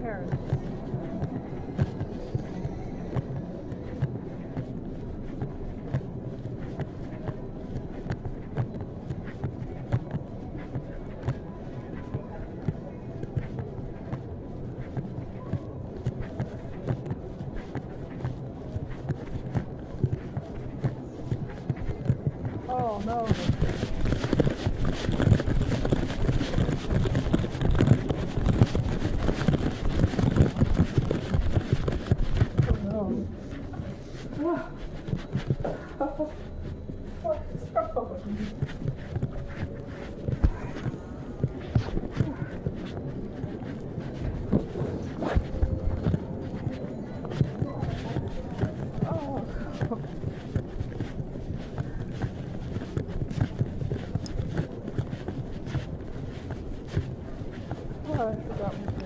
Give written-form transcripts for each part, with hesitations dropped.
Here. Oh no. I forgot my purse.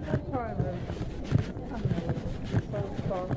That's why I'm ready. I'm ready. So sorry.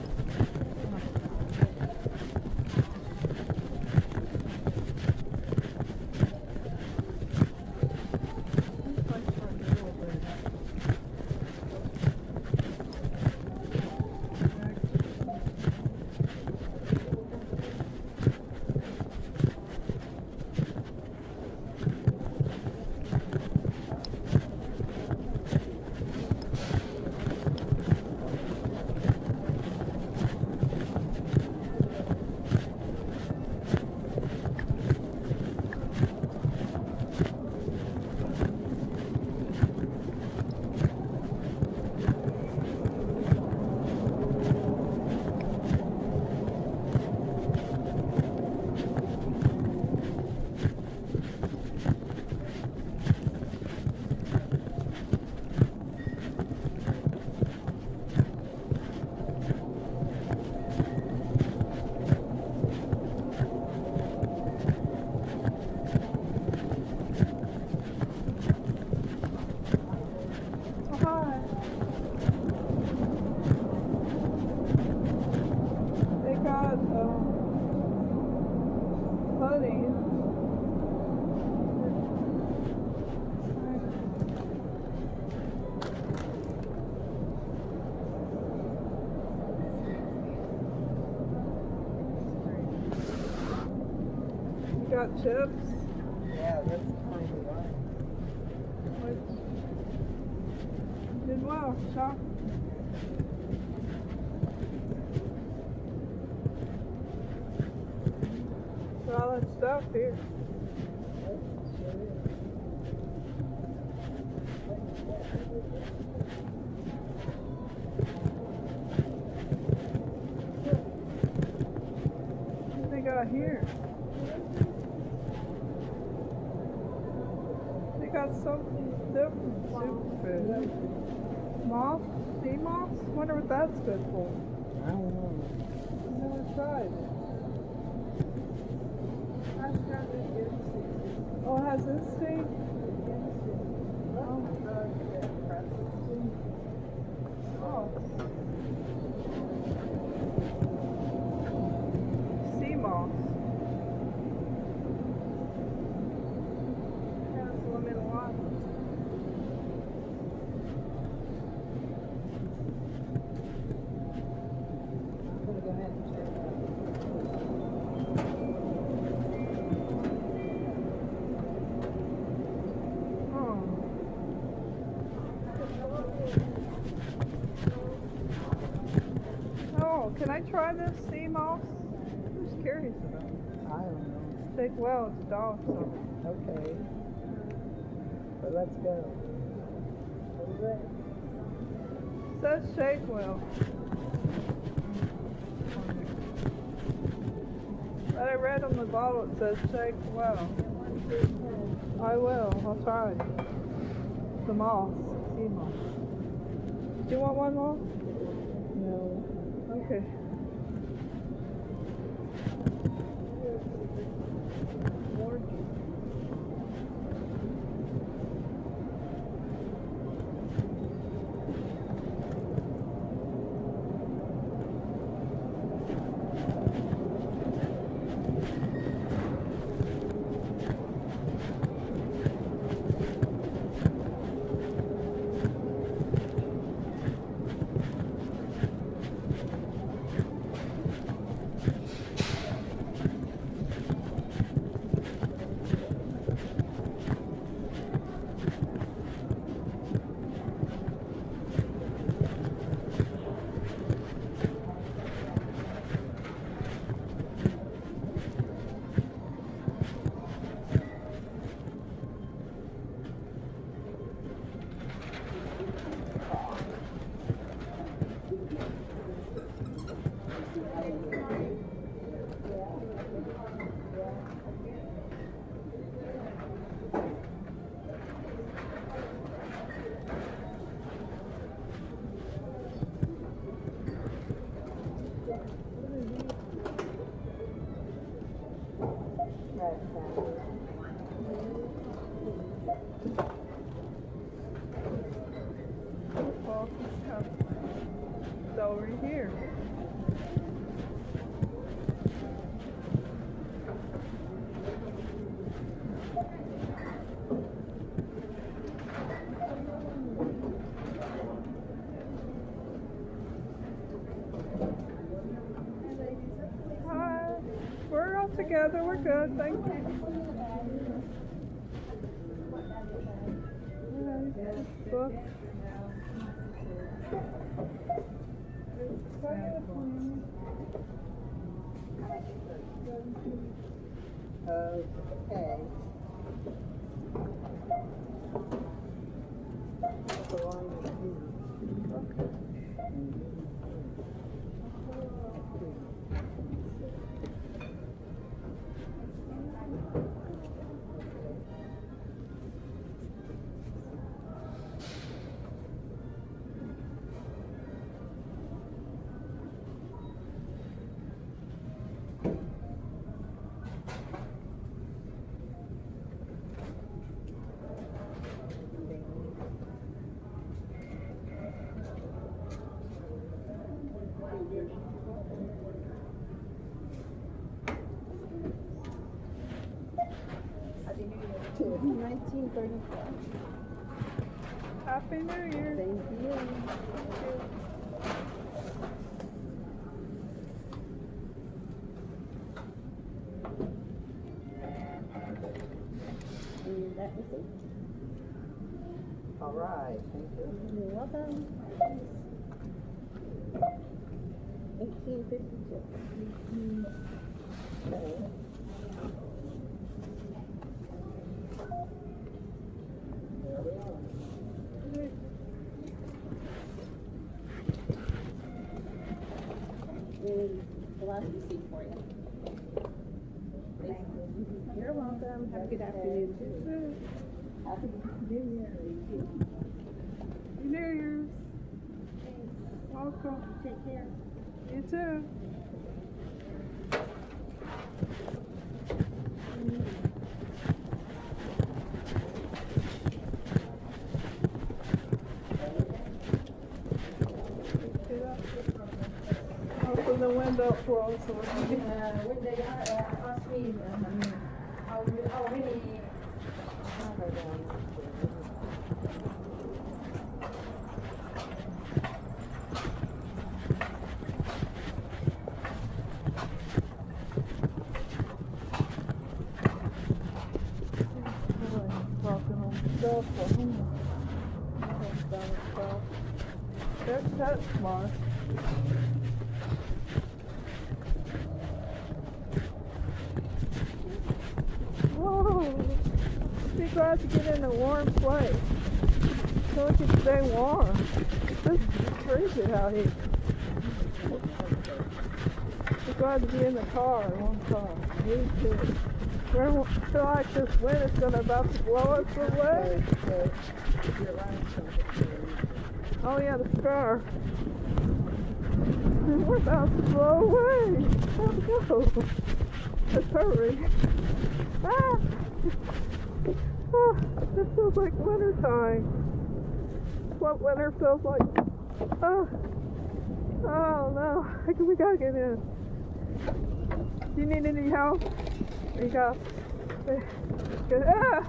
Got chips. Yeah, that's kind of right. Which did well, shop. All that stuff here. What they got here? They got something different. Superfish. Moss? Sea moss? Wonder what that's good for. I don't know. I've never tried it. Oh, it has this thing? Oh. Sea moss. Has limited life. I'm gonna go ahead and check it out. Oh, can I try this sea moss? I'm just curious about it. I don't know. Shake well, it's a dog, so. Okay. But let's go. What is it? It says shake well. But I read on the bottle it says shake well. I will, I'll try it. The moss, sea moss. Do you want one more? No. Okay. celery here. Hi. We're all together. We're good. Thank you. Book. Okay. Happy New Year to 1934. Happy New Year. Same to you. And that was it. All right, thank you. You're welcome. 1852. Okay. There we are. And the last receipt for you. Thank you. You're welcome. Have a good afternoon too. Happy New Year. New Year's. Welcome. Take care. You too. Open the window for us. When they asked me, how many? That's smart. Whoa! Be glad to get in a warm place so we can stay warm. This is crazy out here. Be glad to be in the car, one car. Me too. We feel like this wind is about to blow us away. Oh yeah, the car. We're about to blow away. Let's go. Let's hurry. Ah! Ah, this feels like winter time. What winter feels like. Oh no. We gotta get in. Do you need any help? There you go. Good. Ah!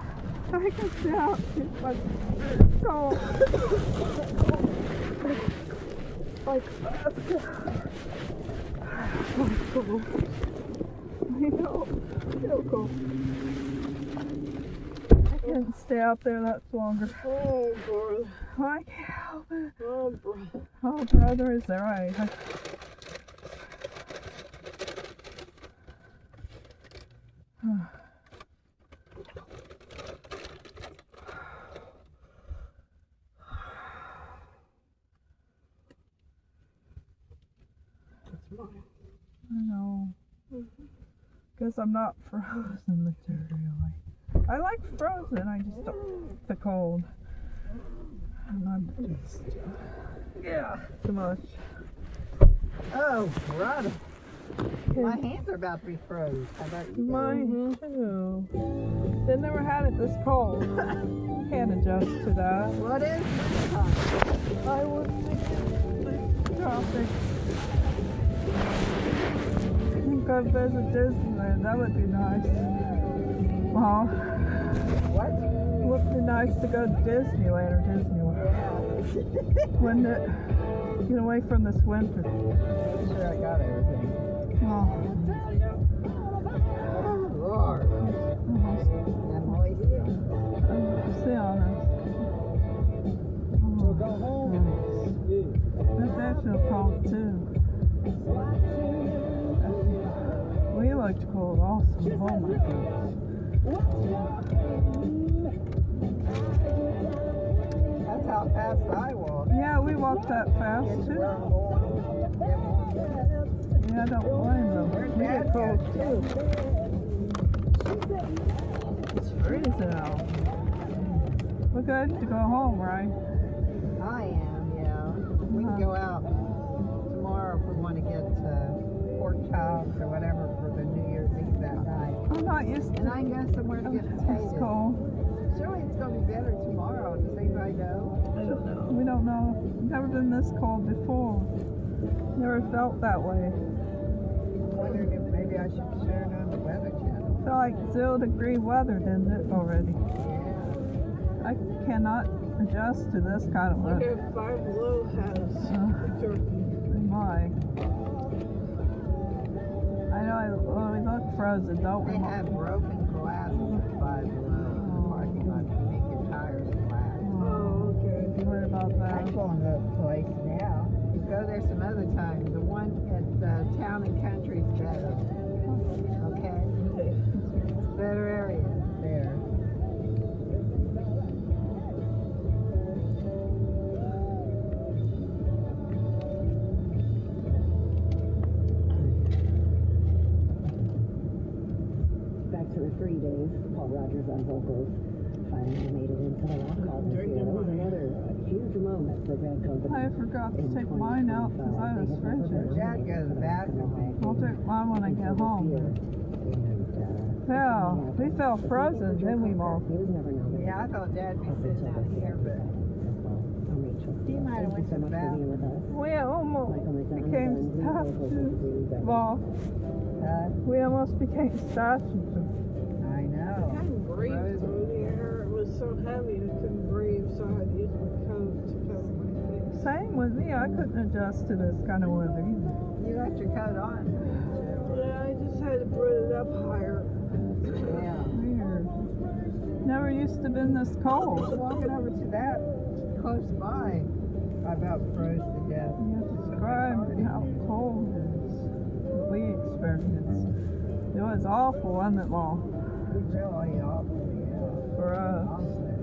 I can stay out. Like, go. Like, let's go. Let's go. I know. It'll go. I can't stay out there that longer. Oh, brother. I can't help it. Oh, brother. Oh, brother, is that right? That's mine. I know. Guess I'm not frozen material. I like frozen, I just don't like the cold. I'm not just, too much. Oh, brother. My hands are about to be froze. How about you? Mine too. They never had it this cold. Can't adjust to that. What is I would think tropics. Go visit Disneyland. That would be nice. Well, What? it would be nice to go to Disneyland or Disney World. Yeah. Wouldn't it? Get away from this winter. Sure, I got everything. Oh, Lord. I'm moist. see on us. Oh, Go home. nice. That's actually cold too. We looked cold also. Oh my goodness. That's how fast I walk. Yeah, we walked that fast It's too. where I'm going. Yeah, I don't blame them. We get cold too. It's freezing out. We're good to go home, right? I am, yeah. We can go out tomorrow if we want to get pork chops or whatever for the New Year's Eve that night. I'm not used And to I can go somewhere to get it's potatoes. cold. Surely it's going to be better tomorrow. Does anybody know? I don't know. We don't know. Never been this cold before. Never felt that way. I'm wondering if maybe I should turn on the weather channel. Felt like 0-degree weather, didn't it, already? Yeah. I cannot adjust to this kind of Look weather. at Five Below has turkey. My. I know we look frozen, don't we? They have broken glasses at Five Below in the parking lot to make your tires flat. Oh, okay. What about I'm that? going to the place now. Go there some other time. The one at Town and Country's better. Okay? It's a better area there. Back to the 3 days, Paul Rogers on vocals finally made it into the rock call this year. That was another huge moment for band company. I forgot to take mine out because I was frigid. Dad goes to the bathroom. I'll take mine when I get home. Yeah, we felt frozen, then we walked. He was never nominated. Yeah, I thought Dad'd be sitting out here, but he might have went to the bathroom. We almost became staff to walk. We almost became staff to I know. I couldn't breathe Frozen. through the air. It was so heavy I couldn't breathe, so I had to use my coat to cover my face. Same with me. I couldn't adjust to this kind of weather either. You left your coat on. Yeah, I just had to put it up higher. Yeah. Weird. Never used to been this cold. Walking over to that close by, I about froze to death. You have to describe how cold it is. What we experienced. It was awful, wasn't it, Mom? Really awful, yeah. For us. I'll say.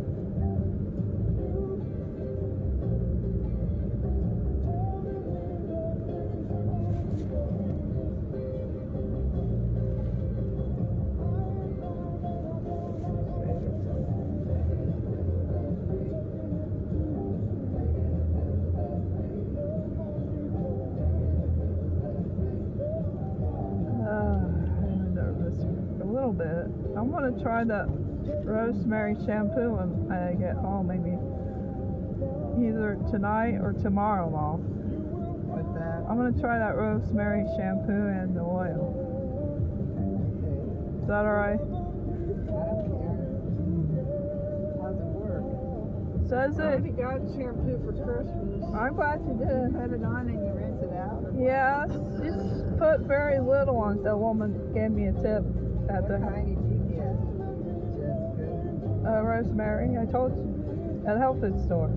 I'm nervous a little bit. I want to try that rosemary shampoo when I get home, maybe either tonight or tomorrow, Mom. What's that? I'm going to try that rosemary shampoo and the oil. Is that alright? I don't care. How's it work? Says I it. already got shampoo for Christmas. I'm glad you did. Put it on and you rinse it out? Or Yeah, just put very little on. The woman gave me a tip at what the kind did you get? Just good. rosemary. I told you at a health food store.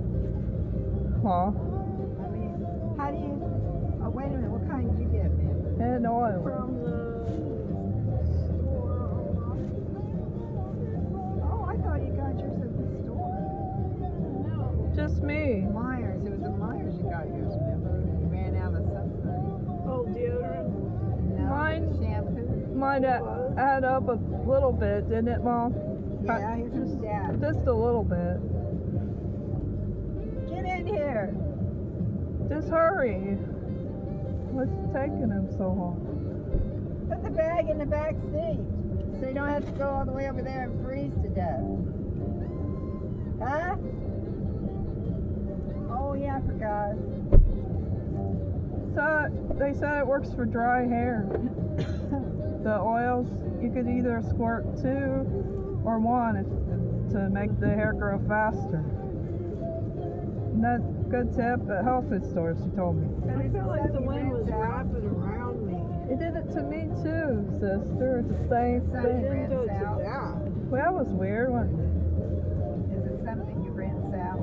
Aw, I mean, how do you... Oh, wait a minute. What kind did you get, man? and oil. From the store. Oh, I thought you got yours at the store. No. Just me. Myers. It was at Myers you got yours, remember? You ran out of something. Oh, deodorant. No, Mine- shampoo. Might add up a little bit, didn't it, Mom? Yeah, here's your dad. Just a little bit. Get in here. Just hurry. What's taking him so long? Put the bag in the back seat so you don't have to go all the way over there and freeze to death. Huh? Oh, yeah, I forgot. They said it works for dry hair. The oils, you could either squirt 2 or 1 to make the hair grow faster. And that's a good tip at health food stores, she told me. I felt like the wind was wrapping around me. It did it to me too, sister. It's the same It thing. didn't do it to that. Well, that was weird. Is it something you rinse out?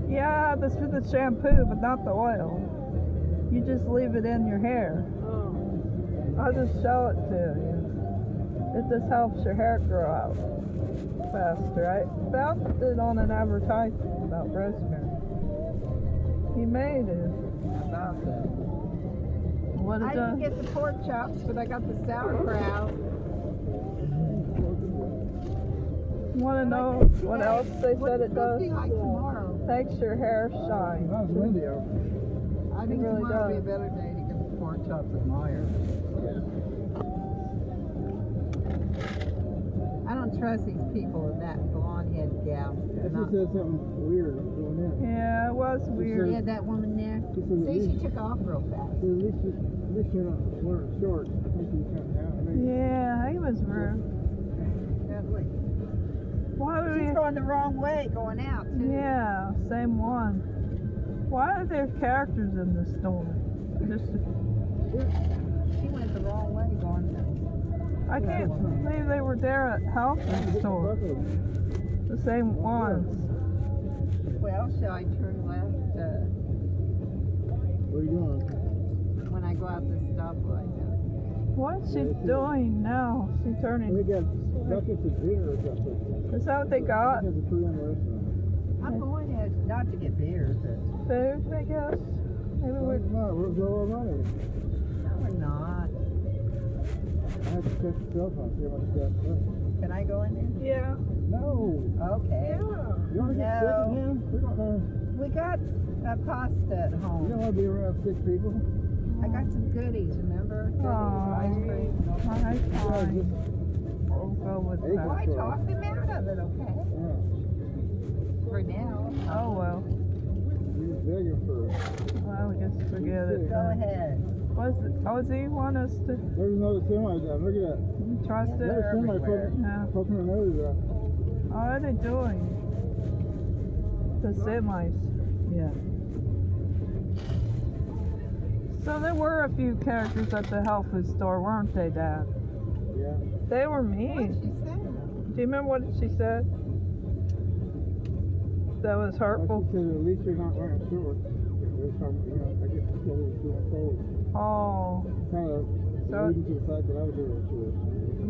Yeah, this is the shampoo, but not the oil. You just leave it in your hair. Oh. I'll just show it to you. It just helps your hair grow out faster. I found it on an advertisement about rosemary. He made it. About it. What I it didn't does? get the pork chops, but I got the sauerkraut. Want to know what else they said it does? What's it supposed to be like tomorrow? Makes your hair shine. I think really tomorrow will be a does. better day to get the pork chops at Myers. I don't trust these people with that blonde head gal. She said something weird going in. Yeah, it was You weird. had that woman there? She said, See, she took off real fast. At least you're not wearing shorts. I think you come down. Yeah, he was rude. Lovely. Why would She's we? going the wrong way, going out too. Yeah, same one. Why are there characters in this story? Just, She went the wrong way, going out. I can't believe they were there at health food store. The same ones. Well, shall I turn left Where you going? when I go out the stoplight? What's she doing now? She They turning. got buckets of beer or something. Is that what they got? Has a Korean restaurant. I'm going to, not to get beer, but Food, I guess. Maybe No, we're. we're low on money. no, we're not. I have to check the cell phone, see how much gas left. Can I go in there? Yeah. No. Okay. You want to get sick No. again? We don't We got a pasta at you home. don't want to be around sick people. I got some goodies, remember? Goodies, Aw. ice cream. Alright, fine. We'll go with Hey, Well, that. I talked them out of it, okay? Yeah. For now. Oh well. He's begging for it. Well, I guess forget it. Go ahead. Was he want us to There's another semi down. Look at that. trust it? Another semi everywhere. Yeah. poking their nose out. How are they doing? The semis. Yeah. So there were a few characters at the health food store, weren't they, Dad? Yeah. They were What mean. she said? Do you remember what she said? That was Like hurtful. she said, at least you're not wearing shorts. There's some, I guess she said it was too cold. Oh, Kind of So- alluding to the fact that I was wearing shorts.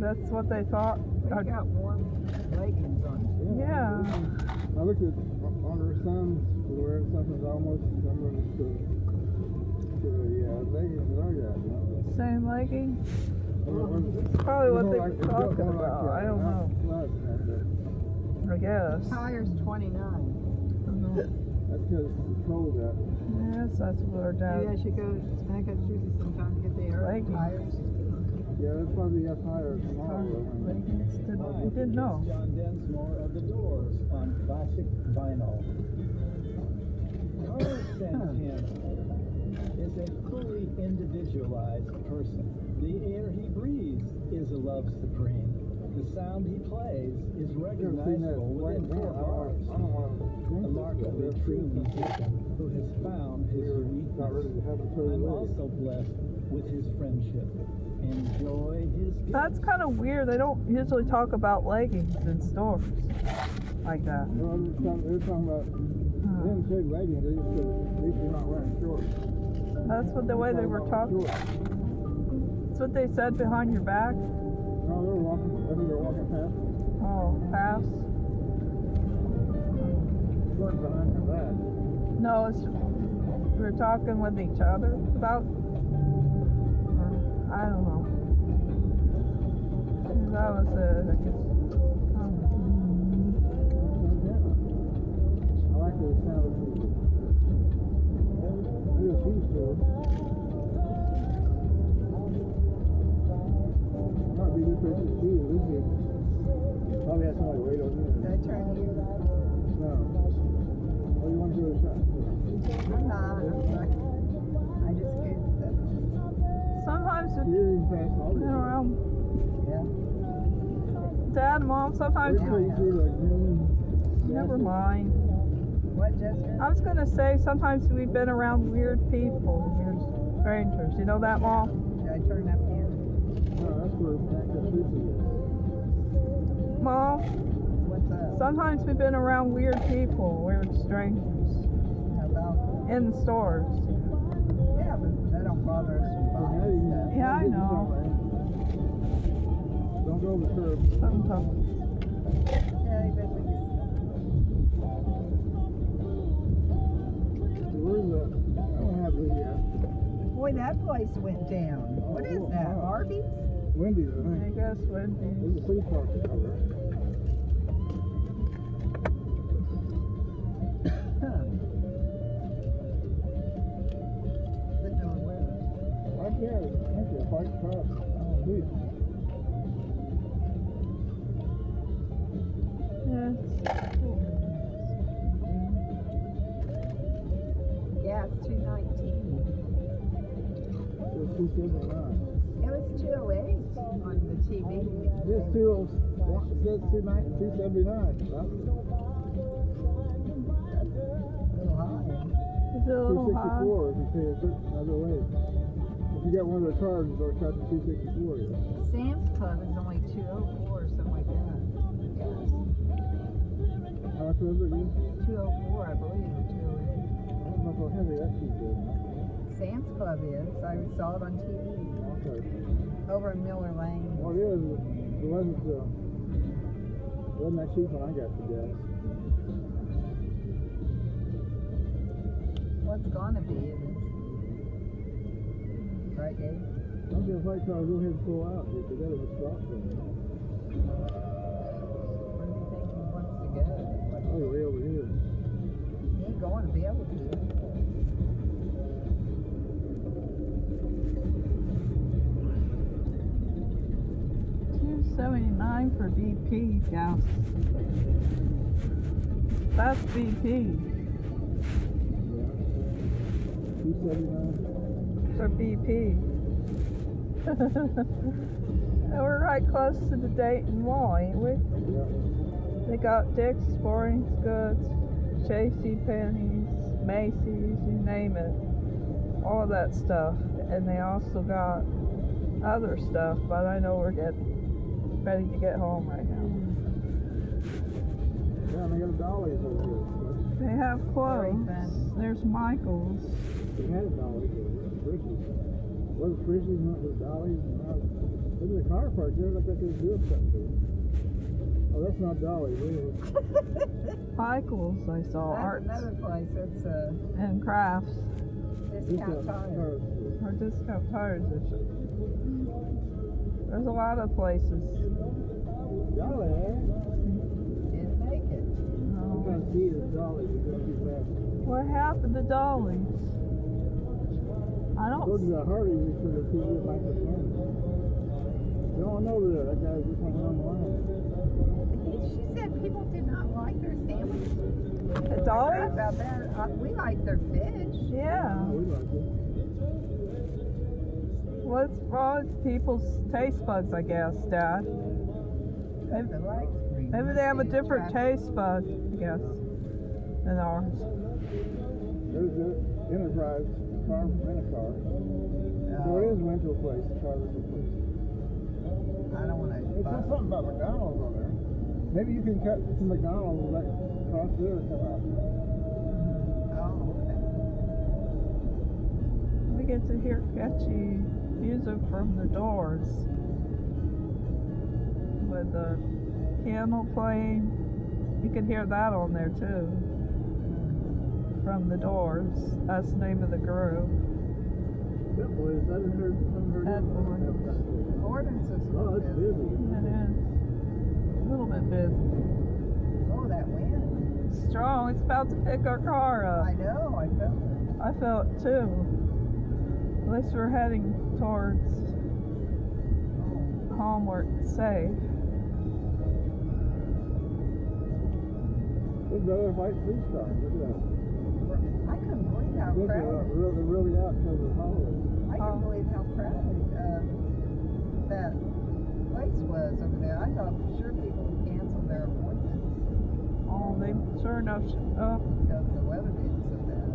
that's what they thought. We got warm leggings on. Yeah. I looked at on her son wearing something almost similar to the leggings that I got. You know? Same legging. It's Probably what they were talking about. I don't know. I guess. Tires 29. That's because it's cold out. Yes, that's what our Maybe I dad. should go smack up Susie sometime to get the air Leggings. tires. Yeah, that's probably up higher tomorrow. Leggings I didn't know. John Densmore of the Doors on classic vinyl. Carlos Santana is a fully individualized person. The air he breathes is a love supreme. The sound he plays is recognizable within 4 bars. A remarkably true musician who has found his uniqueness. I'm also blessed with his friendship. Enjoy his gifts. That's kind of weird. They don't usually talk about leggings in stores like that. Well, they're talking about, they didn't say leggings, they just said, at least you're not wearing shorts. That's what the way they were talking. That's what they said behind your back. No, they were walking, I think they were walking past. Oh, pass. They weren't behind your back. No, it's we were talking with each other about. I don't know. That was it. I guess. I like the sound of music. Maybe a shoe store. Might be this person's shoe. This is probably has somebody wait on Did there. I turn here? No. Oh, you want to go to the shop? I'm not. I just get we've You're even past all been around. Yeah. Dad, Mom, sometimes Wait till you see the green. never mind. What, Jessica? I was gonna say sometimes we've been around weird people, weird strangers. You know that, Mom? Should I turn up here? No, that's where Cactus Lucy is. Mom, What's up? sometimes we've been around weird people, weird strangers How about? in the stores. Yeah, but that don't bother us from So now buying you stuff. can Yeah, I get know. somewhere. Don't go over the curb. Sometimes. Yeah, but we can. Where's the? I don't have the Boy, that place went down. What is that? wow. Arby's? Wendy's, I I think. guess when There's a police car out there. Huh. They're doing well. Right there, right there, fight across. Please. yes. Yeah, it's 219. It's 279. It was 208 on the TV. This 201, it says 279. That's a little high. Is it a little high? 264 if you pay a certain other way. If you get one of their cards, they'll charge you 264. Yeah. Sam's Club is only 204 or something like that. Yes. How much was it again? 204, I believe, or 208. I don't know if I'll have it that cheap then. Sam's Club is. I saw it on TV. Okay. Over in Miller Lane. Well, it is. It wasn't that cheap when I got the gas. What's gonna be it? Right, Gabe? I'm just like trying to go ahead and pull out. If they got a stop thing. Where do you think he wants to go? Oh, way over here. He ain't going to be able to. 279 for BP gas. That's BP 279. for BP. And we're right close to the Dayton Mall, ain't we? Yeah. They got Dick's Sporting Goods, J.C. Penney's, Macy's, you name it. All that stuff. And they also got other stuff, but I know we're getting ready to get home right now. Yeah, and they got dollies over here. They have Very clothes. fun. There's Michael's. They had dollies over here. Frisch's. Was Frisch's not with dollies? Look at the car park there. Look like they're doing something to it. Oh, that's not dollies. Really. Michael's, I saw That's arts another place. It's and crafts discount tire. or discount tires. There's a lot of places. Dolly, eh? Didn't make it. I'm No. trying to see the dollies. They're going too fast. What happened to Dolly's? I Go to don't. the Hardee's and see the TV at Michael's Corner. You don't know that guy's just hanging on the line. She said people did not like their sandwich. The Sorry Dolly's? about that. We like their fish. Yeah. Oh, we like it. What's wrong with people's taste buds, I guess, Dad? Maybe they like green. Maybe they have a different Traffic. taste bud, I guess, than ours. There's the Enterprise car rent-a-car. So it is a rental place, a car rental place. I don't want It to. says something about McDonald's on there. Maybe you can cut to McDonald's right across there and come out. Oh, okay. We get to hear catchy music from the Doors with the piano playing. You can hear that on there too. From the Doors. That's the name of the group. That place, I haven't heard Edwards. Gordon's is a Oh, little it's busy. busy. It is. A little bit busy. Oh, that wind. Strong. It's about to pick our car up. I know, I felt it. I felt it too. At least we're heading towards homeward safe. There's another white police car. Look at that. I couldn't believe how Look at crowded. that. They're really out because of the holiday. I Oh. can't believe how crowded that place was over there. I thought for sure people would cancel their appointments Oh, they sure enough, because the weather being so bad.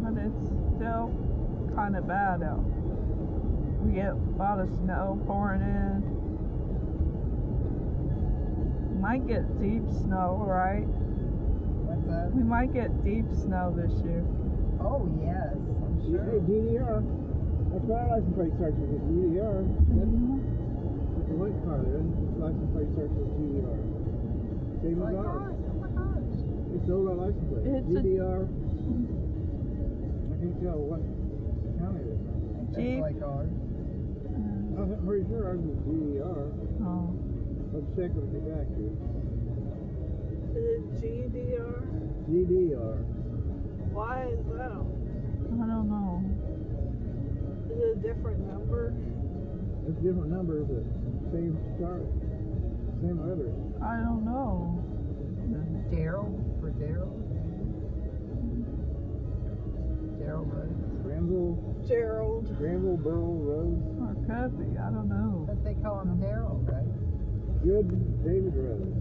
but it's still kind of bad out. We get a lot of snow pouring in. Might get deep snow, right? What's up? We might get deep snow this year. Oh yes, I'm Hey, sure. DDR. That's what our license plate starts with, is DDR. That's the white car there. License plate starts with DDR. Same Oh as my ours. gosh! Oh my gosh! It's the old license plate. It's a- DDR. I can't tell what county it is. Jeep. That's like ours. I'm pretty sure ours is DDR. Oh, Let's check when we get back here. Is it GDR? DDR. Why is that? I don't know. Is it a different number? It's a different number, but same start. Same letter. I don't know. Daryl for Daryl. Daryl Rose. Granville, Burl, Rose. Or could be. I don't know. But they call him Daryl, right? Good David Rose.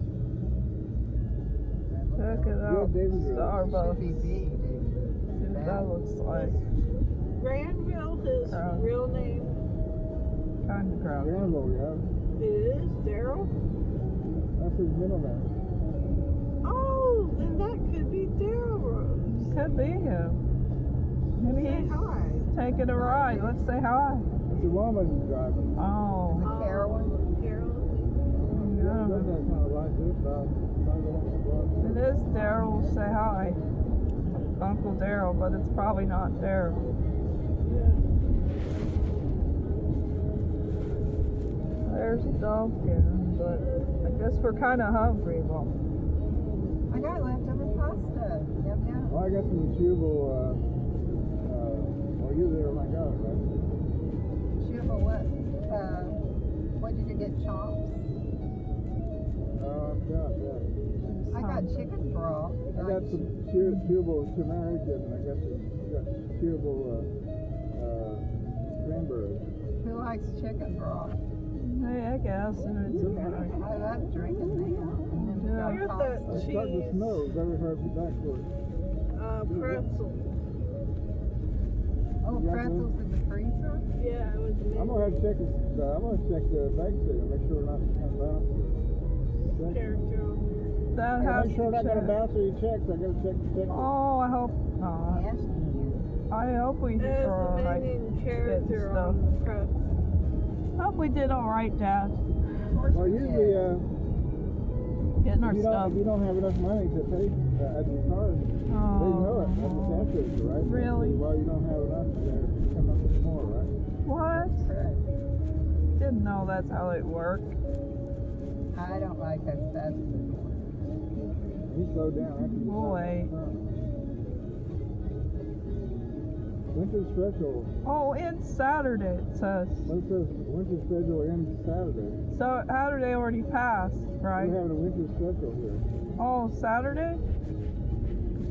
Check it out. David Rose. Should be Starbucks. B, David. See what that looks like. Granville, his real name. Kind of crowded. Granville, yeah. It is Daryl. That's his middle name. Oh, then that could be Daryl Rose. Could be him. Maybe Say he's hi. taking a ride. Let's say hi. That's the woman who's driving. Oh. The Carolyn. Carolyn. Yeah. That's that kind of life. It's about 5 blocks. It is Daryl. Say hi. Uncle Daryl, but it's probably not Daryl. There's a Dunkin', but I guess we're kind of hungry. Well, I got leftover pasta. Yum yum. Well, I got some chewable, well, you there, my God, right? Shuba, what did you get? Chomps? Oh, I've got that. I got chicken broth. I got some chewable turmeric and I got some chewable, cranberry. Who likes chicken broth? hey, I guess it's alright. I love drinking that. And then we Yeah. got Here's pasta. the It's starting to cheese. snow. Very hard to get back for it. Pretzel. Oh, pretzels in the freezer? Yeah, it was I'm gonna have to check this. I'm gonna check the bag sale, make sure we're not gonna bounce. character on there. That Hey, has make sure to we're not gonna check. bounce any checks. I gotta check. Oh, I hope not. Asking you. I hope we It has are the alright. main character stuff. on the pretzel. Hope we did alright, Dad. Of course Well, we usually, did. Getting our if stuff. you don't have enough money to pay at the card, they know it. That's the tax rate, right? Really? Well, you don't have enough, they're come up with more, right? What? Correct. Didn't know that's how it worked. I don't like us fast food. You slow down after you We'll stop. wait. Winter special. Oh, it's Saturday, it says. What says winter special ends Saturday? So Saturday already passed, right? We're having a winter special here. Oh, Saturday?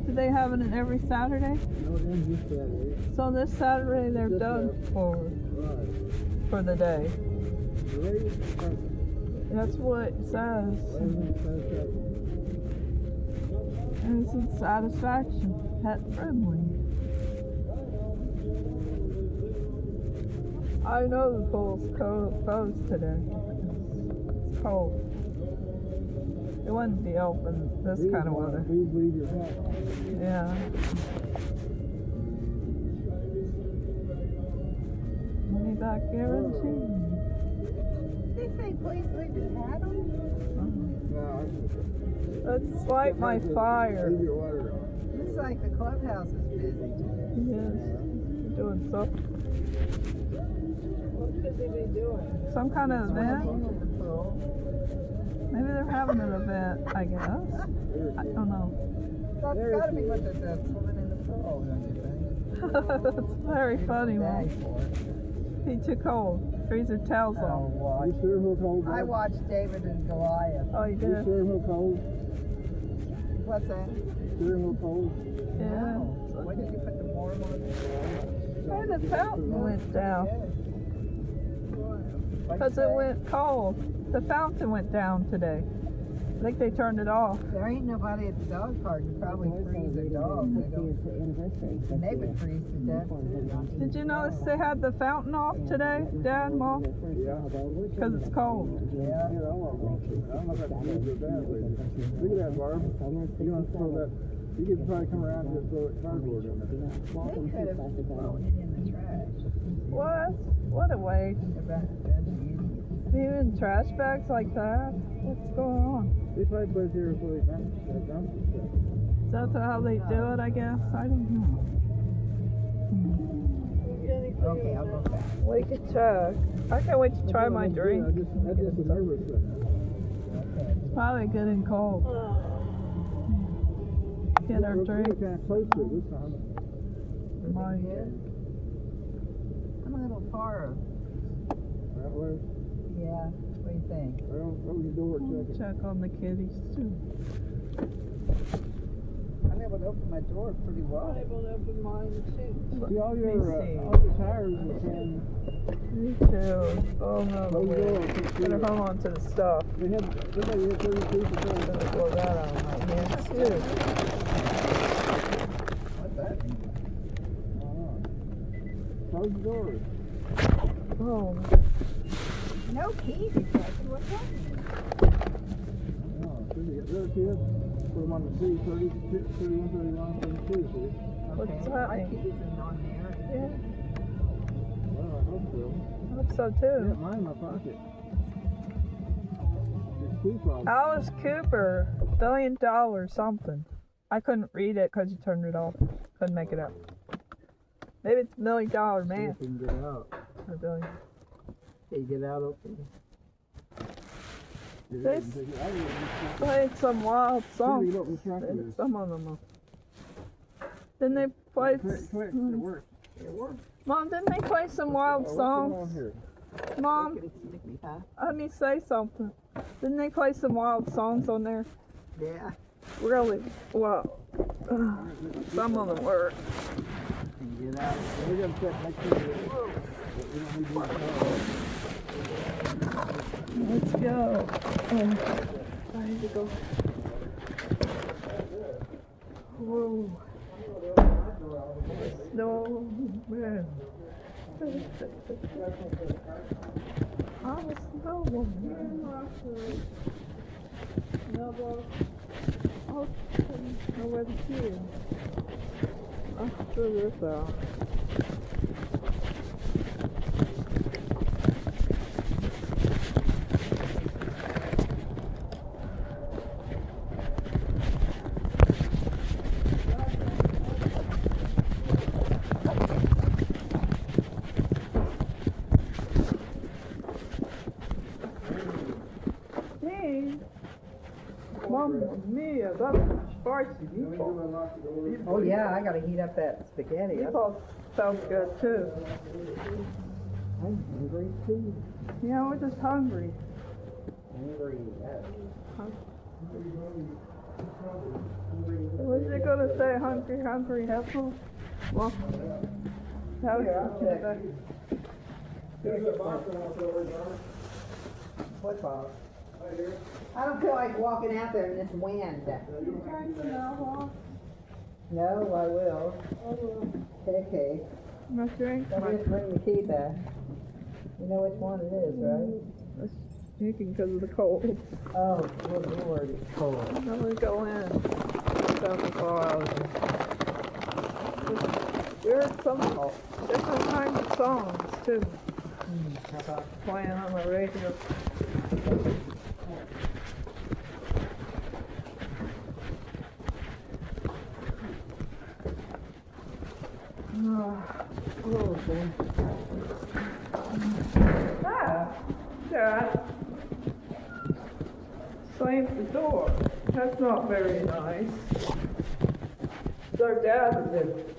Do they have it every Saturday? No, it ends this Saturday. So this Saturday they're Just done Right. for the day. You ready? That's what it says. Everything satisfaction. And it's in satisfaction, pet friendly. I know the pool's closed today. It's cold. It wouldn't be open this kind of weather. Please leave your hat. Yeah. Money back guarantee. They say please leave your hat on. No, I should. Let's light my fire. Leave your water on. Looks like the clubhouse is busy today. Yes. Doing so. What could they be doing? Some kind of event. Swimming in the pool. Maybe they're having an event, I guess. I don't know. That's There gotta she be is. what they're swimming in the pool, don't you think? That's very funny, Day Mom. for it. He too cold. Freezer tails Oh, off. watch. You sure he'll cold? I Bud? watched David and Goliath. Oh, you You did? sure he'll cold? What's that? Sure he'll cold? Yeah. No. When did you put the warm on? I the fountain went down? Because it went cold. The fountain went down today. I think they turned it off. There ain't nobody at the dog park. You probably freeze their dogs. They don't. And they would freeze to death too. Did you notice they had the fountain off today, Dad, Mom? Yeah. Because it's cold. Yeah. I don't know if that's going to do that. Look at that, Barb. You want to throw that? You could probably come around and just throw that cardboard in there. They could have thrown it in the trash. What? What a waste. About a bunch of idiots. Even trash bags like that? What's going on? They probably put it here before they dumped stuff. Is that how they do it, I guess? I don't know. Okay, I'll go back. We could check. I can't wait to try my drink. That's just a nervous thing. It's probably getting cold. Get our We're drink. kind of close to it this time. My, I'm a little far. That way. Yeah. What do you think? Well, close the door, check it. check on the kitties too. I'm able to open my door pretty I'm wide. able to open mine too. See, all your see. tires you can. Me too. Oh no, Close the door. better hold on to the stuff. Somebody had 32%. I'm gonna blow that out of my hands too. What's that mean? Close the door. Oh, No keys, exactly. What's happening? Oh, see, they get rid of kids. Put them on the C, 30, 31, 31, 32, see? What's Okay, that my mean? keys are on there. yeah, Well, I hope so. I hope so I too. got mine in my pocket. There's two problems. Alice Cooper, $1 billion something. I couldn't read it because you turned it off. Couldn't make it out. Maybe it's $1 million See man. if we can get out. Or billion. Can you get out okay? They played some wild songs. Look, what's wrong with this? Some of them. Didn't they play? Quick, it works. It works. Mom, didn't they play some wild What's going on songs? here? Mom, It's sticky, huh? let me say something. Didn't they play some wild songs on there? Yeah. Really? Well, some of them were. Can you get out? We're going to check next to you. We don't need to Let's go. I need to go. Whoa. No, man. I'm a snowwoman. No, I'll know where the key is. I'll figure this out. Mamma mia, that's spicy meatball. Oh yeah, I gotta heat up that spaghetti. Meatball sounds good too. I'm hungry too. Yeah, we're just hungry. Hungry, yes. Was it gonna say hungry, hungry, helpful? Well, that was What box? I don't feel like walking out there in this wind. No, I will. Okay. my drink. Let me just bring the key back. You know which one it is, right? It's sneaking because of the cold. Oh, good Lord, it's cold. I'm gonna go in. Sounds before I was we heard some different kinds of songs too. How about Playing on the radio. Dad slams the door. That's not very nice. It's our dad who did it.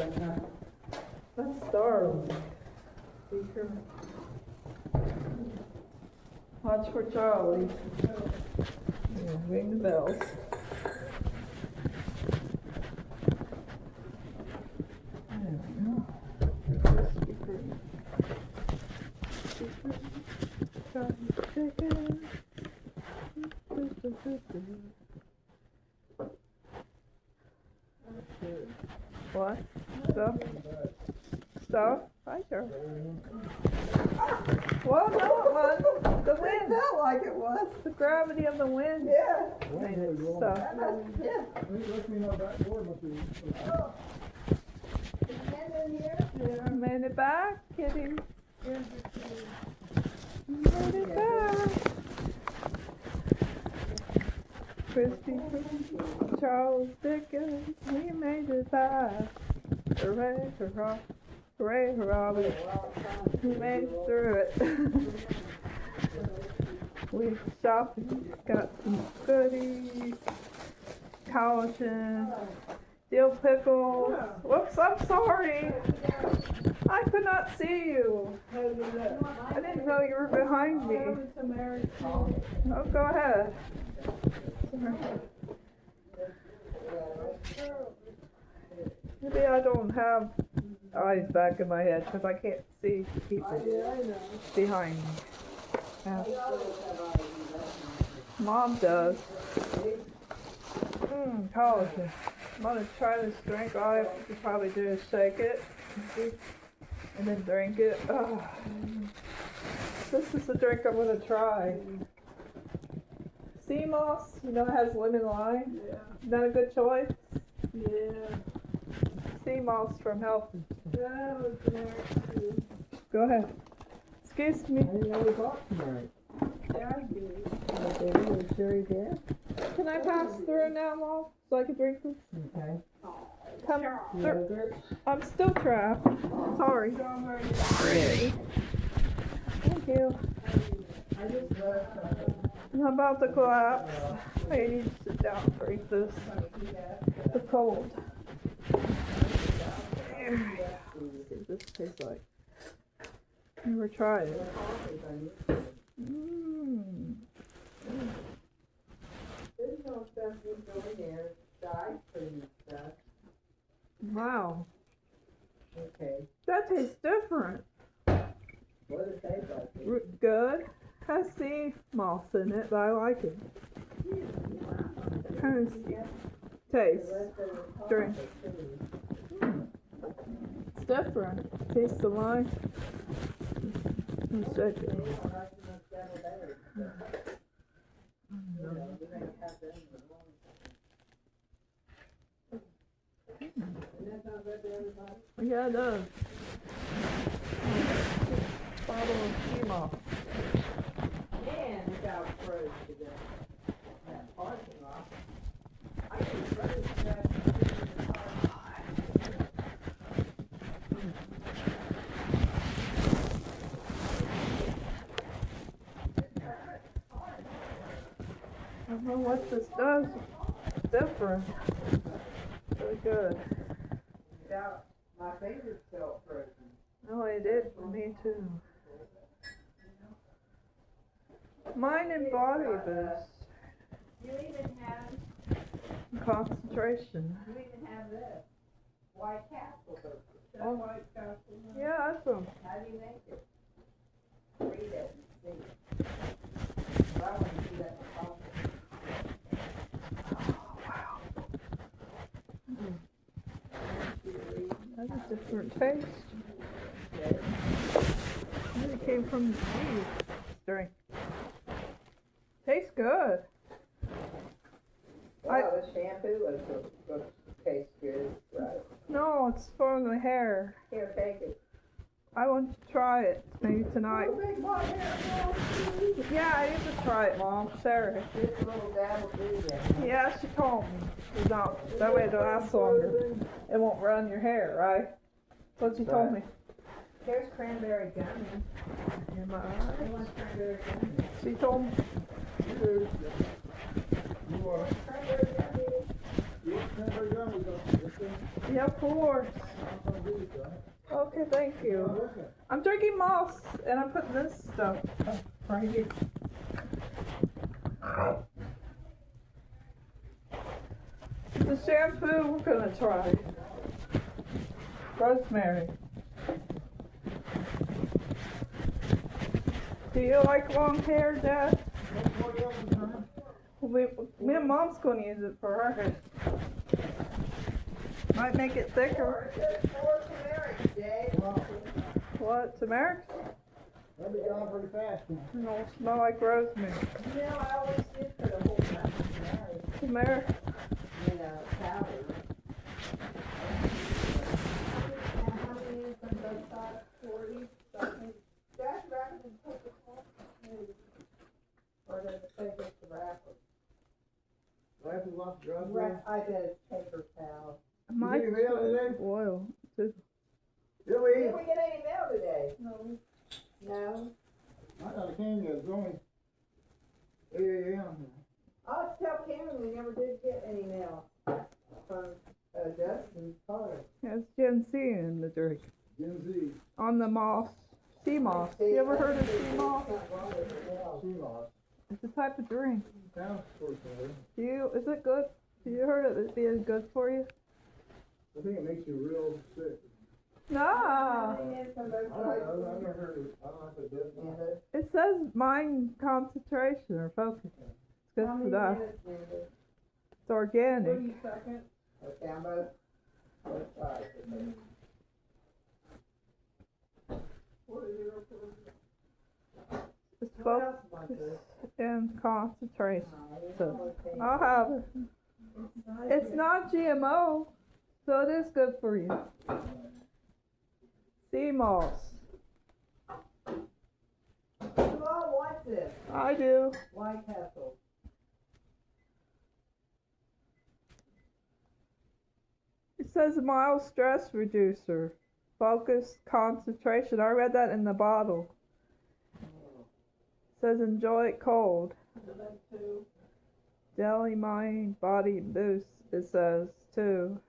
That's startling. Be careful. Watch for Charlie. Yeah, ring the bells. There we go. stuff. Hi, Joe. Well, no, it wasn't. The It wind. felt like it was. The gravity of the wind Yeah. made it stuff. Yeah. Let me know that door must be. Made it back, kitty. Made it back. Christy, Charles Dickens, we made it back. Hooray, hurrah, hooray, hurrah, we made it through it. We shopped, got some goodies, collagen, dill pickles. Whoops, I'm sorry. I could not see you. I didn't know you were behind me. Oh, go ahead. Maybe I don't have eyes back in my head because I can't see people behind me. Yeah. Mom does. Collagen. I'm gonna try this drink. All I have to probably do is shake it and then drink it. Oh. This is the drink I'm gonna try. Sea moss, you know, it has lemon lime. Yeah. Is that a good choice? Yeah. Sea moss from Health. That was nice too. Go ahead. Excuse me. I didn't know we bought tonight. Yeah, I did. Okay, we sure you did. Can I pass through now, Mom, so I can drink this? Okay. Come through. Yogurt. I'm still trapped. Sorry. Strawberry. Thank you. I just love I'm about to collapse. I need to sit down and drink this. The cold. There. See what this tastes like. Never tried it. There's no stuff over here. The ice cream stuff. Wow. Okay. That tastes different. What does it taste like? Good. Has sea moss in it, but I like it. Kind of taste. Drink. It's different. Taste the lime. Let's shake it. Yeah, it does. Bottle of sea moss. Man, it got froze today. That parking lot. I can froze that. I don't know what this does. It's different. Really good. Got my fingers felt frozen. Oh, it did for me too. Mind and body boost. You even have, Concentration. you even have this. White Castle burger. Oh, White Castle. yeah, that's them. How do you make it? Read it and see. I want to see that for coffee. That's a different taste. Maybe it came from the seed. Drink. Tastes good. Well, the shampoo was taste good, right? No, it's for the hair. Here, take it. I want to try it maybe tonight. Big my hair, Mom. Yeah, I need to try it, Mom. Sarah. This little dab will do that. Yeah, she told me. It's not, that way it'll last longer. It won't run your hair, right? That's what she told me. Here's cranberry gummy. Am I I right? want cranberry gummy. She told me. You are. Cranberry gummy. You want cranberry gum? We got this thing. Yeah, of course. I'm gonna do this, right? Okay, thank you. Okay. I'm drinking moss and I'm putting this stuff right here. The shampoo we're gonna try. Rosemary. Do you like long hair, Dad? Me and Mom's gonna use it for her hair. Might make it thicker. What? Turmeric? That'll be gone pretty fast. No, it smell like rosemary. You know, I always did put a whole bunch of Turmeric. powder. How many is on both sides? 40 something. That's wrapping in paper towel. Or does it say just the wrapper? Rifles off the drug. I bet it's paper towel. My You getting mail today? oil. Too. Joey, Did we get any mail today? No. No? I thought it came yet. It's only 8 a.m. I'll tell Cameron we never did get any mail from Justin's car. It's ginseng in the drink. Gen Z. On the moss. Sea moss. You ever heard of sea moss? CMOS. It's a type of drink. Sounds sort of. Is it good? Have you heard of it being good for you? I think it makes you real sick. Nah. I don't know. I've never heard of it. I don't know if it does. It says mind concentration or focus. It's good for that. It's organic. 30 seconds. Okay, I'm both sides. It's focus and concentration. So I'll have it. It's not GMO, so it is good for you. Sea moss. Who all wants this? I do. White Castle. It says a mild stress reducer. Focus, concentration. I read that in the bottle. It says enjoy it cold. Jelly mind body boost. It says too.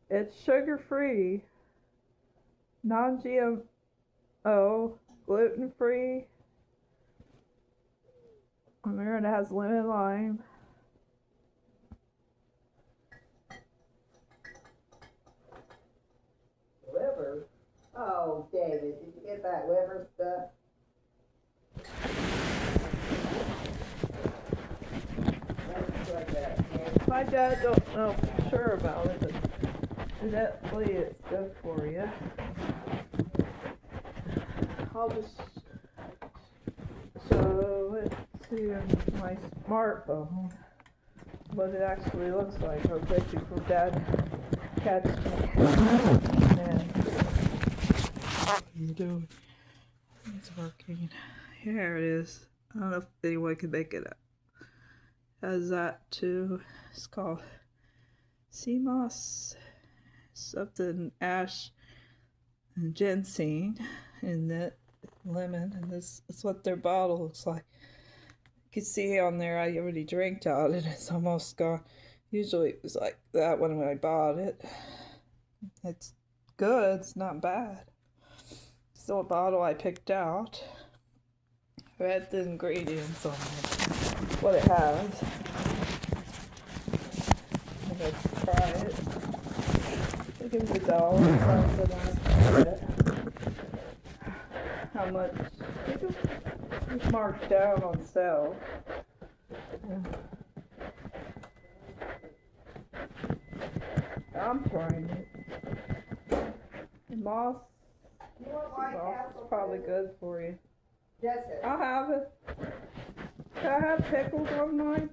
It's sugar free, non-GMO, gluten free. On there it has lemon lime. Liver? Oh, David, did you get that liver stuff? That's like that. My dad don't know for sure about it, but evidently it's good for you. I'll just show it to you on my smartphone what it actually looks like. I'll take you for Dad catch me. And what are you doing? It's working. Here it is. I don't know if anyone can make it up. Has that too. It's called sea moss, something ash and ginseng, and that lemon, and this is what their bottle looks like. You can see on there I already drank out and it's almost gone. Usually it was like that when I bought it. It's good, it's not bad. So a bottle I picked out. Read the ingredients on it. What it has. Let's try it. I think it was $1 something like that. How much? I think it was marked down on sale. I'm trying it. Moss. You want White Moss Castle? is probably good for you. Jessica. I'll have it. Can I have pickles on mine?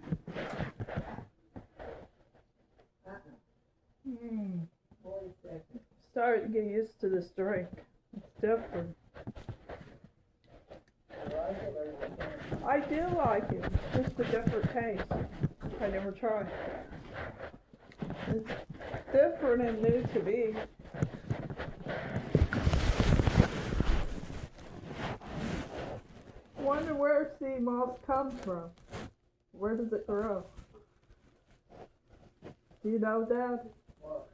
Mm. 40 seconds. Starting to get used to this drink. It's different. I do like it. It's just a different taste. I never tried. It's different and new to me. Wonder where sea moss comes from. Where does it grow? Do you know, Dad? What?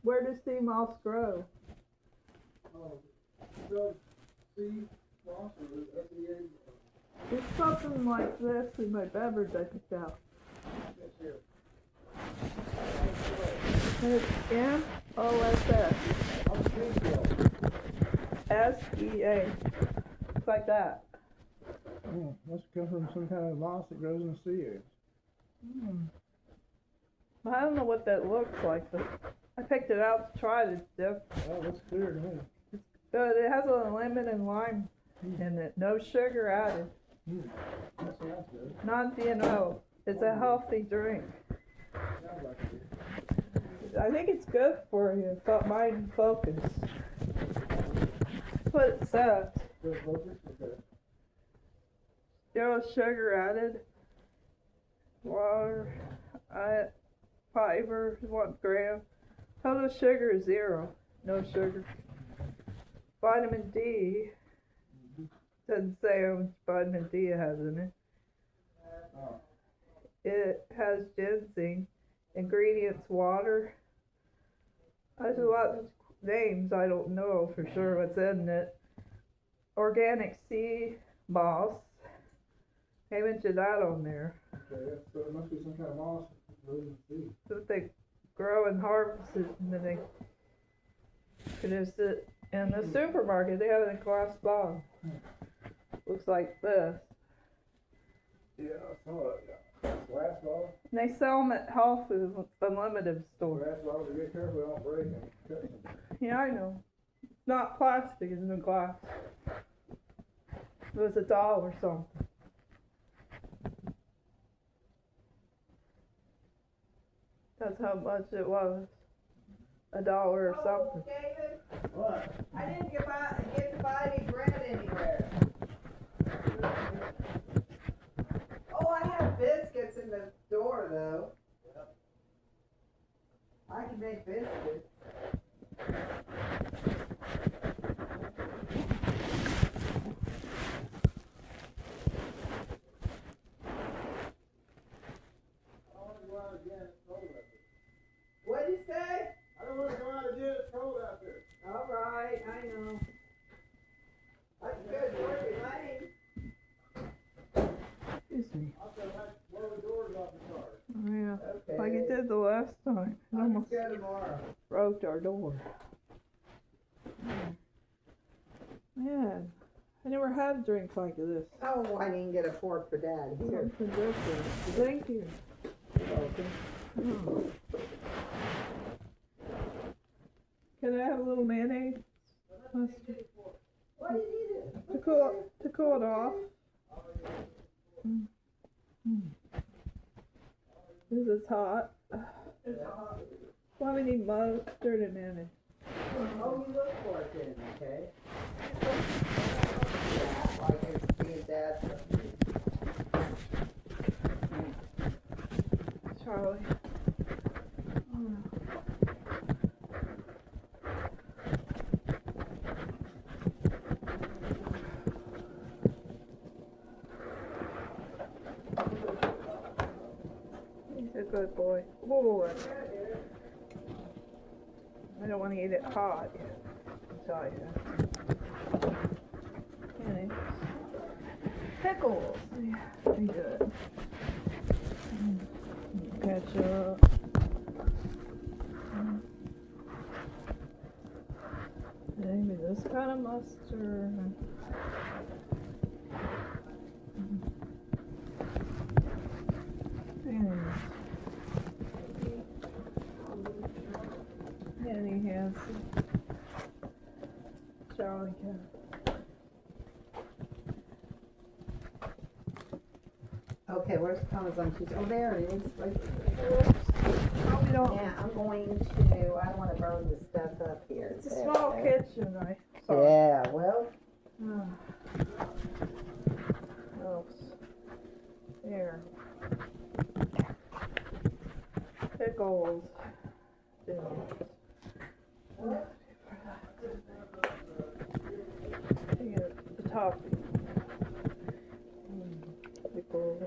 Where does sea moss grow? Oh, so C moss or SEA? It's something like this in my beverage I picked out. Yes, here. It's M-O-S-S. I'm Springfield. S-E-A. It's like that. Must come from some kind of moss that grows in the sea air. I don't know what that looks like, but I picked it out to try it. It's different. Oh, that's clear to me. But it has a lemon and lime in it. No sugar added. That's good. Non-GMO. It's a healthy drink. Sounds like it. I think it's good for you. Mind and focus. That's what it says. Good focus? Okay. Zero sugar added. Water. Fiber 1 gram. Total sugar is 0. No sugar. Vitamin D. Doesn't say how much vitamin D it has in it. Oh. It has ginseng. Ingredients: water. There's a lot of names I don't know for sure what's in it. Organic sea moss. They mentioned that on there. Okay, so it must be some kind of moss. So they grow and harvest it, and then they produce it in the supermarket. They have it in a glass bottle. Looks like this. Yeah, I saw it. Glass bottle? And they sell them at Health Food Unlimited store. Glass bottle, to get careful, don't break them. Cut them. Yeah, I know. It's not plastic, it's in glass. It was $1 or something. That's how much it was. $1 or something. David, What? I didn't get to buy any bread anywhere. Oh, I have biscuits in the store though. I can make biscuits. What'd you say? I don't want to go out again, it's cold out there. All right, I know. That's good, working lane. Excuse me. I'll go back, blow the doors off the car. Yeah, Okay. like it did the last time. It I'll almost just go tomorrow. broke our door. Man, I never had a drink like this. Oh, I didn't get a fork for Dad. Here. Something different. Thank you. Oh. Can I have a little mayonnaise? Mustard? What did you do? To cool it off. This is hot. Why we need mustard and mayonnaise? Oh, you look for it then, okay? Yeah, like it's being Dad's. Charlie. He's a good boy. Whoa. I don't want to eat it hot. I'll tell you. Okay. Pickles. Yeah, pretty good. Ketchup. Maybe this kind of mustard. And he has Charlie Cat. Okay, where's Parmesan cheese? Oh, there it is. Right Probably don't. Yeah, I'm going to. I don't want to burn the stuff up here. It's a small kitchen, I saw. Yeah, well. Oh. There. Pickles. The topping. Pickles.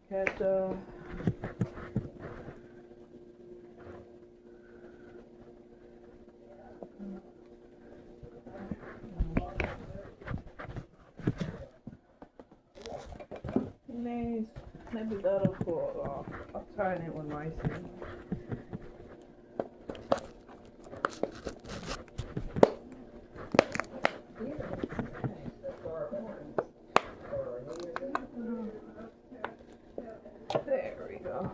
Ketchup. Maybe that'll cool it off. I'll try it with my seed. There we go.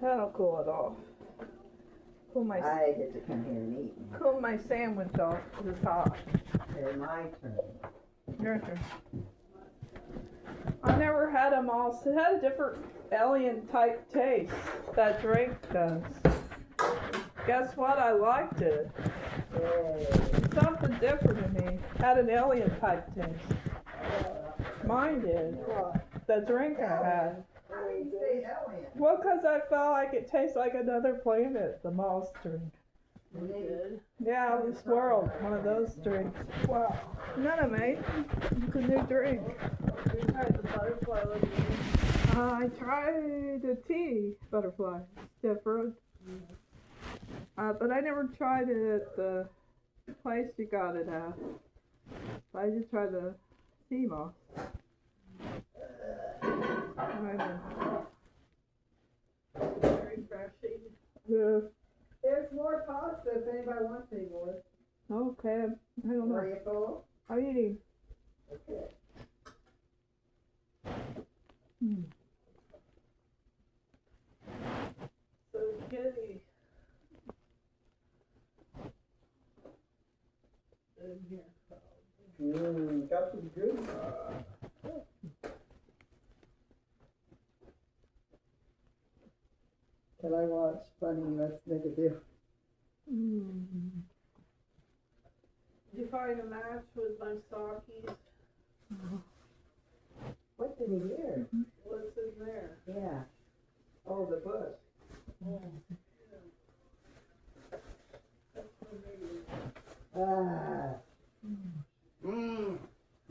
That'll cool it off. I get to come here and eat. Cool my sandwich off because it's hot. Okay, my turn. Your turn. I never had them all. It had a different alien type taste. That drink does. Guess what? I liked it. Yay. Something different in me. Had an alien type taste. Mine did. The drink I had. How do you say alien? Well, because I felt like it tastes like another planet, the moss drink. Yeah, this world, one of those drinks. Wow. None of mate. It's a new drink. You tried the butterfly lagoon. I tried a tea butterfly. It's different. But I never tried it at the place you got it at. I just tried the sea moss. Very refreshing. Yeah. There's more pasta if anybody wants any more. Okay. I don't Are know. you full? I'm eating. Okay. So kitty. In here. Got some good. Can I watch funny? Let's make a deal. Did you find a match with my stockies? What's in here? What's in there? Yeah. Oh, the bush. Ah.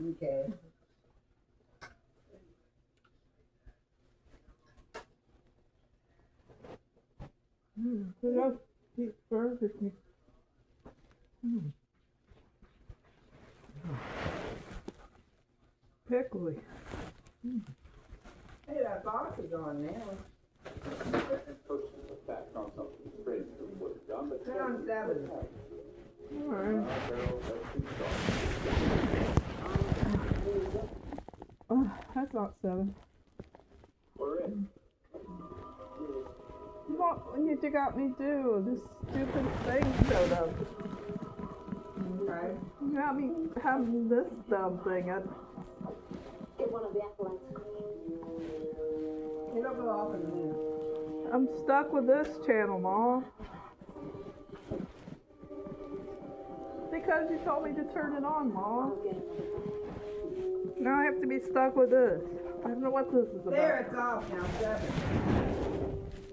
Okay. Enough deep burger. Pickly. Hey, that box is on now. Put on 7. Alright. Oh, that's not 7. What you got me do? This stupid thing showed up. Okay. You got me having this dumb thing. Get one of the apples. It'll go off in a minute. I'm stuck with this channel, Mom. Because you told me to turn it on, Mom. Now I have to be stuck with this. I don't know what this is about. There, it's off now. 7.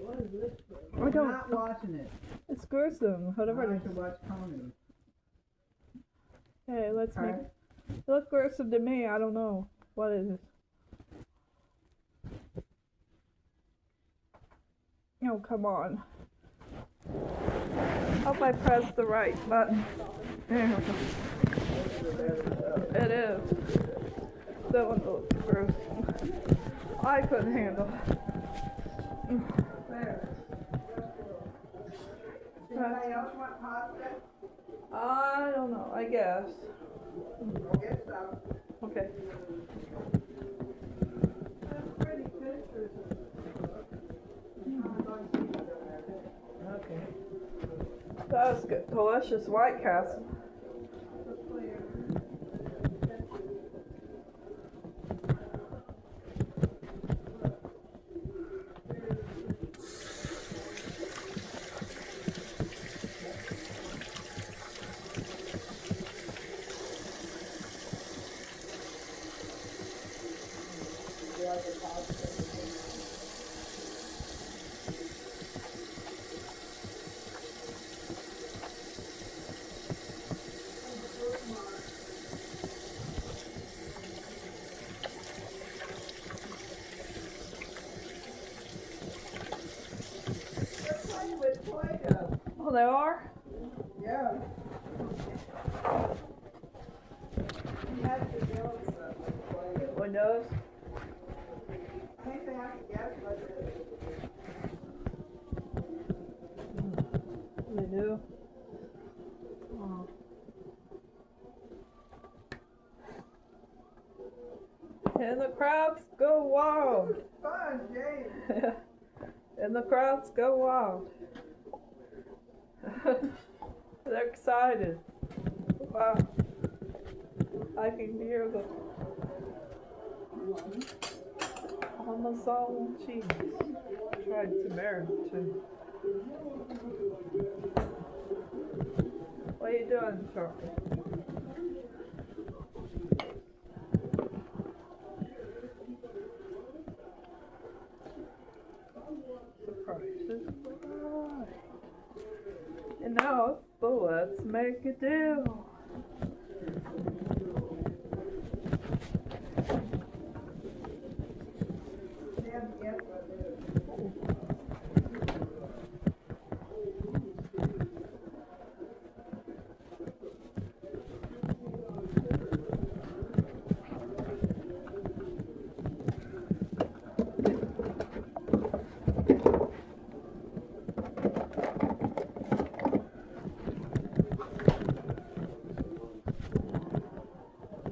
What is this? I I'm don't. not watching it. It's gruesome. I Whatever it like to is. watch comedy. Hey, let's make. Alright. It looks gruesome to me. I don't know what it is. Oh, come on. Hope I pressed the right button. There we go. It is. That one looks gross. I couldn't handle it. There. Anybody else want pasta? I don't know, I guess. Go get some. Okay. That's pretty pictures. Okay. That was good. Delicious White Castle. Oh, they are? Yeah. You have to build stuff. Windows? Anything I can guess what it is. They do. Oh. And the crabs go wild. Fun, James. And the crowds go wild. They're excited. Wow. I can hear the Parmesan cheese. Tried tomato too. What are you doing, Charlie? The prices are high. And now it's the let's make a deal.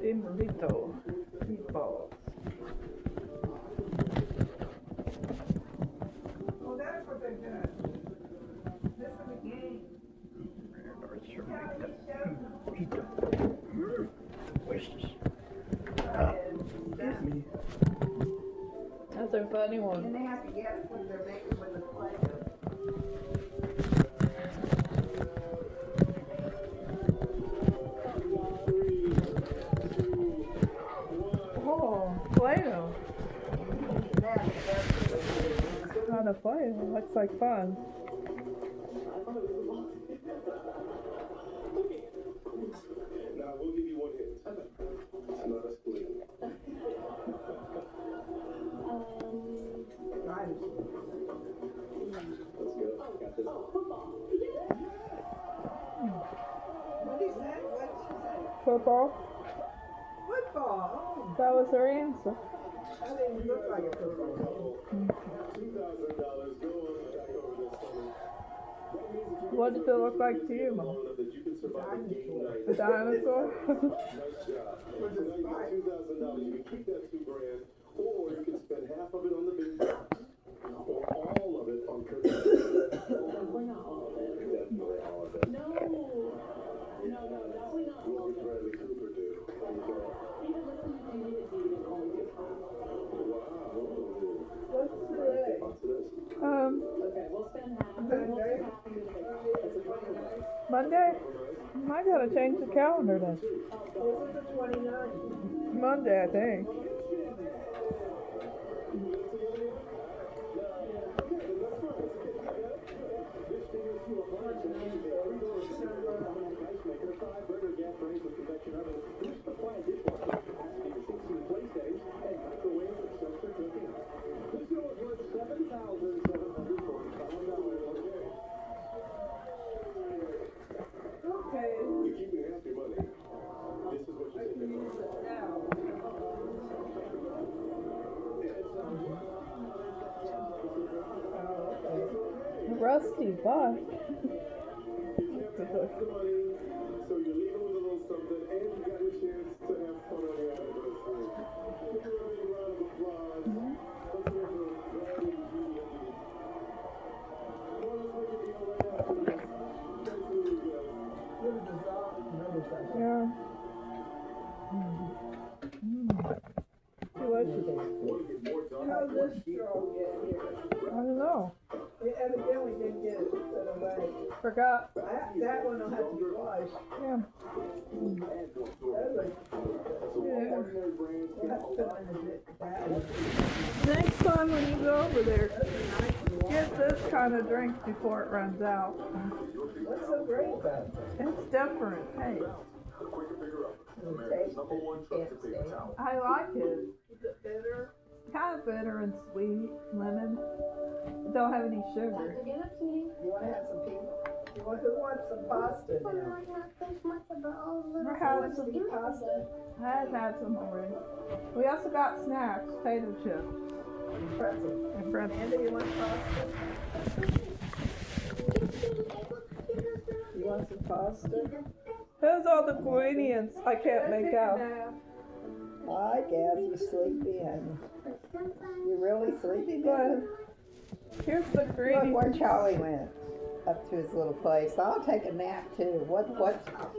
Burrito meatballs. Oh, that's what they're doing. This is a game. That's a funny one. And they have to guess what they're making with the Play-Doh. Oh, Play-Doh. How to play it. Looks like fun. Now we'll give you one hint. It's not a spoon. Let's go. Got this. What is that? What did she say? Football. Football. That was her answer. Oh, that didn't look like a football. $2,000. Go on back over this summer. What did it look like to you, Mom? That you can survive a game night. The dinosaur? Nice job. So now you got $2,000. You can keep that $2,000, or you can spend half of it on the big box, or all of it on Christmas. We're not all of it. Definitely all of it. No, definitely not all What of did it. Bradley Cooper do? Even listen to me, it's even only good. What's today? What's this? Okay, we'll spend half. We'll spend half of it. Monday? I gotta change the calendar then. This is the 29th. Monday, I think. Okay. You keep me half your money. This is what you think Use it now. Rusty butt. the money, so you're leaving with a little something, and you got your chance to have fun on your anniversary. Give her a big round of applause. Let's hear for Bradley and Judy. Well, let's make a deal right after this. That's really good. Look at the dog. Remember something. Yeah. Delicious. How'd this straw get here? I don't know. It evidently didn't get it put away. Forgot. That one will have to be washed. Yeah. Yeah. We'll have to put it in a bag. Next time when you go over there, get this kind of drink before it runs out. What's so great about it? It's different. Hey, I like it. Is it bitter? Kind of bitter and sweet, lemon. It don't have any sugar. You want to have some people? Who wants some pasta now? We're Who having wants some. to eat pasta? I've had some already. We also got snacks, potato chips, And pretzel. and bread. Andy, you want pasta? You want some pasta? Here's all the ingredients I can't make out. I guess you're sleepy, honey. You're really sleepy, Go ahead. Here's the Look ingredient. where Charlie went. Up to his little place. I'll take a nap too. What?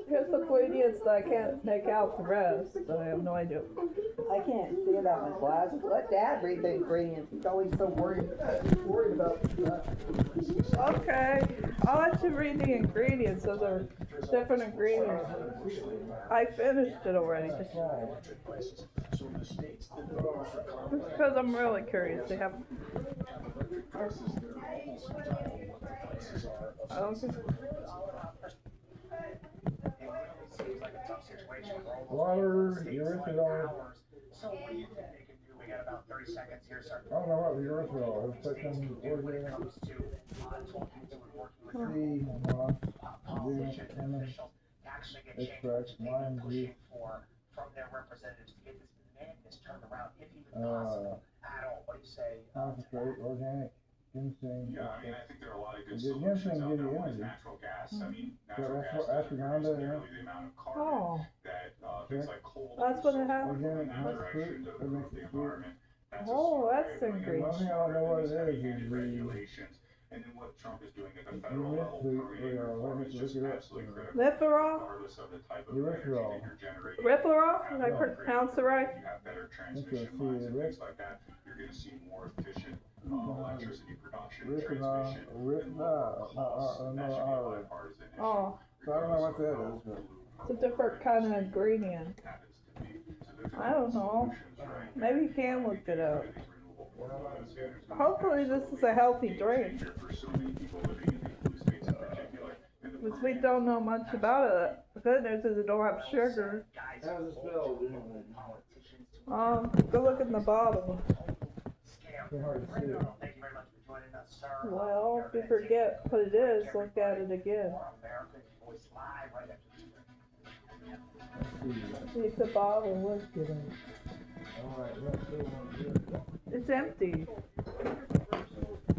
Here's the ingredients that I can't make out the rest. So I have no idea. I can't see it on my glasses. Let Dad read the ingredients. He's always so worried about stuff. Okay, I'll let you read the ingredients. Those are different ingredients. I finished it already. Just because I'm really curious. They have. Water, erythritol. I don't know what the erythritol is. Put some organic extract, lime juice, concentrate, organic ginseng. Yeah, I mean, I think there are a lot of good The solutions ginseng out gives there you with energy. natural gas. I mean, So natural that's gas what doesn't ashwagandha, produce yeah. nearly the amount of carbon Oh, that things like coal that's what it has? Organic in that nut direction fruit, to that improve makes the it sweet. environment. That's a Oh, smart that's way of doing it. the One thing I don't know what it is These the regulations. And then what Trump is doing at the You federal missed level, the- permitting let reform me is look just it up. absolutely critical. Lipirol? Regardless of the type of Erythritol. energy that you're generating. Riplerol? Did I No. pronounce it right? You have better Interesting. transmission lines and things like that. You're going to see more efficient electricity production and transmission. bipartisan issue. Oh, So I don't know what that is, but it's a different kind of ingredient. I don't know. Maybe you can look it up. Hopefully this is a healthy drink. Because we don't know much about it. The good news is it don't have sugar. how's it spelled? Go look in the bottle. It's hard to see. Well, if you forget what it is, look at it again. See if the bottle was good. Alright, let's see one. It's empty.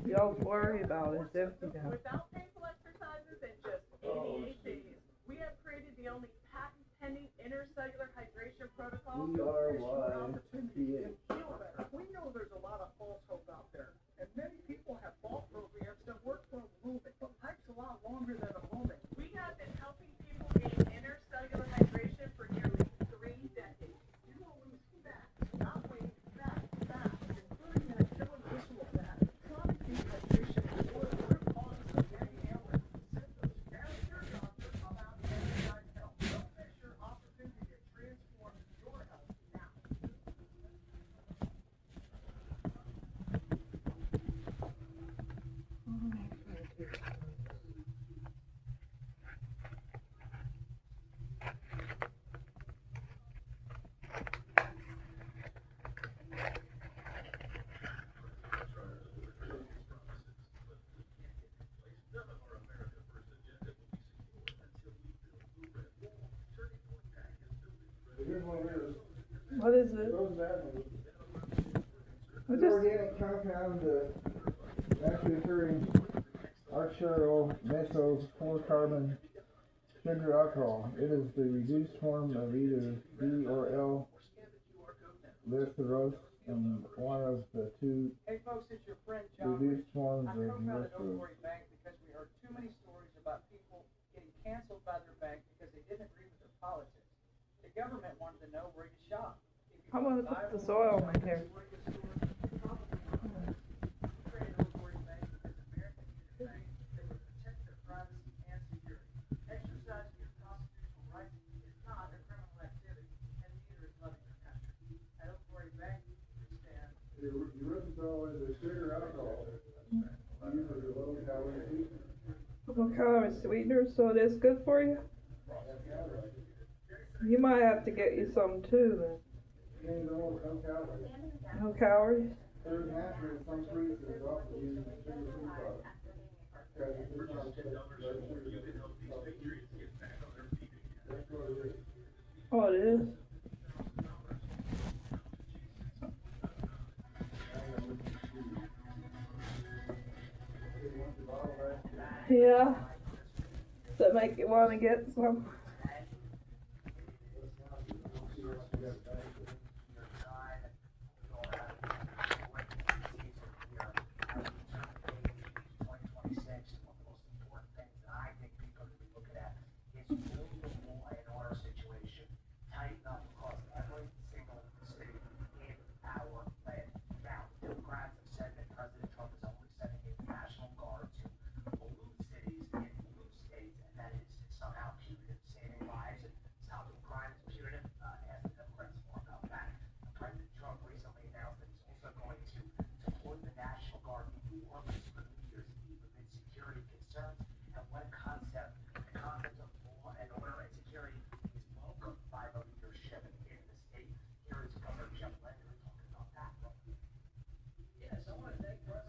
You don't worry about it. It's empty now. Without painful exercises and just 88 days, we have created the only patent-pending intercellular hydration protocol. ERY58. We know there's a lot of false hope out there, and many people have bought programs that work for a moment, but life's a lot longer than a moment. We have been helping people gain intercellular hydration for nearly 3 decades. You will lose fat, not weight, fat, including that killing visual fat. Chronic dehydration is one of the root causes of many ailments and symptoms. Ask your doctor about exercise health. Don't miss your opportunity to transform your health now. What is it? An organic compound naturally occurring arterial meso 4-carbon sugar alcohol. It is the reduced form of either B or L lactose and one of the two Hey folks, it's your friend John. reduced forms I of co-founded lactose. Oakwood Bank because we heard too many stories about people getting canceled by their bank because they didn't agree with their politics. The government wanted to know where you shop. I'm gonna put the soil in my hair. Erythritol is a sugar alcohol. Usually low calorie. What kind of sweetener? So it is good for you? You might have to get you some too then. No calories. No calories? They're natural in some fruits that often use sugar-free products. Because it's not that's what it is. Oh, it is? Yeah. Does that make you want to get some?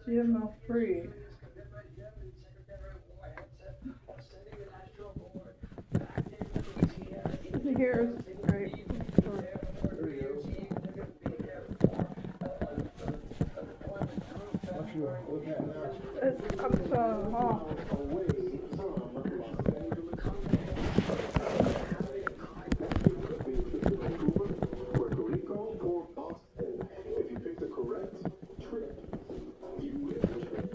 GMO free. Here's great. What you looking at now? It comes off. Puerto Rico or Boston. If you pick the correct trip, you win the trip.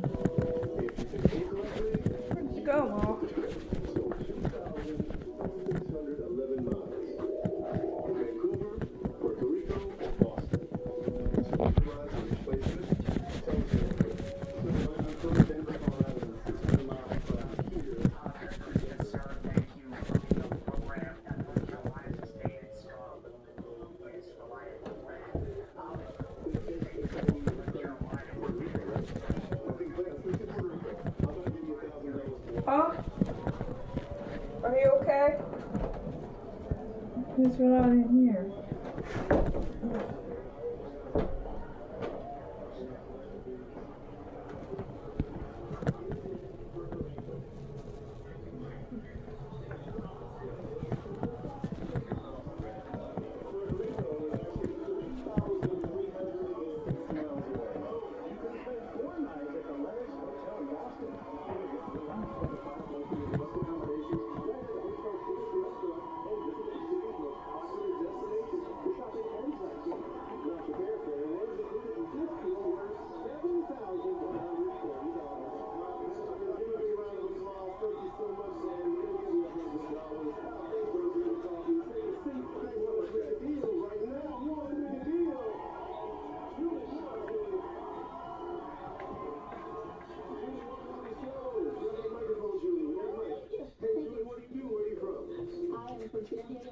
If you pick incorrectly, Where'd you go, Ma? so 2,611 miles. Vancouver, Puerto Rico, or Boston. Supervise on each placement. Tell us your trip. So Denver, Colorado is 600 miles from here. Yes, sir. Thank you for being on the program. And North Carolina State is strong. Yes, reliable. Huh? Are you okay? Who's not in here?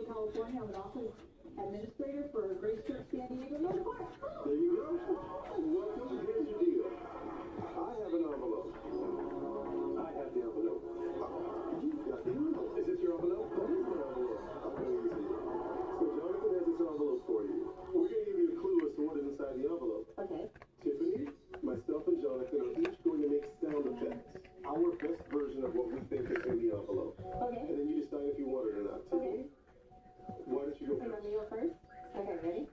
California. I'm an office administrator for Grace Church San Diego. There you go. Welcome. Here's your deal. I have an envelope. I have the envelope. You got the envelope. Is this your envelope? That is my envelope. Okay, easy. So Jonathan has this envelope for you. We're going to give you a clue as to what is inside the envelope. Okay. Tiffany, myself, and Jonathan are each going to make sound effects. Our best version of what we think is in the envelope. Okay. And then you decide if you want it or not. Tiffany, why don't you go Let first? me go first. Okay, ready?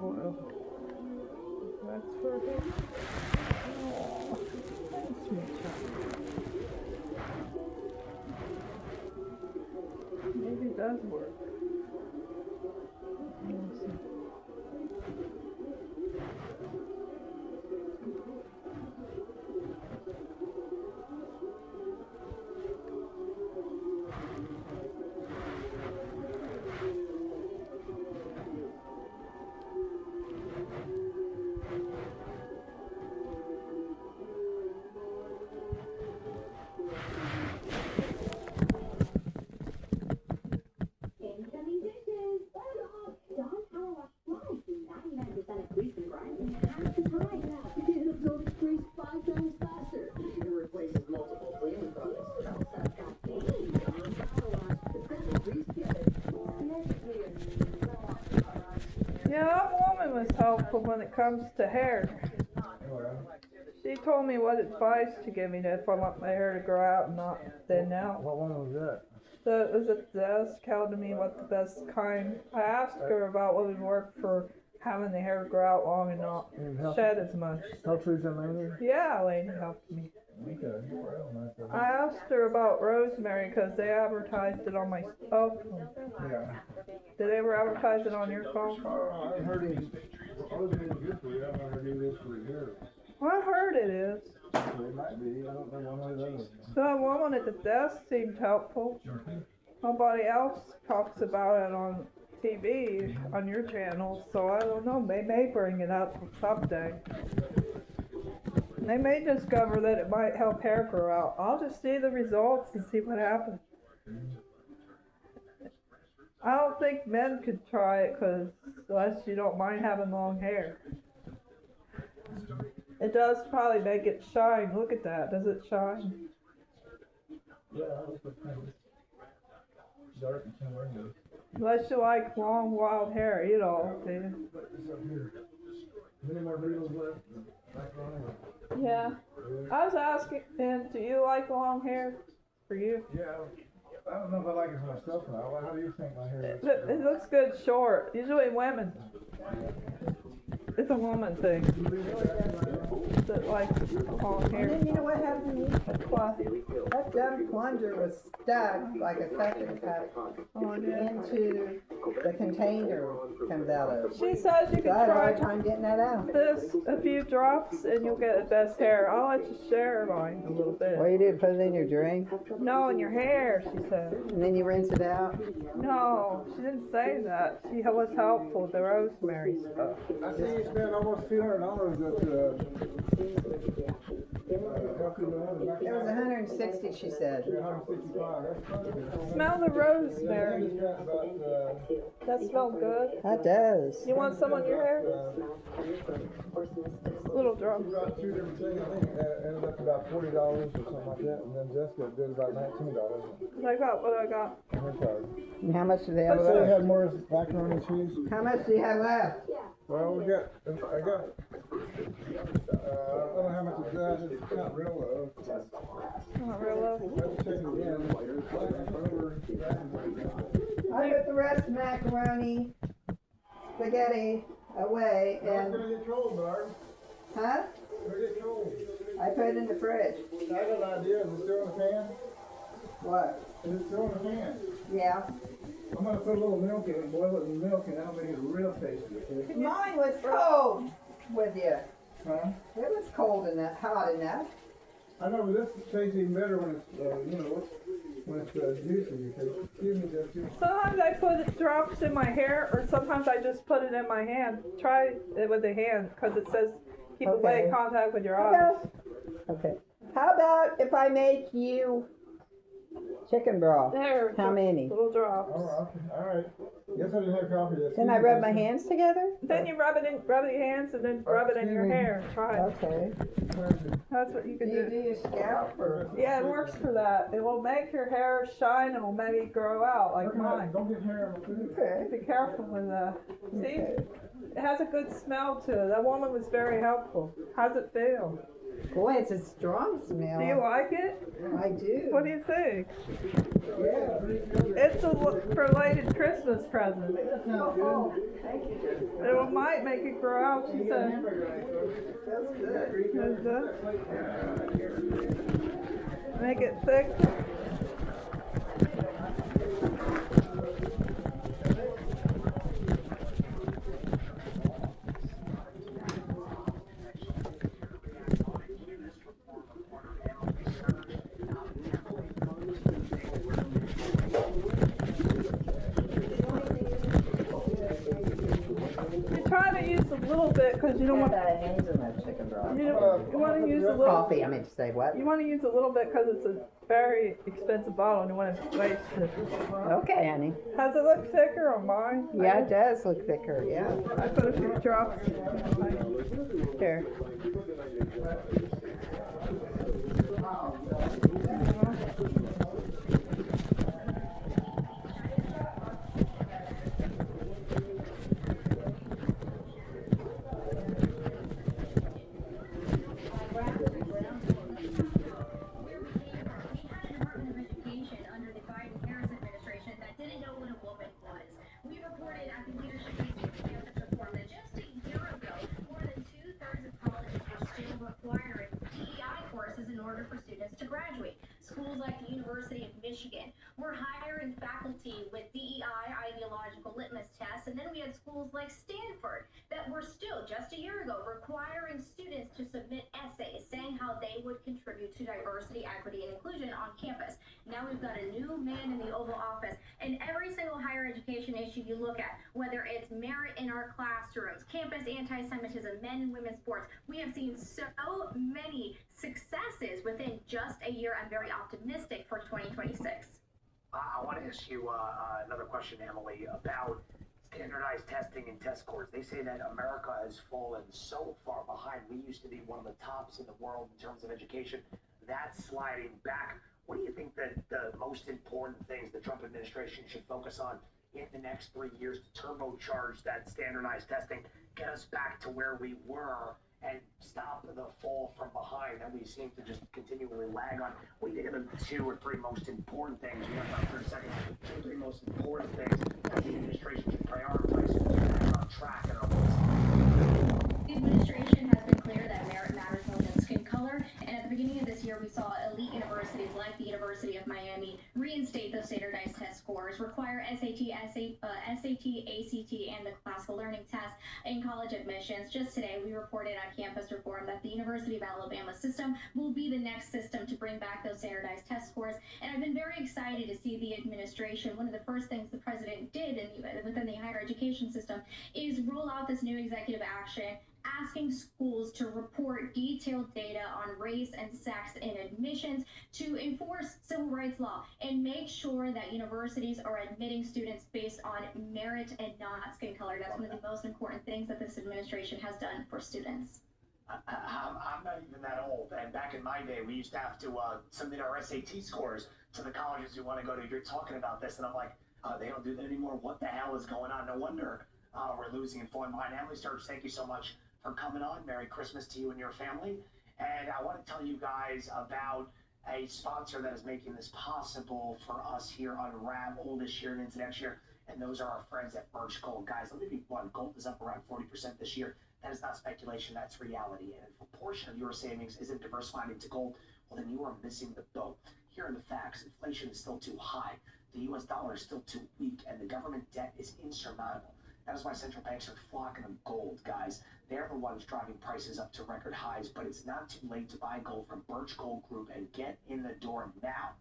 oil. That's for him. Oh, sweet child. Maybe it does work. We'll see. Incoming dishes! Dawn's Power Wash flies through 99% of grease and grime in half the time. It absorbs grease 5 times faster. It replaces multiple cleaning products. Also got gains. Dawn's Power Wash, the special grease killer. Yeah, that woman was helpful when it comes to hair. She told me what advice to give me if I want my hair to grow out and not thin out. What one was that? It was at the desk telling me what the best kind. I asked her about what would work for having the hair grow out long and not shed as much. Health Foods and Lady? Yeah, lady helped me. Okay. Well, nice. I asked her about rosemary because they advertised it on my phone. Yeah. Did they ever advertise it on your phone? I heard it. I was doing good for you. I don't know how to do this for a year. Well, I heard it is. It might be. I don't know one way or the other. The woman at the desk seemed helpful. Nobody else talks about it on TV, on your channel, so I don't know. They may bring it up someday. They may discover that it might help hair grow out. I'll just see the results and see what happens. I don't think men could try it because unless you don't mind having long hair. It does probably make it shine. Look at that. Does it shine? Yeah, I was dark and kind of Unless you like long, wild hair, you know. It's up here. Many more needles left. Back on Yeah. I was asking, do you like long hair? For you? Yeah. I don't know if I like it for myself now. How do you think my hair looks? It looks good short. Usually women. It's a woman thing. That likes long And hair. then you know what happened to me? What? That dumb plunger was stuck like a suction cup Oh, yeah. into the container comes out of. She says you So can I had a try hard time getting that out. this, a few drops, and you'll get the best hair. I'll let you share mine a little bit. What you do, put it in your drink, No, in your hair, she said. and then you rinse it out. No, she didn't say that. She was helpful with the rosemary stuff. I see you spent almost $200 It was 160, she said. 165. That's perfect. Smell the rosemary. Just got about, That smells good. That does. You want some on your hair? Little drop. we got 2 different things. I think it ended up about $40 or something like that, and then Jessica did about $19. I got what I got. on her card. And how much do they have So we left? had more macaroni and cheese. How much do you have left? Well, I got, I don't know how much it's got. It's not real low. Not real low. Let's check it again. I put the rest of macaroni, spaghetti away, It's and, gonna get cold, Barb. huh? It's gonna get cold. I put it in the fridge. I got an idea. Is it still in the pan? What? Is it still in the pan? Yeah. I'm gonna put a little milk in it, boil it in milk, and that'll make it real tasty, okay? Mine was cold with you. Huh? It was cold enough, hot enough. I know, but this tastes even better when it's, when it's juicy, because, excuse me, Jessica. Sometimes I put drops in my hair, or sometimes I just put it in my hand. Try it with the hand, because it says keep away Okay. contact with your How eyes. about, okay. How about if I make you chicken broth? There. How many? Little drops. All right. Guess I didn't have coffee yet. Then I rub my hands together? Then you rub your hands, and then rub it in your hair. Try it. Okay. That's what you Do can you do. do your scalp or? Yeah, it works for that. It will make your hair shine and will make it grow out like mine. Don't get hair on the food. Okay. Be careful with that. See? It has a good smell to it. That woman was very helpful. How's it feel? Boy, it's a strong smell. Do you like it? I do. What do you think? It's a belated Christmas present. It might make it grow out, she said. That's good. Make it thick. You try to use a little bit because you don't want hazelnut chicken broth. you want to use a little. Coffee, I meant to say what? You want to use a little bit because it's a very expensive bottle and you want to waste it. Okay, honey. Does it look thicker on mine? Yeah, it does look thicker, yeah. I put a few drops. Here. Schools like the University of Michigan were hiring faculty with DEI ideological litmus tests, and then we had schools like Stanford that were still just a year ago requiring students to submit essays saying how they would contribute to diversity, equity, and inclusion on campus. Now we've got a new man in the Oval Office, and every single higher education issue you look at, whether it's merit in our classrooms, campus anti-Semitism, men and women's sports, we have seen so many successes within just a year. I'm very optimistic for 2026. I want to ask you another question, Emily, about standardized testing and test scores. They say that America has fallen so far behind. We used to be one of the tops in the world in terms of education. That's sliding back. What do you think that the most important things the Trump administration should focus on in the next 3 years to turbocharge that standardized testing, get us back to where we were, and stop the fall from behind that we seem to just continually lag on? What do you think are the 2 or 3 most important things? We have about 30 seconds. 2 or 3 most important things that the administration should prioritize to get back on track and on this. The administration has been clear that merit matters more than skin color, and at the beginning of this year, we saw elite universities like the University of Miami reinstate those standardized test scores, require SAT, ACT, and the classical learning test in college admissions. Just today, we reported on Campus Reform that the University of Alabama system will be the next system to bring back those standardized test scores, and I've been very excited to see the administration. One of the first things the president did within the higher education system is roll out this new executive action asking schools to report detailed data on race and sex in admissions to enforce civil rights law and make sure that universities are admitting students based on merit and not skin color. That's one of the most important things that this administration has done for students. I'm not even that old, and back in my day, we used to have to submit our SAT scores to the colleges we want to go to. You're talking about this, and I'm like, they don't do that anymore. What the hell is going on? No wonder we're losing and falling behind. Emily Sturge, thank you so much for coming on. Merry Christmas to you and your family. And I want to tell you guys about a sponsor that is making this possible for us here on RAB all this year and into next year, and those are our friends at Birch Gold. Guys, let me be blunt. Gold is up around 40% this year. That is not speculation, that's reality. And if a portion of your savings isn't diversified into gold, well, then you are missing the boat. Here are the facts. Inflation is still too high. The U.S. dollar is still too weak, and the government debt is insurmountable. That is why central banks are flocking to gold, guys. They're the ones driving prices up to record highs, but it's not too late to buy gold from Birch Gold Group and get in the door now.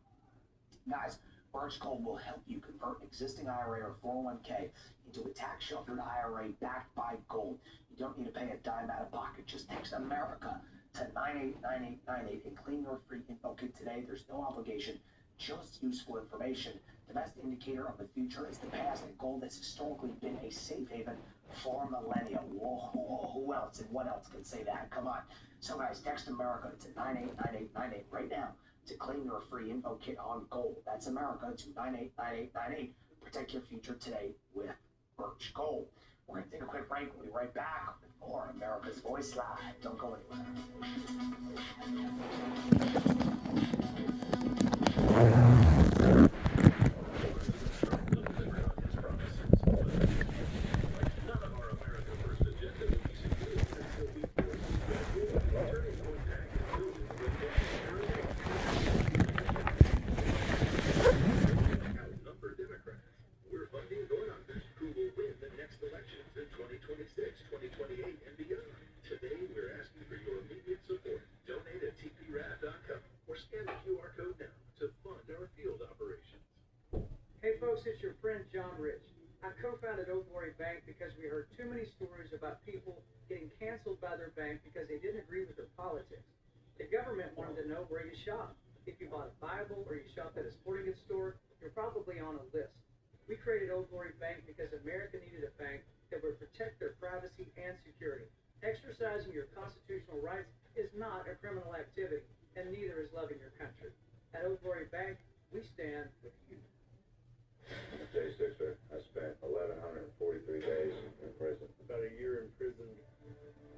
Guys, Birch Gold will help you convert existing IRA or 401k into a tax-sheltered IRA backed by gold. You don't need to pay a dime out of pocket. Just text America to 989898 and claim your free info kit today. There's no obligation, just useful information. The best indicator of the future is the past, and gold has historically been a safe haven for millennia. Whoa, who else and what else can say that? Come on. So guys, text America to 989898 right now to claim your free info kit on gold. That's America to 989898. Protect your future today with Birch Gold. We're going to take a quick break. We'll be right back with more America's Voice Live. Don't go anywhere. It's your friend John Rich. I co-founded Oak Glory Bank because we heard too many stories about people getting canceled by their bank because they didn't agree with their politics. The government wanted to know where you shop. If you bought a Bible or you shopped at a sporting goods store, you're probably on a list. We created Oak Glory Bank because America needed a bank that would protect their privacy and security. Exercising your constitutional rights is not a criminal activity, and neither is loving your country. At Oak Glory Bank, we stand with you. J6er, I spent 1,143 days in prison. About a year in prison.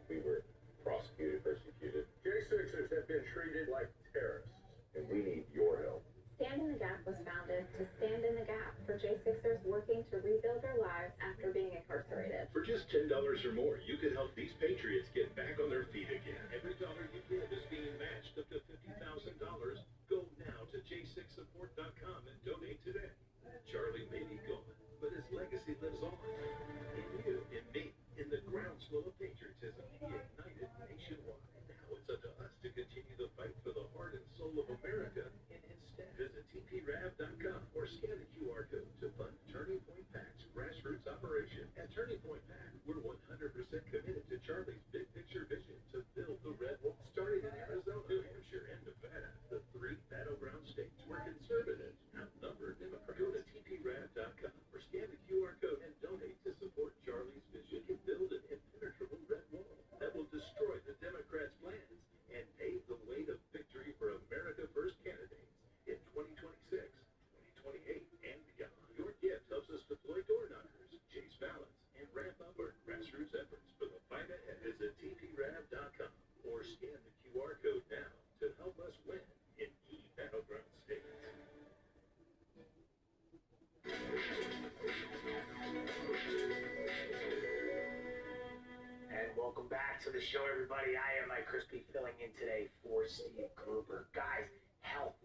We were prosecuted, persecuted. J6ers have been treated like terrorists. And we need your help. Stand in the Gap was founded to stand in the gap for J6ers working to rebuild their lives after being incarcerated. For just $10 or more, you can help these patriots get back on their feet again. Every dollar you give is being matched up to $50,000. Go now to j6support.com and donate today. Charlie may be gone, but his legacy lives on. In you, in me, in the groundswell of patriotism he ignited nationwide. Now it's up to us to continue the fight for the heart and soul of America. And instead, visit tprav.com or scan the QR code to fund Turning Point PAC's grassroots operation. At Turning Point PAC, we're 100% committed to Charlie's big picture vision to build the Red Wall, starting in Arizona, New Hampshire, and Nevada, the three battleground states where conservatives outnumber Democrats. Go to tprav.com or scan the QR code and donate to support Charlie's vision to build an impenetrable red wall that will destroy the Democrats' plans and pave the way to victory for America First candidates in 2026, 2028, and beyond. Your gift helps us deploy door knockers, chase ballots, and ramp up our grassroots efforts for the fight ahead. Visit tprav.com or scan the QR code now to help us win in key battleground states. And welcome back to the show, everybody. I am Mike Crispy filling in today for Steve Gruber. Guys, health,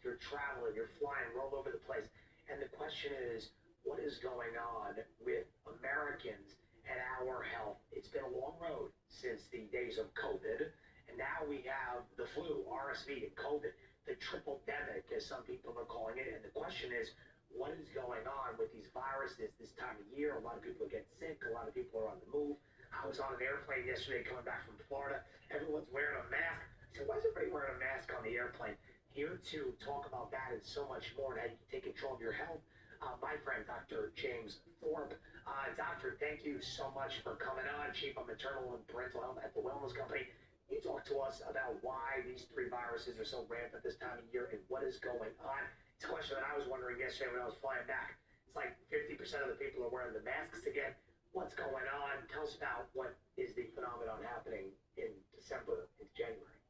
you're traveling, you're flying, we're all over the place. And the question is, what is going on with Americans and our health? It's been a long road since the days of COVID. And now we have the flu, RSV, and COVID, the triple-demic, as some people are calling it. And the question is, what is going on with these viruses this time of year? A lot of people get sick. A lot of people are on the move. I was on an airplane yesterday coming back from Florida. Everyone's wearing a mask. I said, why is everybody wearing a mask on the airplane? Here to talk about that and so much more and how you can take control of your health, my friend, Dr. James Thorpe. Doctor, thank you so much for coming on. Chief of Maternal and Parental Health at the Wellness Company. Can you talk to us about why these three viruses are so rampant this time of year and what is going on? It's a question that I was wondering yesterday when I was flying back. It's like 50% of the people are wearing the masks again. What's going on? Tell us about what is the phenomenon happening in December into January.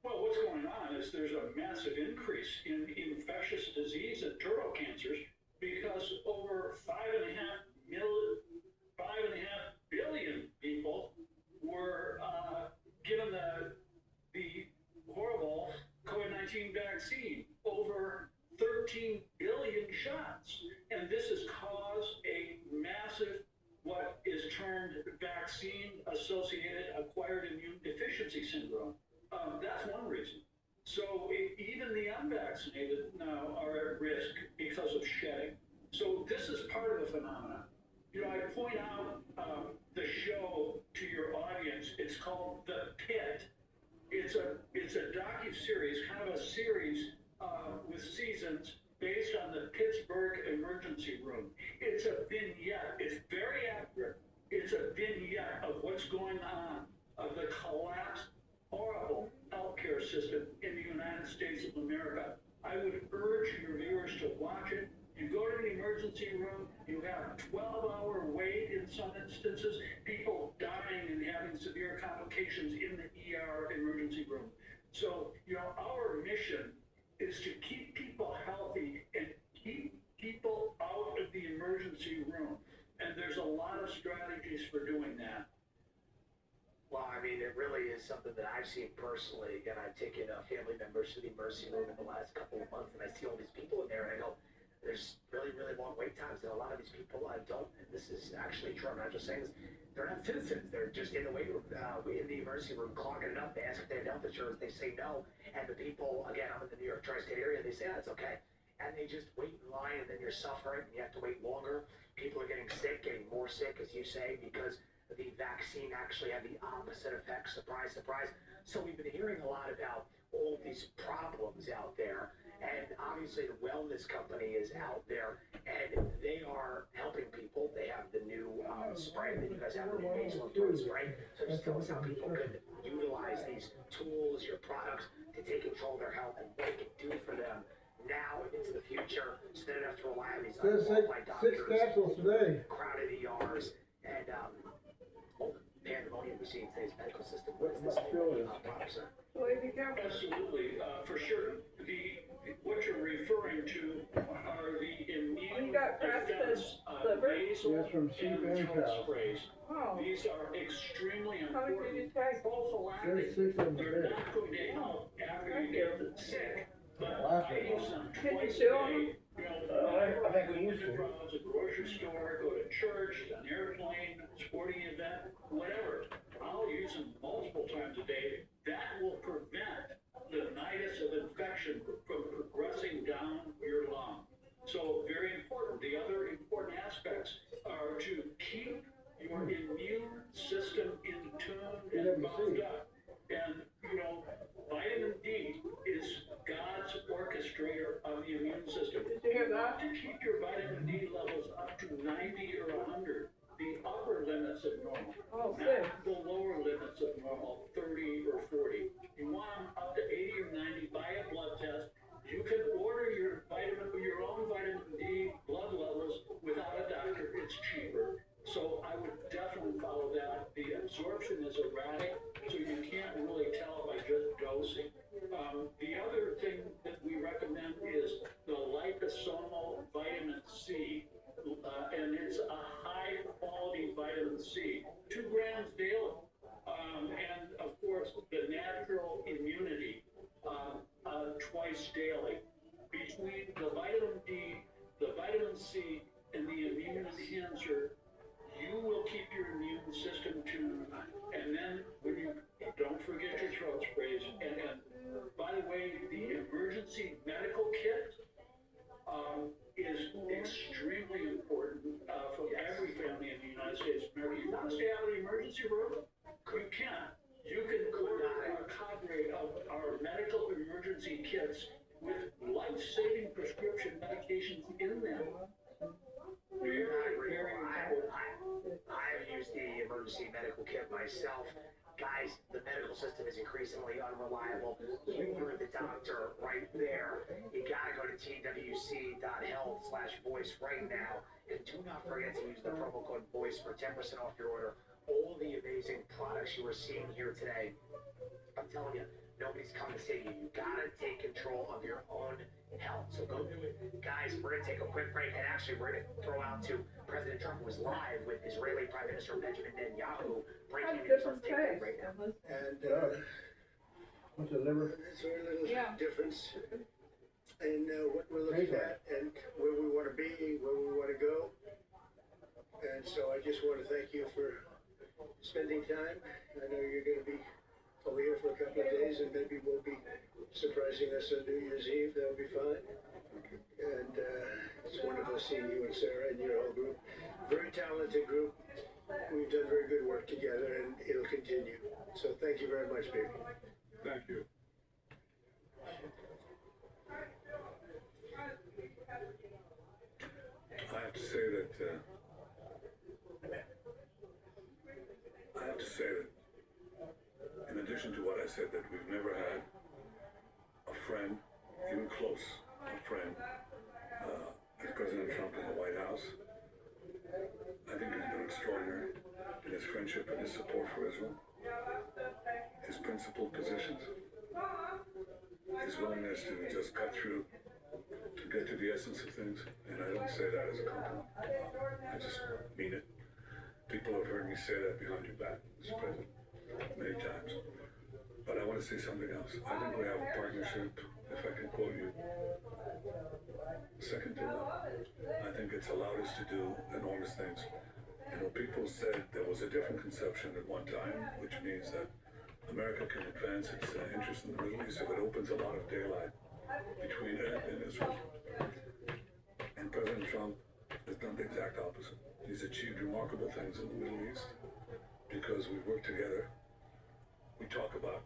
Well, what's going on is there's a massive increase in infectious disease and turbo cancers because over 5.5 billion people were given the horrible COVID-19 vaccine. Over 13 billion shots. And this has caused a massive, what is termed vaccine-associated acquired immune deficiency syndrome. That's one reason. So even the unvaccinated now are at risk because of shedding. So this is part of the phenomenon. You know, I point out the show to your audience. It's called The Pit. It's a docu-series, kind of a series with seasons based on the Pittsburgh emergency room. It's a vignette. It's very accurate. It's a vignette of what's going on, of the collapsed, horrible healthcare system in the United States of America. I would urge your viewers to watch it. You go go to the emergency room, you have a 12-hour wait in some instances, people dying and having severe complications in the ER emergency room. So, our mission is to keep people healthy and keep people out of the emergency room. And there's a lot of strategies for doing that. Well, I mean, it really is something that I've seen personally. Again, I've taken family members to the emergency room in the last couple of months, and I see all these people in there, and I go, there's really, really long wait times, and a lot of these people don't, and this is actually true, I'm not just saying this, they're not citizens, they're just in the waiting room, in the emergency room, clogging it up, they ask if they have health insurance, they say no, and the people, again, I'm in the New York tri-state area, they say, that's okay, and they just wait in line, and then you're suffering, and you have to wait longer, people are getting sick, getting more sick, as you say, because the vaccine actually had the opposite effect, surprise, surprise. So we've been hearing a lot about all these problems out there, and obviously the wellness company is out there, and they are helping people. They have the new spray that you guys have, the new nasal throat spray. So just tell us how people could utilize these tools, your products, to take control of their health and what it can do for them now and into the future, so they don't have to rely on these unqualified doctors, 6 capsules today. crowded ERs, and pandemonium we've seen in today's medical system. What is this product, sir? Absolutely, for sure. What you're referring to are the immune defense nasal from sheep and throat cow. sprays. Oh. These are extremely How many did you important. take? Prophylactic. There's 6 of them They're today. not going to help after you get sick, but Laughing. I use them Can you twice chew a on day. I think we used to. Go to the grocery store, go to church, an airplane, sporting event, whatever. I'll use them multiple times a day. That will prevent the nidus of infection from progressing down your lung. So very important. The other important aspects are to keep your immune system in tune and buffed up. And, vitamin D is God's orchestrator of the immune system. Did you hear that? To keep your vitamin D levels up to 90 or 100, the upper limits of normal, Oh, not sick. the lower limits of normal, 30 or 40. You want them up to 80 or 90 by a blood test. You can order your own vitamin D blood levels without a doctor. It's cheaper. So I would definitely follow that. The absorption is erratic, so you can't really tell by just dosing. The other thing that we recommend is the liposomal vitamin C, and it's a high quality vitamin C, 2 grams daily. And of course, the natural immunity, twice daily. Between the vitamin D, the vitamin C, and the immune enhancer, you will keep your immune system tuned. And then when you don't forget your throat sprays. And by the way, the emergency medical kit is extremely important for every family in the United States of America. You want to stay out of the emergency room? You can. You can order a cadre of our medical emergency kits with life-saving prescription medications in them. Very, very important. I've used the emergency medical kit myself. Guys, the medical system is increasingly unreliable. You heard the doctor right there. You gotta go to twc.health/voice right now. And do not forget to use the promo code VOICE for 10% off your order. All the amazing products you are seeing here today. I'm telling you, nobody's coming to save you. You gotta take control of your own health. So go do it. Guys, we're gonna take a quick break, and actually we're gonna throw out to President Trump, who is live with Israeli Prime Minister Benjamin Netanyahu, breaking news on tape right now. And What's the liver? it's a little difference in what we're looking at and where we want to be, where we want to go. And so I just want to thank you for spending time. I know you're going to be over here for a couple of days, and maybe we'll be surprising us on New Year's Eve. That'll be fine. And it's wonderful seeing you and Sarah and your whole group. Very talented group. We've done very good work together, and it'll continue. So thank you very much, baby. Thank you. I have to say that in addition to what I said, that we've never had a friend, even close, a friend, as President Trump. Boss. I think he's been extraordinary in his friendship and his support for Israel, his principled positions, his willingness to just cut through to get to the essence of things. And I don't say that as a compliment. I just mean it. People have heard me say that behind your back, Mr. President, many times. But I want to say something else. I think we have a partnership, if I can quote you, second to none. I think it's allowed us to do enormous things. You know, people said there was a different conception at one time, which means that America can advance its interest in the Middle East if it opens a lot of daylight between it and Israel. And President Trump has done the exact opposite. He's achieved remarkable things in the Middle East because we work together. We talk about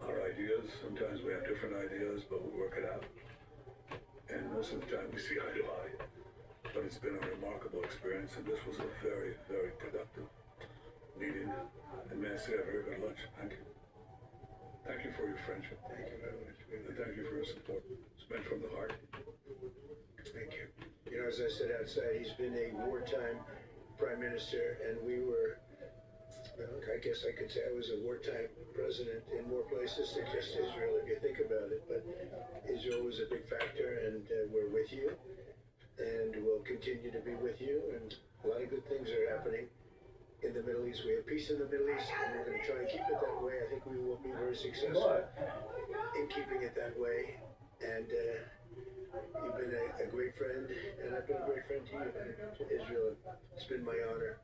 our ideas. Sometimes we have different ideas, but we work it out. And most of the time we see eye to eye. But it's been a remarkable experience, and this was a very, very productive meeting. And may I say a very good lunch. Thank you. Thank you for your friendship. Thank you very much. And thank you for your support. It's been from the heart. Thank you. You know, as I said outside, he's been a wartime prime minister, and we were, well, I guess I could say I was a wartime president in more places than just Israel, if you think about it. But Israel was a big factor, and we're with you, and we'll continue to be with you. And a lot of good things are happening in the Middle East. We have peace in the Middle East, and we're going to try to keep it that way. I think we will be very successful in keeping it that way. And you've been a great friend, and I've been a great friend to you, to Israel. It's been my honor.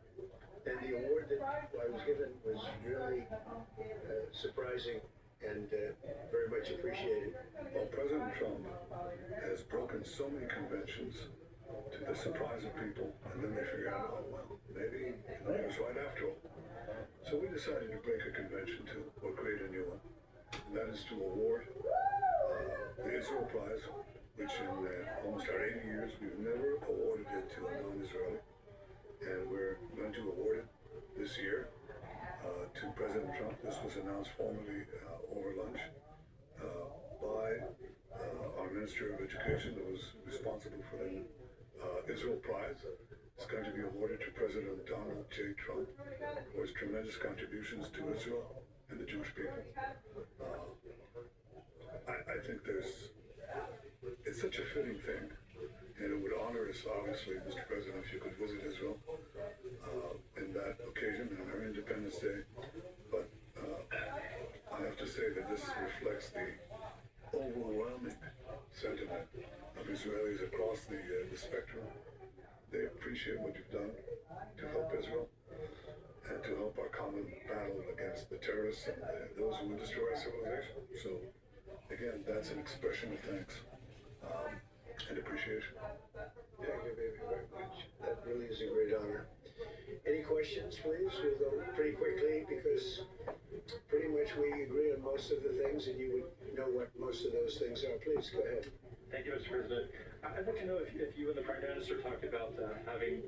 And the award that I was given was really surprising and very much appreciated. Well, President Trump has broken so many conventions to the surprise of people, and then they figure out, oh, well, maybe he was right after all. So we decided to break a convention too, or create a new one. And that is to award the Israel Prize, which in almost our 80 years, we've never awarded it to a non-Israeli. And we're going to award it this year to President Trump. This was announced formally over lunch by our Minister of Education that was responsible for the Israel Prize. It's going to be awarded to President Donald J. Trump for his tremendous contributions to Israel and the Jewish people. I think it's such a fitting thing, and it would honor us, obviously, Mr. President, if you could visit Israel in that occasion on our Independence Day. But I have to say that this reflects the overwhelming sentiment of Israelis across the spectrum. They appreciate what you've done to help Israel and to help our common battle against the terrorists and those who would destroy our civilization. So, again, that's an expression of thanks and appreciation. Thank you very much. That really is a great honor. Any questions, please? We'll go pretty quickly because pretty much we agree on most of the things, and you would know what most of those things are. Please go ahead. Thank you, Mr. President. I'd like to know if you and the Prime Minister talked about having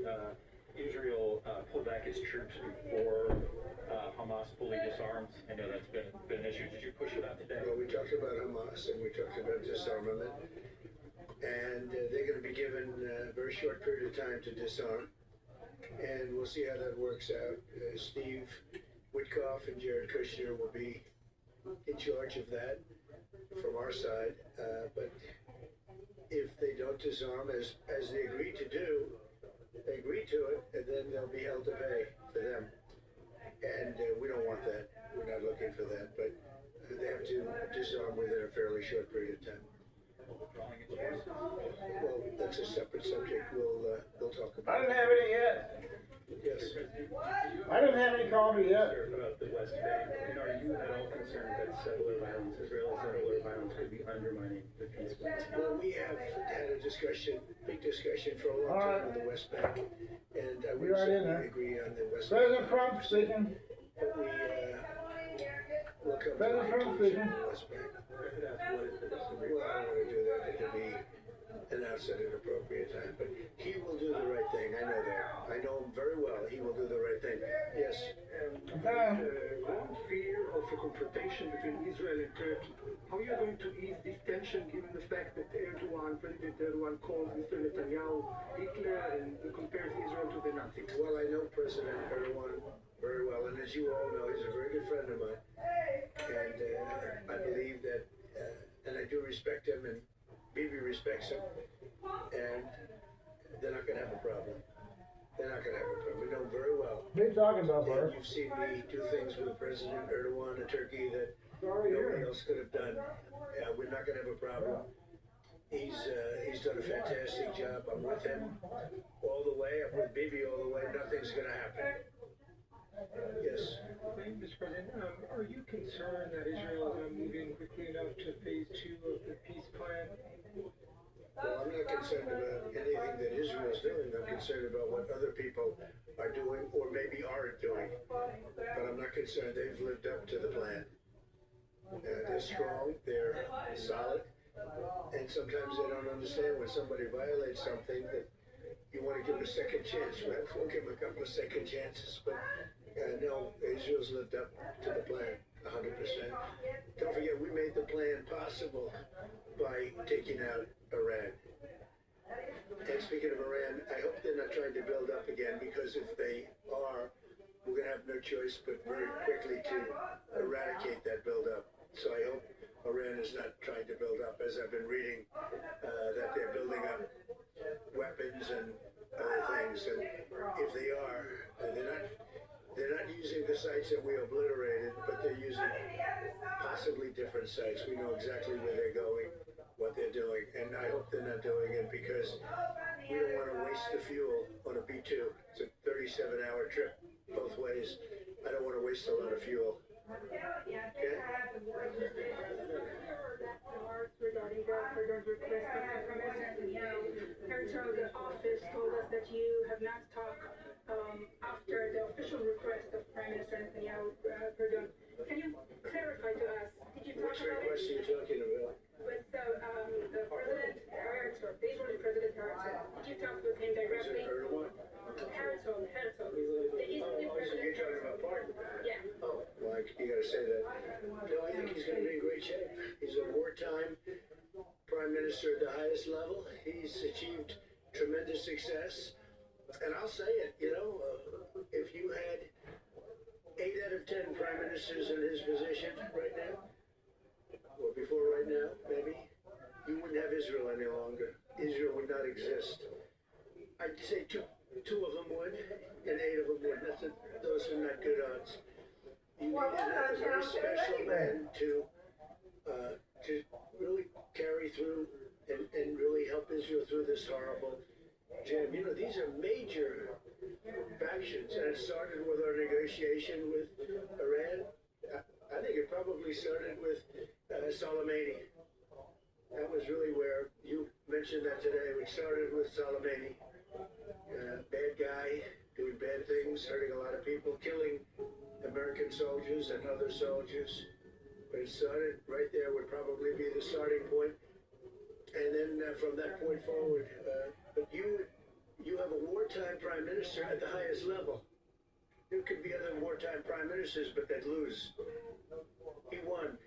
Israel pull back its troops before Hamas fully disarms. I know that's been an issue. Did you push it out today? Well, we talked about Hamas and we talked about disarmament. And they're going to be given a very short period of time to disarm. And we'll see how that works out. Steve Witkoff and Jared Kushner will be in charge of that from our side. But if they don't disarm, as they agreed to do, they agreed to it, and then they'll be held to pay for them. And we don't want that. We're not looking for that. But they have to disarm within a fairly short period of time. Well, that's a separate subject. We'll talk about. I didn't have any yet. Yes. I didn't have any coffee yet. About the West Bank, and are you at all concerned that settler violence, Israeli settler violence, could be undermining the peace plan? Well, we have had a discussion, big discussion for a long time with the West Bank, and I would certainly agree on the West Bank. President Trump speaking. But we'll come President Trump speaking. on the West Bank. Well, I don't want to do that. It could be announced at an appropriate time. But he will do the right thing. I know that. I know him very well. He will do the right thing. Yes. Growing fear of of a confrontation between Israel and Turkey. How are you going to ease this tension given the fact that President Erdogan calls Mr. Netanyahu Hitler and compares Israel to the Nazis? Well, I know President Erdogan very well, and as you all know, he's a very good friend of mine. And I believe that, and I do respect him, and Bibi respects him, and they're not going to have a problem. They're not going to have a problem. We know him very well. What are you talking about, Bart? You've seen me do things with President Erdogan in Turkey that nobody else could have done. We're not going to have a problem. He's done a fantastic job. I'm with him all the way. I'm with Bibi all the way. Nothing's going to happen. Yes. Mr. President, are you concerned that Israel is not moving quickly enough to phase 2 of the peace plan? Well, I'm not concerned about anything that Israel's doing. I'm concerned about what other people are doing or maybe aren't doing. But I'm not concerned. They've lived up to the plan. They're strong. They're solid. And sometimes they don't understand when somebody violates something that you want to give them a second chance. We'll give them a couple of second chances. But no, Israel's lived up to the plan 100%. Don't forget, we made the plan possible by taking out Iran. And speaking of Iran, I hope they're not trying to build up again, because if they are, we're going to have no choice but very quickly to eradicate that buildup. So I hope Iran is not trying to build up, as I've been reading, that they're building up weapons and other things. And if they are, they're not using the sites that we obliterated, but they're using possibly different sites. We know exactly where they're going, what they're doing, and I hope they're not doing it because we don't want to waste the fuel on a B-2. It's a 37-hour trip both ways. I don't want to waste a lot of fuel. Okay? Regarding President's request from Netanyahu, Herzog office told us that you have not talked after the official request of Prime Minister Netanyahu. Can you clarify to us? Did you talk Which about request are you talking about? with the President Herzog, the Israeli President Herzog? Did you talk with him directly? Erdogan? Herzog, the Israeli President. You're talking about Biden? Yeah. Oh, well, you got to say that. No, I think he's going to be in great shape. He's a wartime prime minister at the highest level. He's achieved tremendous success. And I'll say it, if you had 8 out of 10 prime ministers in his position right now, or before right now, maybe, you wouldn't have Israel any longer. Israel would not exist. I'd say two of them would, and 8 of them wouldn't. Those are not good odds. You needed a very special man to really carry through and really help Israel through this horrible jam. These are major factions, and it started with our negotiation with Iran. I think it probably started with Soleimani. That was really where you mentioned that today. We started with Soleimani. Bad guy, doing bad things, hurting a lot of people, killing American soldiers and other soldiers. But it started right there, would probably be the starting point. And then from that point forward, but you have a wartime prime minister at the highest level. There could be other wartime prime ministers, but they'd lose. He won.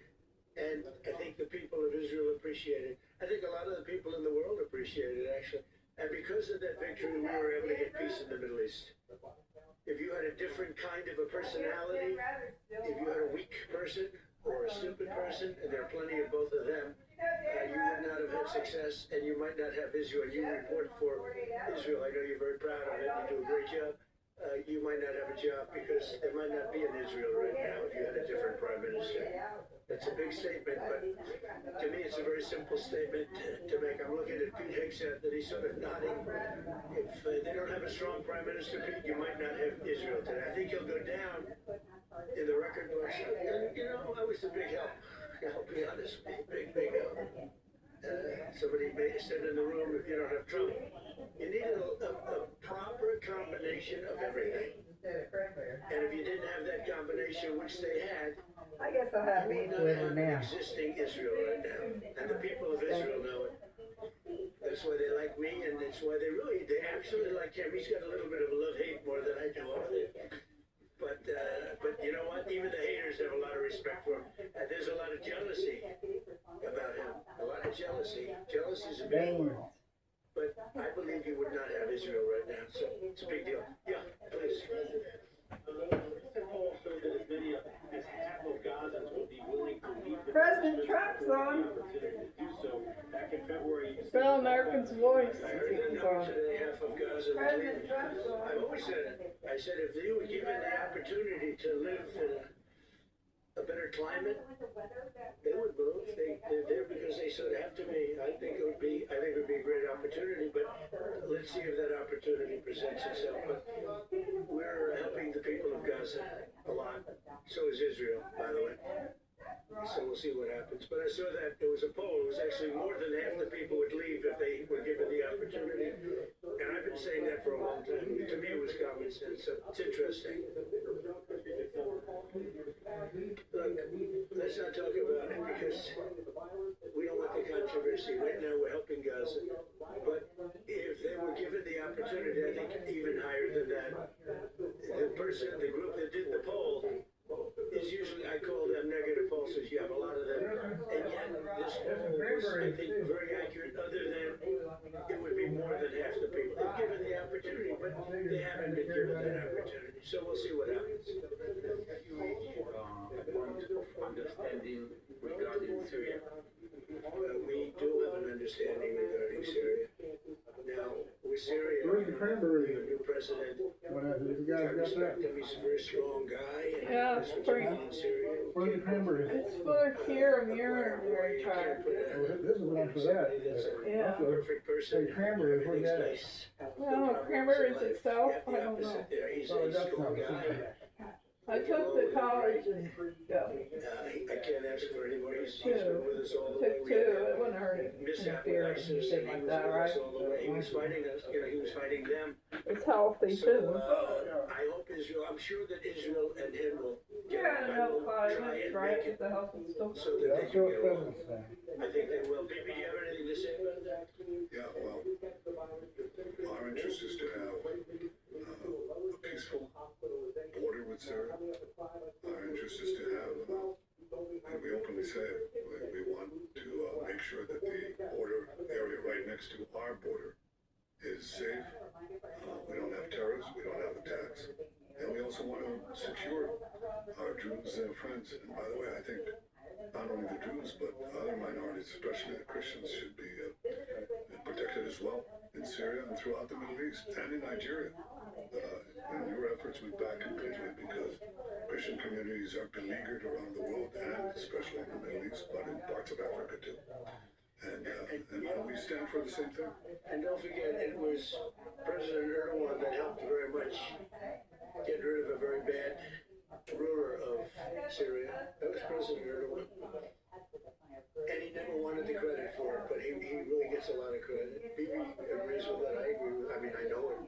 And I think the people of Israel appreciate it. I think a lot of the people in the world appreciate it, actually. And because of that victory, we were able to get peace in the Middle East. If you had a different kind of a personality, if you had a weak person or a stupid person, and there are plenty of both of them, you would not have had success, and you might not have Israel. You report for Israel. I know you're very proud of it. You do a great job. You might not have a job because there might not be an Israel right now if you had a different prime minister. That's a big statement, but to me it's a very simple statement to make. I'm looking at Pete Hegseth, that he's sort of nodding. If they don't have a strong prime minister, Pete, you might not have Israel today. I think he'll go down in the record books. And, I was a big help. I'll be honest, big help. Somebody said in the room, if you don't have Trump, you need a proper combination of everything. And if you didn't have that combination, which they had, I guess I'll have beef with her now. Existing Israel right now, and the people of Israel know it. That's why they like me, and that's why they actually like him. He's got a little bit of a love-hate more than I do over there. But you know what? Even the haters appears to have a lot of respect for him. And there's a lot of jealousy about him. A lot of jealousy. Jealousy is a big word. But I believe he would not have Israel right now. So it's a big deal. Yeah, please. Paul showed that as many as half of Gazans would be willing to leave the President Trump's on. opportunity to do so. Back in February, you Spell American's voice. I heard that number today, half of Gaza would leave. I've always said it. I said if they were given the opportunity to live in a better climate, they would move. They're there because they sort of have to be. I think it would be a great opportunity, but let's see if that opportunity presents itself. But we're helping the people of Gaza a lot. So is Israel, by the way. So we'll see what happens. But I saw that there was a poll. It was actually more than half the people would leave if they were given the opportunity. And I've been saying that for a long time. To me, it was common sense. So it's interesting. Look, let's not talk about it because we don't want the controversy. Right now, we're helping Gaza. But if they were given the opportunity, I think even higher than that, the group that did the poll is usually, I call them negative pollsters. You have a lot of them. And yet, this poll was, I think, very accurate, other than it would be more than half the people. They've given the opportunity, but they haven't been given that opportunity. So we'll see what happens. understanding regarding Syria. We do have an understanding regarding Syria. Now, with Syria, Where's the cranberry? the new president, You guys I got respect that? him. He's a very strong guy. And Yeah, that's it's what's pretty. happening in Syria. Where's the cranberry? It's for cure of urinary tract. This is one for that. Yeah. Perfect person. Hey, cranberry, where's that? Nice. Well, cranberries itself, I don't know. He's a strong guy. I took the college and go. I can't ask for any more. He's Two. been with us all the way. Took two. It wouldn't hurt it. Interfere or Misapplications, anything and he like was that, with right? us all the way. He was fighting us. He was fighting them. It's healthy So too. I hope Israel. I'm sure that Israel and him will. Yeah, I no, will five try minutes, and right? make Get the health and stuff. so that they That's can what get along. President's saying. I think they will. Bibi, do you have anything to say about that? Yeah, well, our interest is to have a peaceful border with Syria. Our interest is to have, and we openly say it, we want to make sure that the border area right next to our border is safe. We don't have terrorists, we don't have attacks, and we also want to secure our Jews and friends. And by the way, I think not only the Jews, but other minorities, especially the Christians, should be protected as well in Syria and throughout the Middle East and in Nigeria. And your efforts we back completely because Christian communities are beleaguered around the world and especially in the Middle East, but in parts of Africa too. And we stand for the same thing. And don't forget, it was President Erdogan that helped very much get rid of a very bad ruler of Syria. That was President Erdogan. And he never wanted the credit for it, but he really gets a lot of credit. Bibi agrees with that. I agree with I mean, I know it.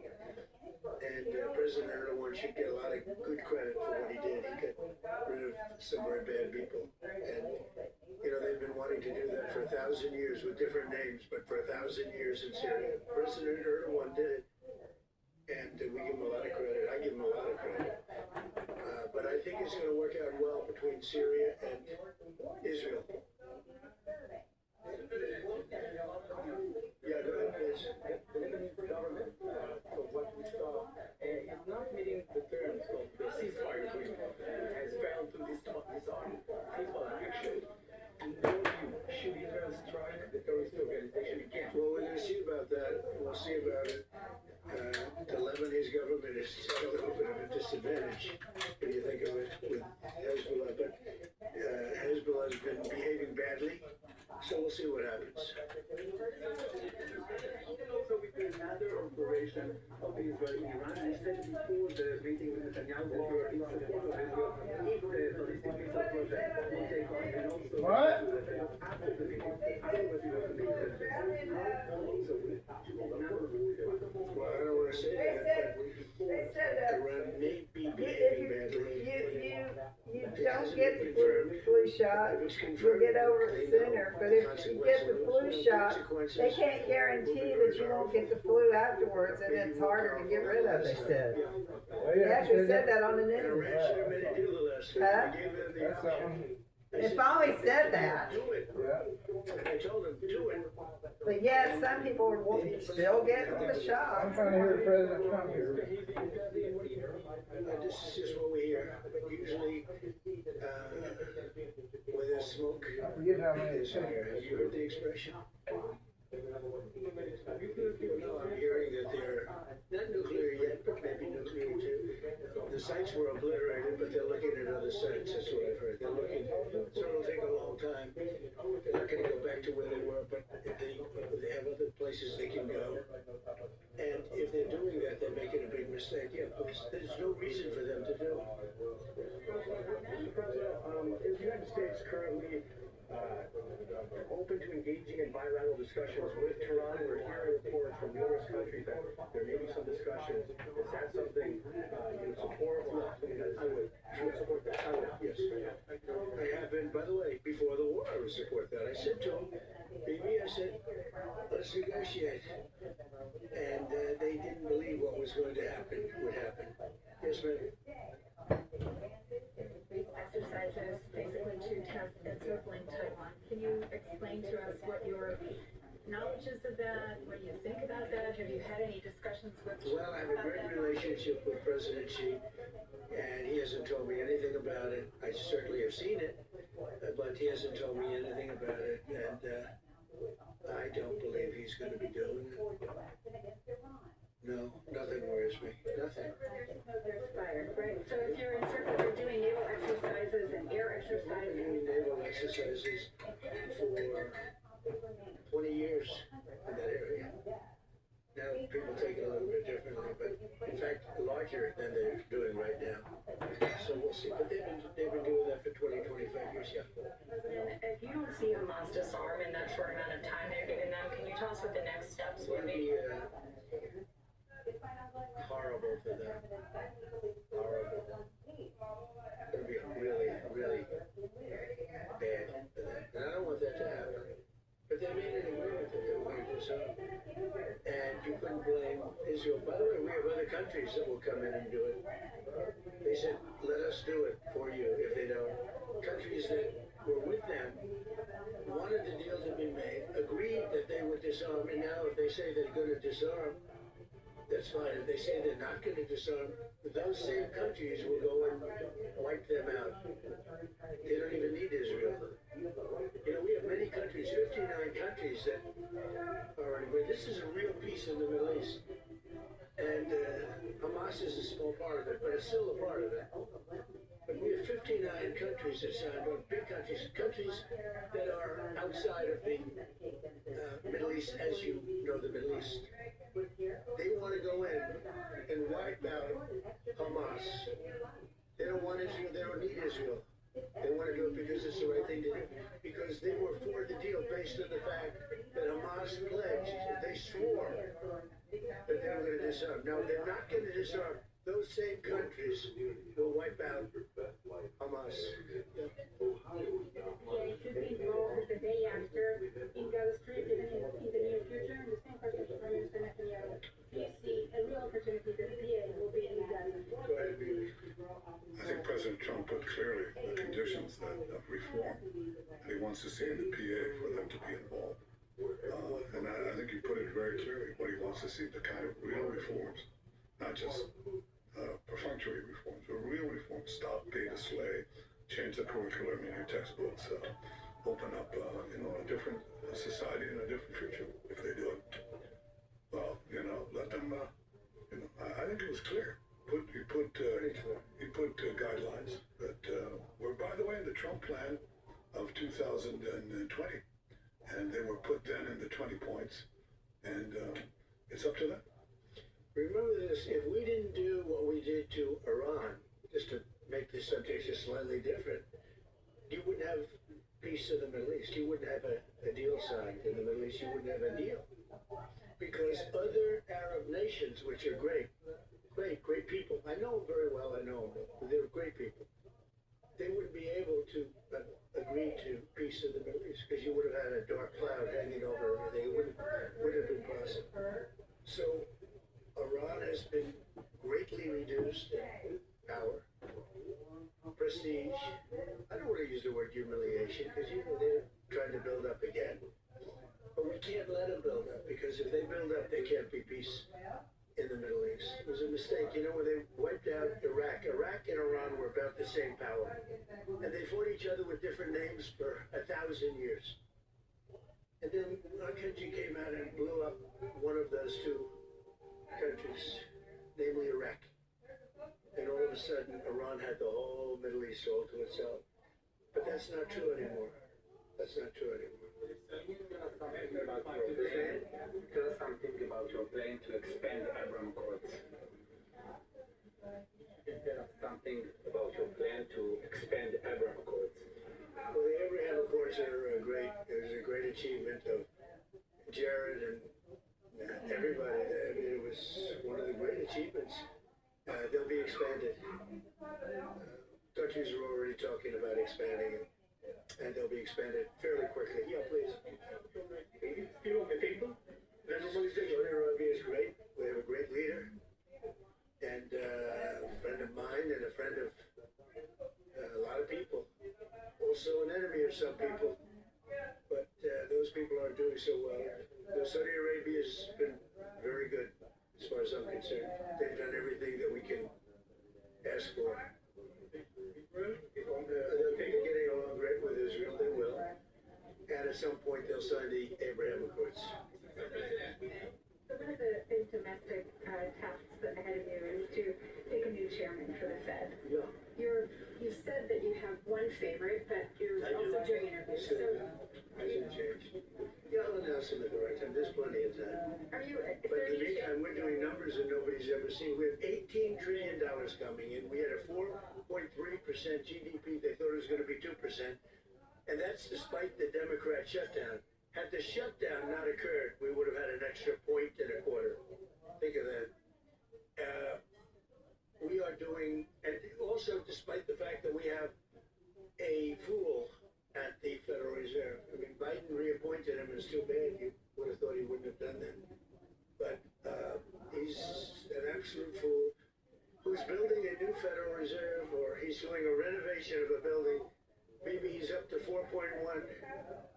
And President Erdogan should get a lot of good credit for what he did. He got rid of some very bad people. And, you know, they've been wanting to do that for 1,000 years with different names, but for 1,000 years in Syria. President Erdogan did it. And we give him a lot of credit. I give him a lot of credit. But I think it's going to work out well between Syria and Israel. Yeah, go ahead, please. The government, from what we saw, is not meeting the terms of the ceasefire agreement, has failed to disarm peaceful action. Should Israel strike the terrorist organization again? Well, we're going to see about that. We'll see about it. The Lebanese government is at a little bit of a disadvantage when you think of it with Hezbollah. But Hezbollah has been behaving badly, so we'll see what happens. Also, with another operation of Israel in Iran, I said before the meeting with Netanyahu that you are in support of Israel if the ballistic missile project will take on, and also What? after the meeting, afterwards you have to make Well, I don't want to say that, but Iran may be behaving badly. You don't get the flu shot, you'll get over it sooner. But if you get the flu shot, they can't guarantee that you won't get the flu afterwards, and it's harder to get rid of, they said. They actually said that on an interview. Iran should have made a deal the last us. Huh? We gave them the That's that option. one. They finally said that. Do it. Yeah. I told them, do it. But yet, some people are still getting the I'm shot. trying to hear President Trump here. This is just what we hear. But usually, where there's smoke, I forget how many there's fire. Have you heard the expression? No, I'm hearing that they're not nuclear yet, but maybe nuclear too. The sites were obliterated, but they're looking at other sites. That's what I've heard. They're looking, so it'll take a long time. They're not going to go back to where they were, but they have other places they can go. And if they're doing that, they're making a big mistake. Yeah, because there's no reason for them to do it. Mr. President, is the United States currently open to engaging in bilateral discussions with Tehran? We're hearing reports from numerous countries that there may be some discussions. Is that something you would support? I would. You would support that? I would, yes. I have been, by the way, before the war, I would support that. I said to them, baby, I said, let's negotiate. And they didn't believe what was going to happen would happen. Yes, ma'am. Exercises basically to test encircling Taiwan. Can you explain to us what your knowledge is of that? What do you think about that? Have you had any discussions with? Well, I have a great relationship with President Xi, and he hasn't told me anything about it. I certainly have seen it, but he hasn't told me anything about it, and I don't believe he's going to be doing it. No, nothing worries me. Nothing. There's fire, right? So if you're doing naval exercises and air exercises. I've been doing naval exercises for 20 years in that area. Now, people take it a little bit differently, but in fact, larger than they're doing right now. So we'll see. But they've been doing that for 20, 25 years, yeah. And if you don't see Hamas disarm in that short amount of time they're giving them, can you tell us what the next steps would be? Horrible for them. Horrible. It would be really, really bad for them. And I don't want that to happen. But they made an agreement that they were going to disarm. And you couldn't blame Israel. By the way, we have other countries that will come in and do it. They said, let us do it for you if they don't. Countries that were with them wanted the deal to be made, agreed that they would disarm, and now if they say they're going to disarm, that's fine. If they say they're not going to disarm, those same countries will go and wipe them out. They don't even need Israel. You know, we have many countries, 59 countries that are anyway. This is a real peace in the Middle East. And Hamas is a small part of it, but it's still a part of it. But we have 59 countries that signed on, big countries, countries that are outside of the Middle East, as you know the Middle East. They want to go in and wipe out Hamas. They don't want Israel, they don't need Israel. They want to do it because it's the right thing to do. Because they were for the deal based on the fact that Hamas pledged, they swore that they were going to disarm. Now, they're not going to disarm. Those same countries will wipe out Hamas. Yeah, you should be involved the day after in Gaza Strip in the near future. And the same question to Prime Minister Netanyahu. Do you see a real opportunity that the PA will be in Gaza? Go ahead, Bibi. I think President Trump put clearly the conditions of reform that he wants to see in the PA for them to be involved. And I think he put it very clearly what he wants to see, the kind of real reforms, not just perfunctory reforms, but real reforms. Stop pay to slay, change the curriculum in your textbooks, open up a different society and a different future if they do it. Well, let them, I think it was clear. He put guidelines that were, by the way, in the Trump plan of 2020. And they were put then in the 20 points. And it's up to them. Remember this, if we didn't do what we did to Iran, just to make the subject just slightly different, you wouldn't have peace in the Middle East. You wouldn't have a deal signed in the Middle East. You wouldn't have a deal. Because other Arab nations, which are great people, I know them very well, I know them, they're great people, they wouldn't be able to agree to peace in the Middle East because you would have had a dark cloud hanging over everything. It wouldn't have been possible. So Iran has been greatly reduced in power. prestige. I don't want to use the word humiliation because they're trying to build up again. But we can't let them build up because if they build up, there can't be peace in the Middle East. It was a mistake. You know, when they wiped out Iraq and Iran were about the same power. And they fought each other with different names for 1,000 years. And then our country came out and blew up one of those two countries, namely Iraq. And all of a sudden, Iran had the whole Middle East all to itself. But that's not true anymore. That's not true anymore. Tell us something about your plan to expand Abraham Accords. Tell us something about your plan to expand Abraham Accords. Well, the Abraham Accords are a great achievement of Jared and everybody. I mean, it was one of the great achievements. They'll be expanded. Countries are already talking about expanding it, and they'll be expanded fairly quickly. Yeah, please. You know the people? Saudi Arabia is great. We have a great leader, and a friend of mine, and a friend of a lot of people. Also an enemy of some people, but those people aren't doing so well. Saudi Arabia has been very good, as far as I'm concerned. They've done everything that we can ask for. They'll be getting along great with Israel. They will. And at some point, they'll sign the Abraham Accords. So one of the big domestic tasks ahead of you is to pick a new chairman for the Fed. Yeah. You said that you have one favorite, but you're also doing interviews. So I should change. Yeah, I'll announce them at the right time. There's plenty of time. Are you? But in the meantime, we're doing numbers that nobody's ever seen. We have $18 trillion coming in. We had a 4.3% GDP. They thought it was going to be 2%. And that's despite the Democrat shutdown. Had the shutdown not occurred, we would have had an extra 1.25 points. Think of that. We are doing, and also despite the fact that we have a fool at the Federal Reserve. I mean, Biden reappointed him. It's too bad. You would have thought he wouldn't have done that. But he's an absolute fool who's building a new Federal Reserve, or he's doing a renovation of a building. Maybe he's up to $4.1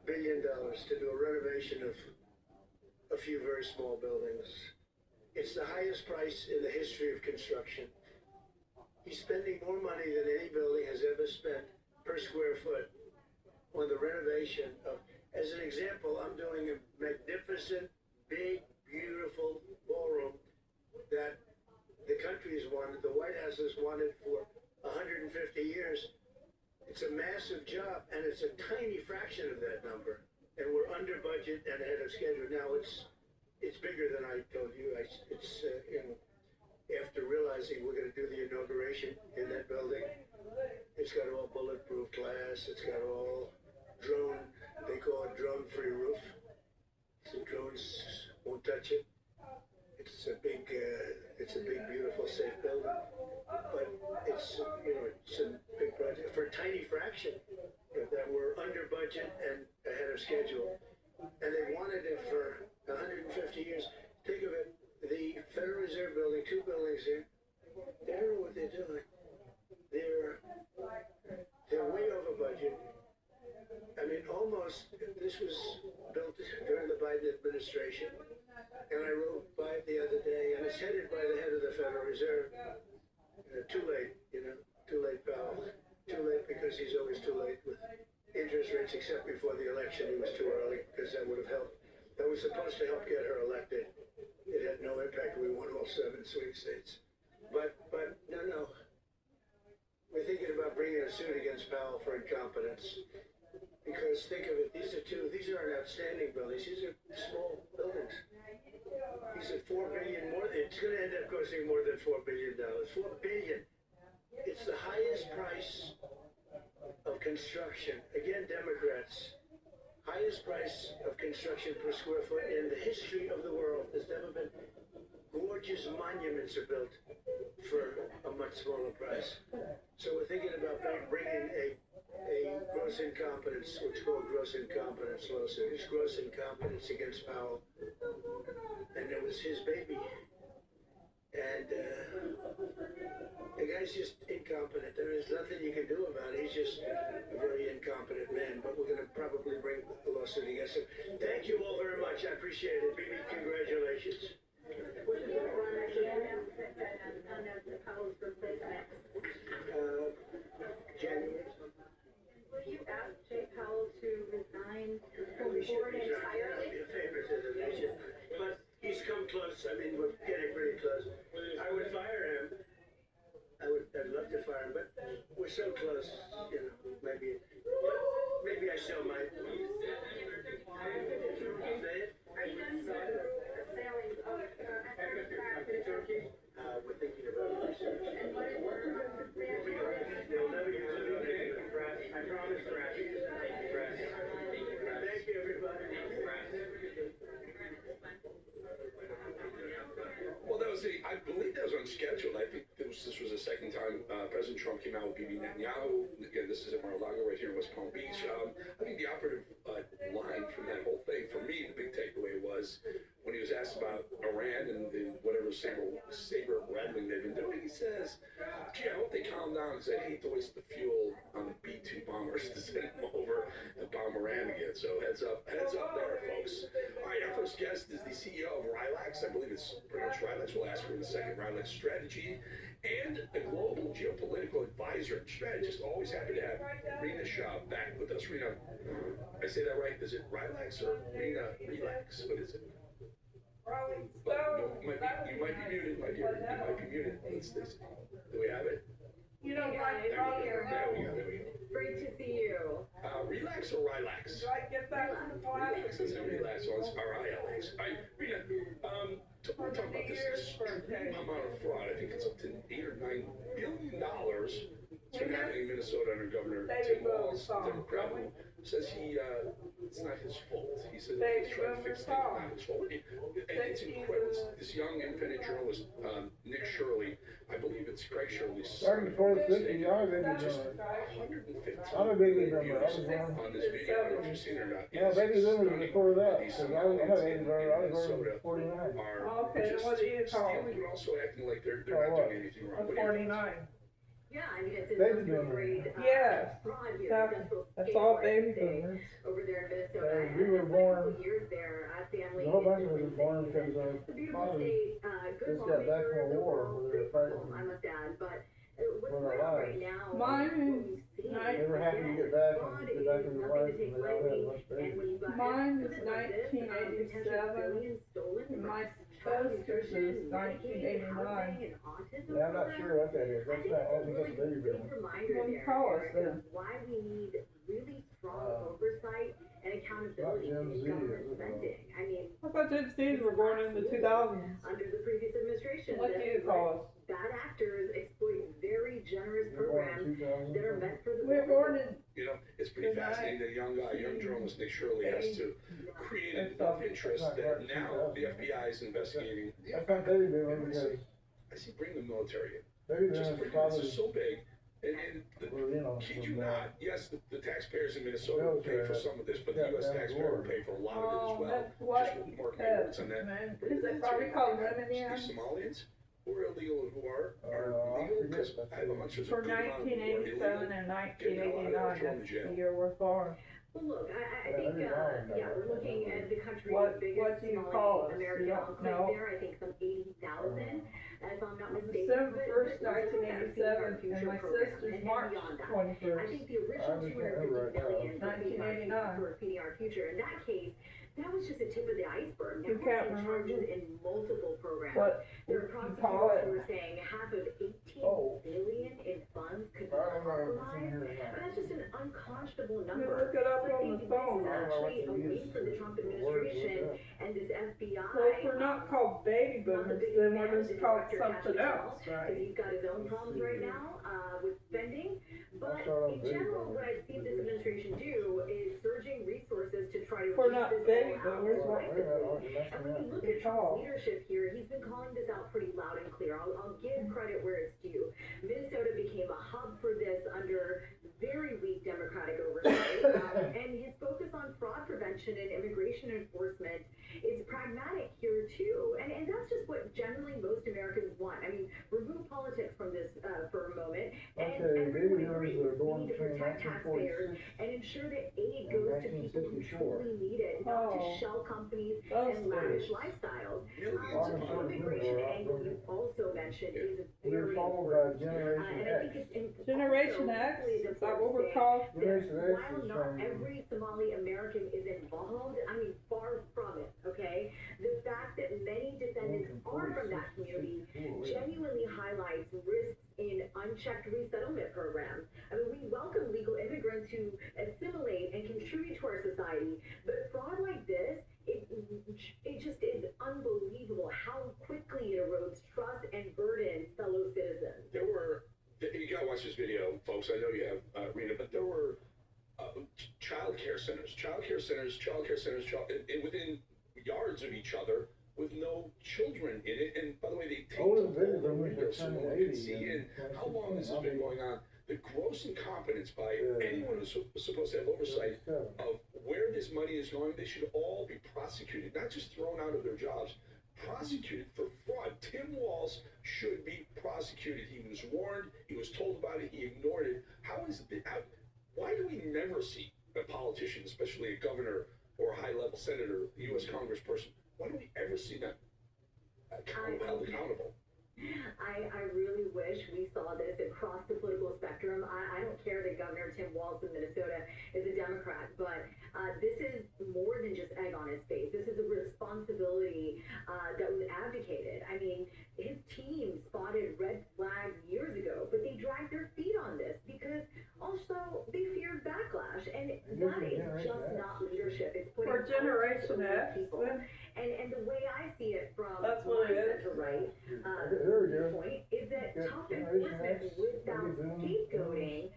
billion to do a renovation of a few very small buildings. It's the highest price in the history of construction. He's spending more money than any building has ever spent per square foot on the renovation of, as an example, I'm doing a magnificent, big, beautiful ballroom that the country's wanted, the White House has wanted for 150 years. It's a massive job, and it's a tiny fraction of that number. And we're under budget and ahead of schedule. Now, it's bigger than I told you. After realizing we're going to do the inauguration in that building, it's got all bulletproof glass. It's got all drone, they call it drone-free roof. So drones won't touch it. It's a big, beautiful, safe building. But it's a big project for a tiny fraction that we're under budget and ahead of schedule. And they wanted it for 150 years. Think of it, the Federal Reserve building, two buildings here, they don't know what they're doing. They're way over budget. I mean, almost, this was built during the Biden administration, and I rode by it the other day, and it's headed by the head of the Federal Reserve. Too late, too late, pal. Too late because he's always too late with interest rates, except before the election he was too early, because that would have helped. That was supposed to help get her elected. It had no impact. We won all 7 swing states. But no. We're thinking about bringing a suit against Powell for incompetence. Because think of it, these aren't outstanding buildings. These are small buildings. He said $4 billion more. It's going to end up costing more than $4 billion. $4 billion. It's the highest price of construction. Again, Democrats. Highest price of construction per square foot in the history of the world. There's never been. Gorgeous monuments are built for a much smaller price. So we're thinking about bringing a gross incompetence, what's called gross incompetence lawsuit. It's gross incompetence against Powell. And it was his baby. And the guy's just incompetent. There is nothing you can do about it. He's just a very incompetent man. But we're going to probably bring a lawsuit against him. Thank you all very much. I appreciate it. Bibi, congratulations. January. Will you ask Jay Powell to resign from We the should board resign. entirely? That'll be a favor to the nation. But he's come close. I mean, we're getting pretty close. I would fire him. I'd love to fire him, but we're so close. You know, maybe I still might. Say it. We're thinking about research. They'll never use it. I promise, Crash. Thank you, everybody. Well, I believe that was unscheduled. I think this was the second time President Trump came out with Bibi Netanyahu. Again, this is at Mar-a-Lago right here in West Palm Beach. I think the operative line from that whole thing, for me, the big takeaway was when he was asked about Iran and whatever saber rattling they've been doing, he says, gee, I hope they calm down because I hate to waste the fuel on the B-2 bombers to send them over to bomb Iran again. So heads up there, folks. All right, our first guest is the CEO of Rilax. I believe it's pronounced Rilax. We'll ask her in a second. Rilax Strategy and a global geopolitical advisor and strategist. Always happy to have Rena Shah back with us. Rena, I say that right? Is it Rilax or Rena Relax? What is it? You might be muted. You might be muted. Do we have it? You don't like There we go. Great to see you. Relax or Rilax? Do I get back to the class? Relax, isn't it? Relax. Well, it's R-I-L-X. All right, Rena, we're talking about this extreme amount of fraud. I think it's up to $8 or $9 billion. It's been happening in Minnesota under Governor Tim Walz, Democrat, who says it's not his fault. He said he's trying to fix things, not his fault. It's incredible. This young independent journalist, Nick Shirley, I believe it's Craig Shirley's son. Starting before the 50, I was baby boomer. I'm a baby boomer. I was born. On this video, I don't know if you've seen it or not. Yeah, baby boomers before that. Because I'm a baby boomer. I was born in 49. Okay, what do you call it? Stealing, but also acting like they're not doing anything wrong. I'm 49. Yeah, I mean, it's a Baby boomer. Yes. fraud here. That's all baby boomers. Over there in Minnesota. We were born. Years there, family. The whole bunch of us were born because It's a beautiful fathers state. Good just got back from a war where they were fighting I must add, but what's for going their on right lives. now? Mine, They were happy to get back and get back to their lives, and they all had much babies. mine is 1987, and my sister's is 1989. Yeah, I'm not sure what that is. That's not, I don't think that's baby boomer. What do you call us then? Why we need really strong oversight and accountability Not Gen in Z, government is it? spending. I mean, I thought Gen Z's were born in the 2000s. under the previous administration, What do you call us? bad actors exploit very generous We're born in programs 2000. that are meant for the We're born in You know, it's pretty fascinating that a young journalist, Nick Shirley, has to create enough interest that now the FBI is investigating. That's not baby boomer because I see bring the military in. baby Just boomers bring this probably is so big. And were, you know, kid you from, not, yes, the taxpayers in Minnesota will pay for some of this, but the U.S. taxpayer will pay for a lot of it as well. that's what, Just mark my words on that. is it probably called women These in? Somalians who are illegal and who are I legal, forget. because I have a hunch there's a For good amount of people who are 1987 illegal. and 1989, that's the year we're born. Well, look, I Yeah, think, that'd be wrong. we're looking at the country's What biggest do you Somali call us? American You don't enclave know? there. I think some 80,000, if I'm not mistaken. December But 1st, we're looking at a 1987, future and my program, sister's and March beyond that. I 21st. think the original I just can't remember right 250 now. billion for feeding our future. In that case, that was just the tip of the iceberg. Now You we're can't seeing charges remember? in multiple programs. What There are you call prosecutors it? who are saying half of 18 Oh. billion in funds could be I don't know if it's in compromised. here or And not. that's just an unconscionable You number. look it up So I on think the phone. this is I don't know what actually a to win use for the Trump the words administration with that. and this FBI. Well, if we're not called baby boomers, then we're just called something else, Because right? he's got his own problems right now with spending. But start in on baby general, boomers. what I've seen this administration do is surging resources to try to We're keep not this baby all out boomers, what- effectively. And when you look at Trump's call? leadership here, he's been calling this out pretty loud and clear. I'll give credit where it's due. Minnesota became a hub for this under very weak Democratic oversight, and his focus on fraud prevention and immigration enforcement is pragmatic here here too. And that's just what generally most Americans want. I mean, remove politics from this for a moment. And everyone agrees we need to protect taxpayers and ensure that aid goes to people who truly need it, not to shell companies and lavish lifestyles. The immigration angle you also mentioned is very important. And I think it's Generation X? Is that what we're called? While not every Somali American is involved, I mean, far from it, okay? The fact that many descendants are from that community genuinely highlights risks in unchecked resettlement programs. I mean, we welcome legal immigrants who assimilate and contribute to our society, but fraud like this, it just is unbelievable how quickly it erodes trust and burdens fellow citizens. There were, you gotta watch this video, folks. I know you have, Rita, but there were child care centers, and within yards of each other with no children in it. And by the way, they taped all the windows so no one could see in. How long has this been going on? The gross incompetence by anyone who's supposed to have oversight of where this money is going, they should all be prosecuted, not just thrown out of their jobs, prosecuted for fraud. Tim Walz should be prosecuted. He was warned, he was told about it, he ignored it. Why do we never see a politician, especially a governor or a high-level senator, a U.S. congressperson, why do we ever see them held accountable? I really wish we saw this across the political spectrum. I don't care that Governor Tim Walz of Minnesota is a Democrat, but this is more than just egg on his face. This is a responsibility that was abdicated. I mean, his team spotted red flags years ago, but they dragged their feet on this because also they feared backlash, and that is just not leadership. It's putting Generation X. And the way I see it from That's what it is. center right point is that tough enforcement without scapegoating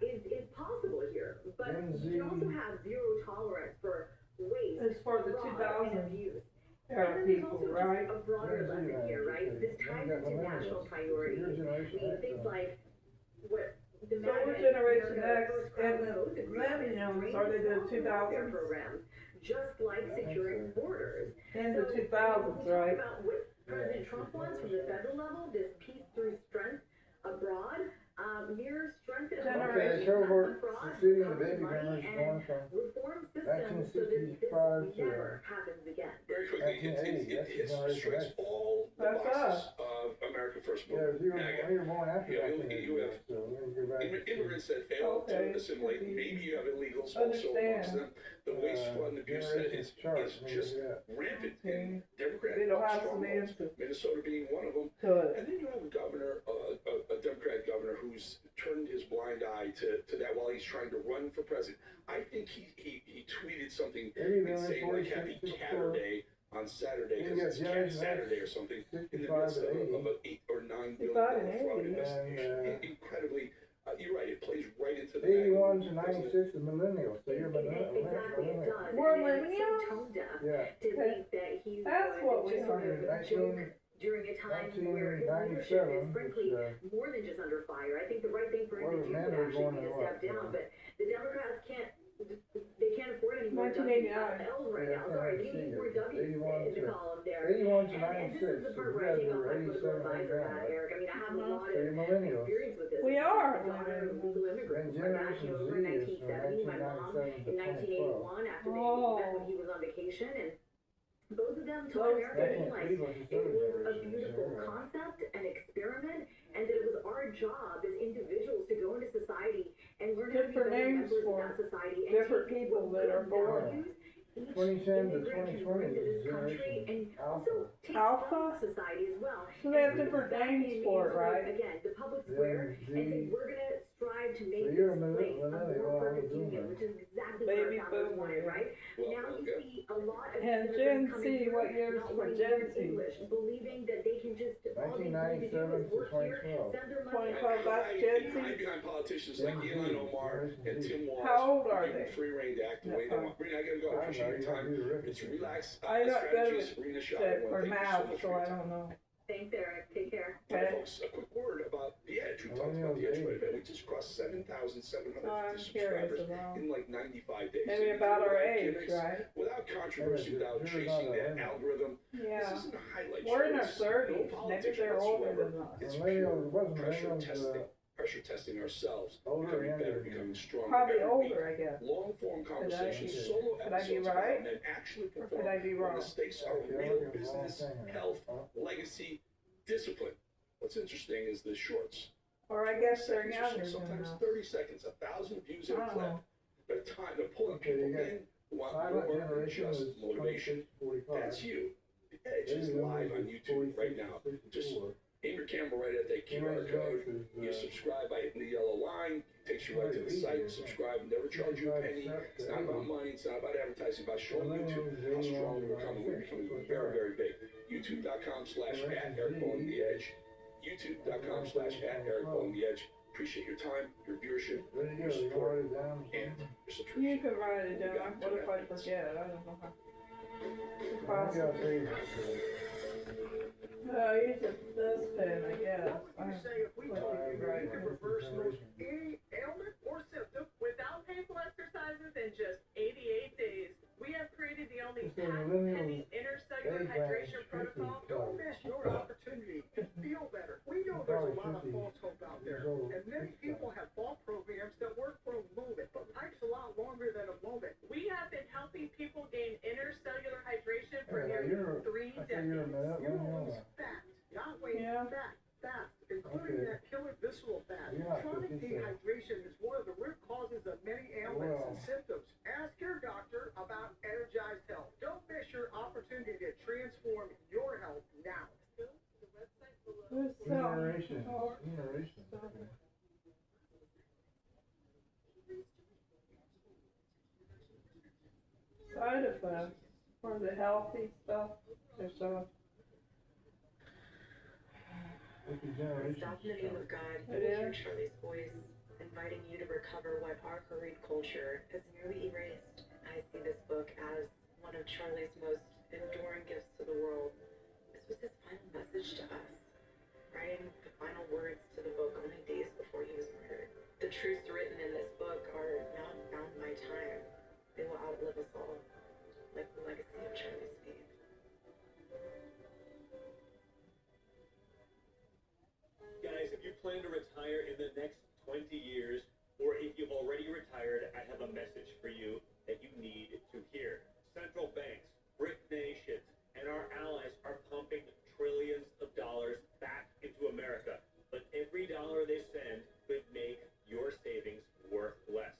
is possible here. But you can also have zero tolerance for waste, it's for the fraud, 2000 and abuse. era people, right? A broader lesson here, right? This ties into national priorities. I mean, things like what the Generation X and the millennials, are they the 2000s? programs, just like securing borders. In the 2000s, right? About what President Trump wants from the federal level, this peace through strength abroad, mirrors strength at home. Succeeding the baby boomers going from reform systems so that this 1965 to never happens again. Very quickly, it strikes all the That's boxes of America First movement. you were born after that. You have immigrants that fail to assimilate. Maybe you have illegals also amongst them. The waste, fraud, and abuse that is just rampant in Democratic strongholds, Minnesota being one of them. And then you have a governor, a Democratic governor, who's turned his blind eye to that while he's trying to run for president. I think he tweeted something saying like Happy Catterday on Saturday, because it's Cat Saturday or something, in the midst of an $8 or $9 billion fraud investigation. Incredibly, you're right, it plays right into the 81 to 96 is millennials, so you're Exactly, millennial. it does. We're And it's so millennials? tone deaf Yeah. to think that he That's what would we just sort are. of joke during a time where his leadership is frankly more than just under fire. I think the right thing for him to do would actually be to step down, but the Democrats can't afford any more L's right now. Sorry, they need more W's in the column there. 81 to And this 96, is the part where I take off my political advisor hat, Eric. I mean, I have a lot of experience with this. We are. Daughter of legal immigrants. My dad came over in 1970, my mom in 1981 after they met when he was on vacation, and both of them told America like it was a beautiful concept, an experiment, and that it was our job as individuals to go into society and learn how to be better members of that society and different people that are born. 2010 to 2020 this country and also take Alpha? society as well. So they have different names for it, right? Again, the public square, and say we're gonna strive to make you're this a place a millennial, more perfect union, which is exactly what our founders wanted, right? Now you see a lot of And immigrants Gen coming Z, through, what year is not for wanting to Gen learn Z? English, believing that they can just all they need to do 1997 is to work here, 2012. send their money 2012, that's Gen Z? hide behind politicians like Elon Omar and Tim Walz. How old are Give them they? free reign to act the way they want. Rena, I gotta go. Appreciate your time. It's Relax I don't go Strategies. Rena Shah, I wanna for thank you so math, much so for your I time. don't know. Thanks, Eric. Take care. All right, folks, a quick word about The Edge. We talked about The Edge quite a bit. We just crossed 7,750 subscribers in like 95 days. Maybe about our age, right? Without controversy, without chasing that algorithm. Yeah. This isn't a highlight We're in our show. 30s. Maybe they're older than us. It's pure pressure testing ourselves, becoming better, becoming stronger. Probably older, I guess. Long-form conversations, solo could I be episodes, right? and actually Or perform could I be when wrong? the stakes are real business, health, legacy, discipline. What's interesting is the shorts. Or I guess they're younger than Sometimes us. 30 seconds, 1,000 views in a clip. Oh. They're pulling people in who want more than just motivation. That's you. The Edge is live on YouTube right now. Just aim your camera right at that QR code. You subscribe by hitting the yellow line. Takes you right to the site. Subscribe. Never charge you a penny. It's not about money. It's not about advertising. It's about showing YouTube how strong we're becoming. We're becoming very, very big. YouTube.com/@EricBoneTheEdge. YouTube.com/@EricBoneTheEdge. Appreciate your time, your viewership, your support, and your subscription. You can write it down. What if I forget? I don't know how. It's possible. No, use this pen, I guess. What would you say if we told you you could reverse most any ailment or symptom without painful exercises in just 88 days? We have created the only patent-pending intercellular hydration protocol. Don't miss your opportunity to feel better. We know there's a lot of false hope out there, and many people have bought programs that work for a moment, but life's a lot longer than a moment. We have been helping people gain intercellular hydration for nearly 3 decades. You lose fat, not weight, fat, fast, including that killer visceral fat. Chronic dehydration is one of the root causes of many ailments and symptoms. Ask your doctor about Energized Health. Don't miss your opportunity to transform your health now. Generation. Side effects for the healthy stuff. There's so It's not in the name of God. You will hear Charlie's voice inviting you to recover what our hurried culture has nearly erased. I see this book as one of Charlie's most enduring gifts to the world. This was his final message to us, writing the final words to the book only days before he was murdered. The truths written in this book are not bound by time. They will outlive us all, like the legacy of Charlie's faith. Guys, if you plan to retire in the next 20 years, or if you've already retired, I have a message for you that you need to hear. Central banks, BRIC nations, and our allies are pumping trillions of dollars back into America. But every dollar they send could make your savings worth less.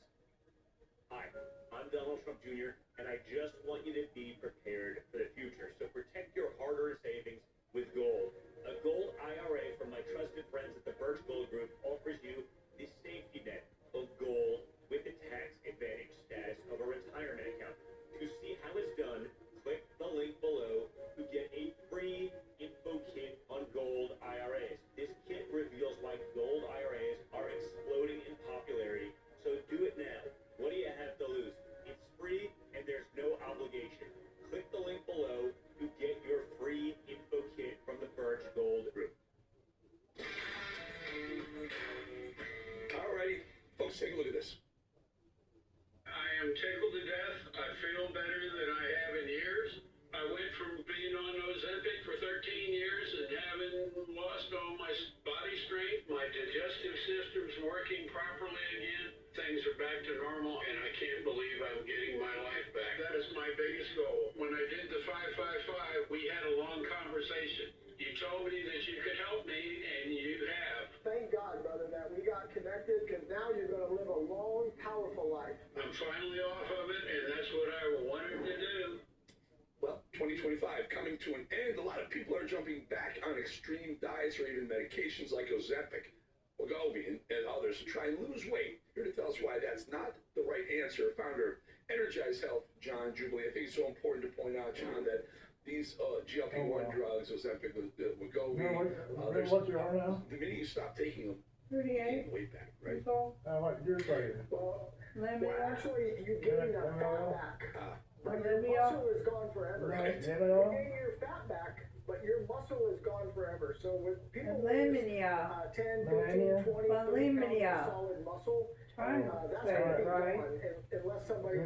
Hi, I'm Donald Trump Jr., and I just want you to be prepared for the future. So protect your hard-earned savings with gold. A gold IRA from my trusted friends at the Birch Gold Group offers you the safety net of gold with the tax advantage status of a retirement account. To see how it's done, click the link below to get a free info kit on gold IRAs. This kit reveals why gold IRAs are exploding in popularity, so do it now. What do you have to lose? It's free and there's no obligation. Click the link below to get your free info kit from the Birch Gold Group. Alrighty, folks, take a look at this. I am tickled to death. I feel better than I have in years. I went from being on Ozempic for 13 years and having lost all my body strength, my digestive system's working properly again. Things are back to normal, and I can't believe I'm getting my life back. That is my biggest goal. When I did the 555, we had a long conversation. You told me that you could help me, and you have. Thank God, brother, that we got connected, because now you're going to live a long, powerful life. I'm finally off of it, and that's what I wanted to do. Well, 2025 coming to an end. A lot of people are jumping back on extreme diets or even medications like Ozempic, Wegovy, and others to try and lose weight. Here to tell us why that's not the right answer, founder of Energized Health, John Jubilee. I think it's so important to point out, John, that these GLP-1 drugs, Ozempic, Wegovy, what's your now? the minute you stop taking them, 38. you gain weight back, right? What years later? Well, actually, you gain that fat back. But your muscle is gone forever. Right. You gain your fat back, but your muscle is gone forever. So with people lose Bulimia. 10, 15, 20, 30 pounds Bulimia. of solid muscle, Trying to that's say going to it be right. gone unless somebody,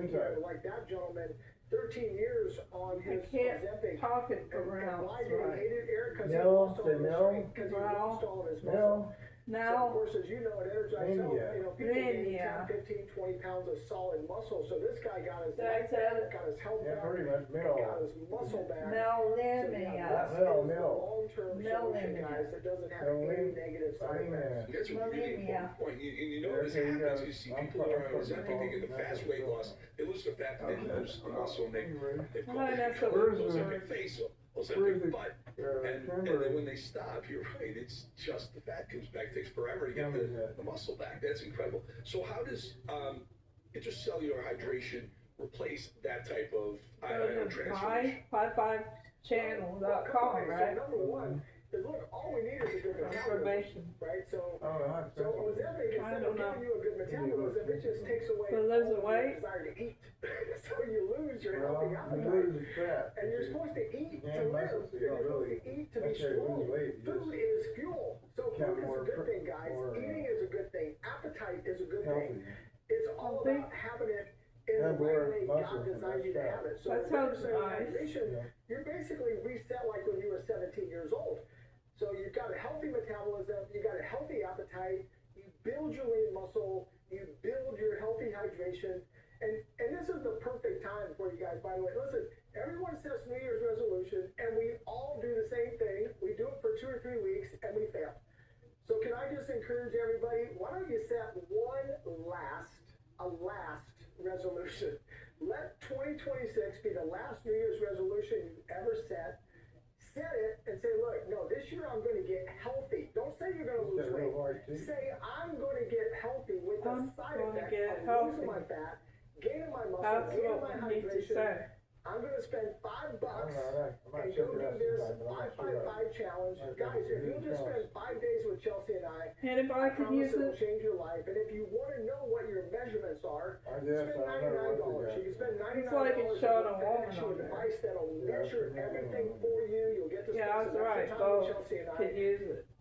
like that gentleman, 13 years on I his can't Ozempic. talk it And pronounced why did he right. hate it, Eric? Because he No, lost all of his no. strength, because he lost all of his muscle. No. So, of course, as you know, at Energize Health, people gain 10, 15, 20 pounds of solid muscle. So this guy got his life back, got his health back, pretty much and got his muscle back. Bulimia. So, long-term solution, guys, that doesn't have any negative side effects. That's a really important point. And you know what happens? You see people that are on Ozempic, they get the fast weight loss, they lose the fat, they lose the muscle, and they've got Ozempic face, Ozempic butt. And then when they stop, you're right, it's just the fat comes back. It takes forever to get the muscle back. That's incredible. So how does intracellular hydration replace that type of transformation? 55channel.com, right? So number one is, look, all we need is a good metabolism, right? So Ozempic, instead of giving you a good metabolism, it just takes away all of your desire to eat. So you lose your healthy appetite. And you're supposed to eat to live. You're supposed to eat to be strong. Food is fuel. So food is a good thing, guys. Eating is a good thing. Appetite is a good thing. It's all about having it in the right way God designed you to have it. So hydration, you're basically reset like when you were 17 years old. So you've got a healthy metabolism, you got a healthy appetite, you build your lean muscle, you build your healthy hydration, and this is the perfect time for you guys, by the way. Listen, everyone sets New Year's resolution, and we all do the same thing. We do it for 2 or 3 weeks, and we fail. So can I just encourage everybody, why don't you set a last resolution? Let 2026 be the last New Year's resolution you've ever set. Set it and say, look, no, this year I'm going to get healthy. Don't say you're going to lose weight. Say I'm going to get healthy with the side effect of losing my fat, gaining my muscle, gaining my hydration. I'm going to spend $5 and go do this 5-5-5 challenge. Guys, if you'll just spend 5 days with Chelsea and I promise it will change your life. And if you want to know what your measurements are, spend $99. You can spend $99 on a device that'll measure everything for you. You'll get to spend some extra time with Chelsea and I.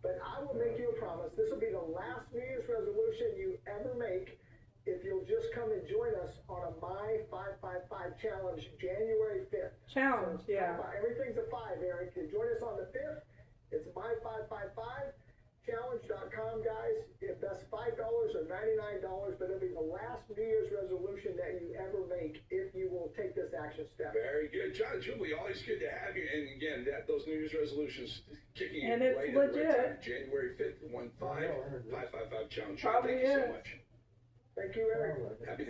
But I will make you a promise. This will be the last New Year's resolution you ever make. If you'll just come and join us on a My 555 challenge, January 5th. Challenge, Everything's a 5, Eric. You join us on the 5th. It's My 555 challenge.com, guys. If that's $5 or $99, but it'll be the last New Year's resolution that you ever make if you will take this action step. Very good. John Jubilee, always good to have you. And again, those New Year's resolutions kicking in it's right legit. At the right time. January 5th, 555 challenge. Probably Thank you so much. Thank you, Eric.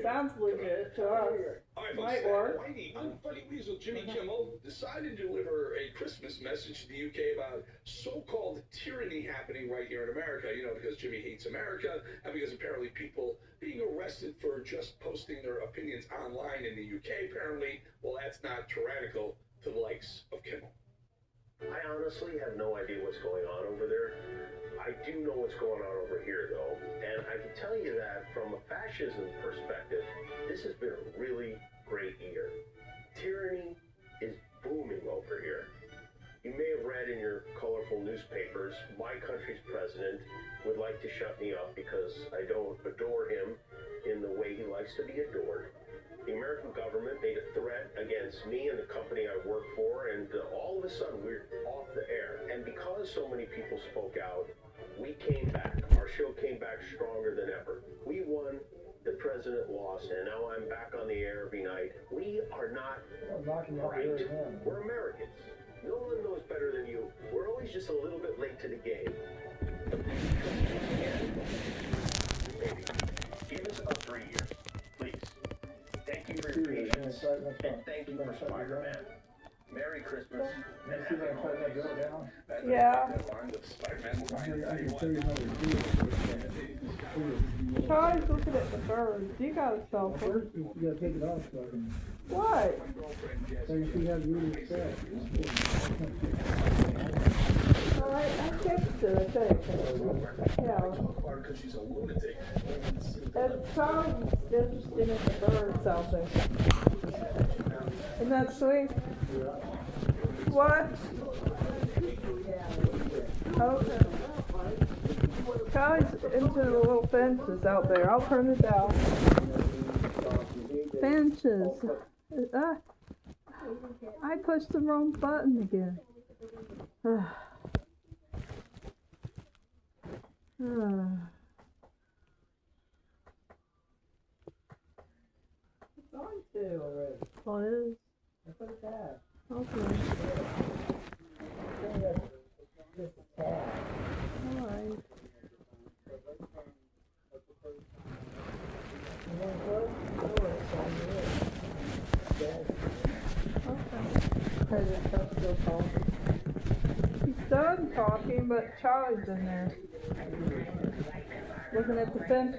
Sounds legit to us. All right, Might folks, work. Whitey, Unfunny Weasel Jimmy Kimmel decided to deliver a Christmas message to the UK about so-called tyranny happening right here in America, because Jimmy hates America, and because apparently people being arrested for just posting their opinions online in the UK, apparently, well, that's not tyrannical to the likes of Kimmel. I honestly have no idea what's going on over there. I do know what's going on over here, though, and I can tell you that from a fascism perspective, this has been a really great year. Tyranny is booming over here. You may have read in your colorful newspapers, my country's president would like to shut me up because I don't adore him in the way he likes to be adored. The American government made a threat against me and the company I work for, and all of a sudden we're off the air. And because so many people spoke out, we came back. Our show came back stronger than ever. We won, the president lost, and now I'm back on the air every night. We are not right. We're Americans. No one knows better than you. We're always just a little bit late to the game. Maybe. Give us about 3 years, please. Thank you for your patience, and thank you for Spider-Man. Merry Christmas, and happy holidays. Yeah. Charlie's looking at the birds. You got a cell phone. First, you gotta take it off so I can. What? So you see how really sad. Alright, I fixed it, I think. Yeah. Because she's a lunatic. And Charlie's interested in the bird salvation. Isn't that sweet? What? Okay. Charlie's into the little fences out there. I'll turn it down. Fences. I pushed the wrong button again. It's on two already. Oh, it is? That's what it's at. Okay. This tab. Alright. And then close the door so yes. Okay. President Trump still talking. He's done talking, but Charlie's in there. Looking at the fence.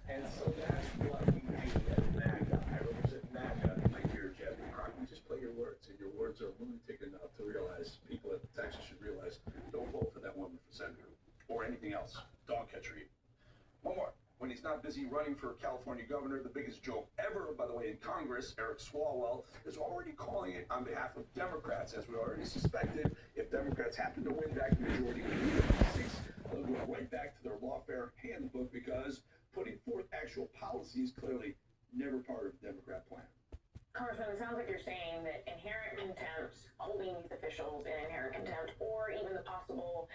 And so that's what we do at MAGA. I represent MAGA. My dear Jeff, you just play your words, and your words are lunatic enough to realize, people in Texas should realize, don't vote for that woman for senator. Or anything else. Dog catcher you. One more. When he's not busy running for California governor, the biggest joke ever, by the way, in Congress, Eric Swalwell, is already calling it on behalf of Democrats, as we already suspected. If Democrats happen to win back the majority of the seats, they'll go right back to their lawfare handbook, because putting forth actual policies clearly never part of the Democrat plan. Congressman, it sounds like you're saying that inherent contempt, holding these officials in inherent contempt, or even the possible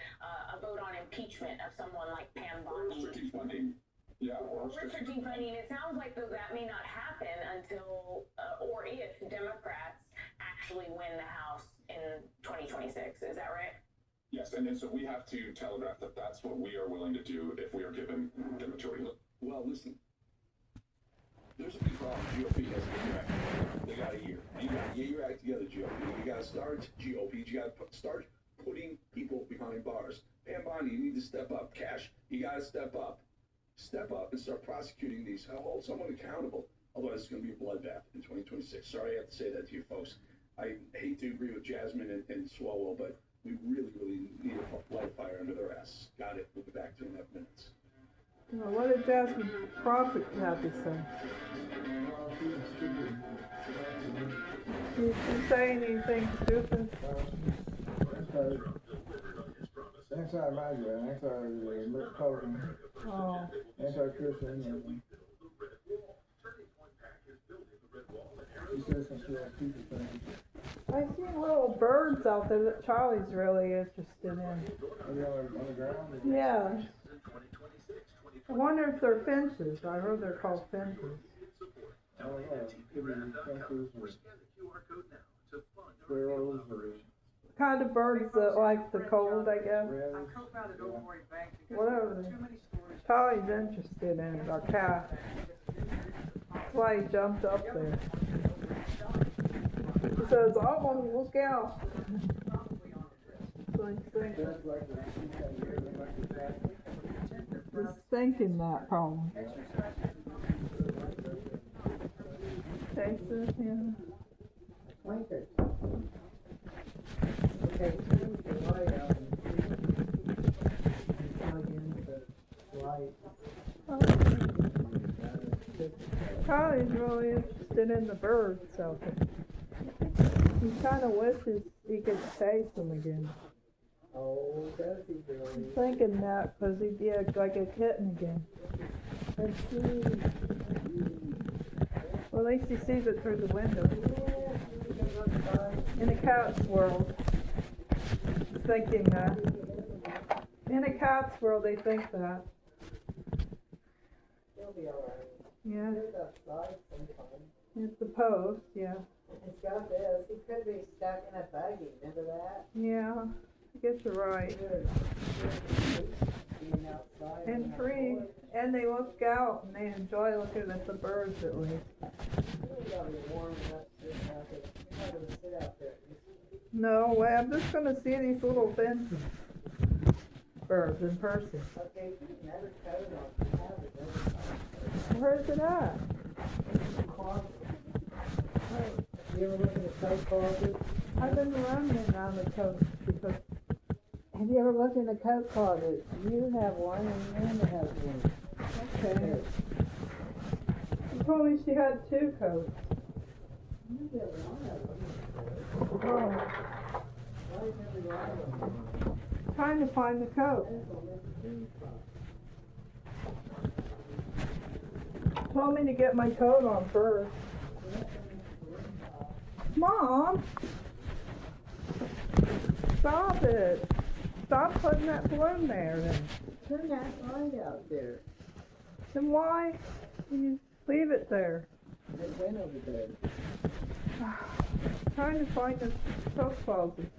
a vote on impeachment of someone like Pam Bondi. Restricting funding. Yeah, or restricting funding. It sounds like, though, that may not happen until or if Democrats actually win the House in 2026. Is that right? Yes, and so we have to telegraph that that's what we are willing to do if we are given the majority. Well, listen, there's a big problem. GOP has a year act. They got a year. You got to get your act together, GOP. You got to start GOP. You got to start putting people behind bars. Pam Bondi, you need to step up. Cash, you got to step up. Step up and start prosecuting these. Hold someone accountable. Otherwise, it's going to be a bloodbath in 2026. Sorry I have to say that to you folks. I hate to agree with Jasmine and Swalwell, but we really, really need a light fire under their ass. Got it. We'll be back to 2.5 minutes. Well, what did Jasmine Crawford have to say? Did she say anything stupid? Anti-migrant, anti-Republican, anti-Christian. He says some stupid things. I see little birds out there that Charlie's really interested in. On the ground? Yeah. I wonder if they're finches. I heard they're called finches. I don't know. Could be finches or squirrels or Kind of birds that like the cold, I guess. Whatever. Charlie's interested in it, our cat. That's why he jumped up there. He says, oh, look out. So he's thinking that, probably. Texas, yeah. Winkers. Okay, turn the light out and plug in the light. Charlie's really interested in the birds out there. He kind of wishes he could chase them again. Oh, does he really? I'm thinking that because he'd be like a kitten again. Let's see. Well, at least he sees it through the window. In a cat's world. He's thinking that. In a cat's world, they think that. He'll be alright. Yeah. He's outside sometime. It's the post, yeah. It's got this. He could be stuck in a buggy. Remember that? Yeah, I guess you're right. Being outside. And free. And they look out and they enjoy looking at the birds at least. It's gotta be warm enough to just have to sit out there. No way, I'm just gonna see these little fences. Birds in person. Okay, never coat on. Where's it at? You ever look in the coat closet? I've been running on the coast because. Have you ever looked in the coat closet? You have one and Amanda has one. Okay. She told me she had 2 coats. You get one of them. Oh. Trying to find the coat. Told me to get my coat on first. Mom! Stop it! Stop putting that balloon there then. Turn that light out there. Then why you leave it there? It went over there. Trying to find the soap closet.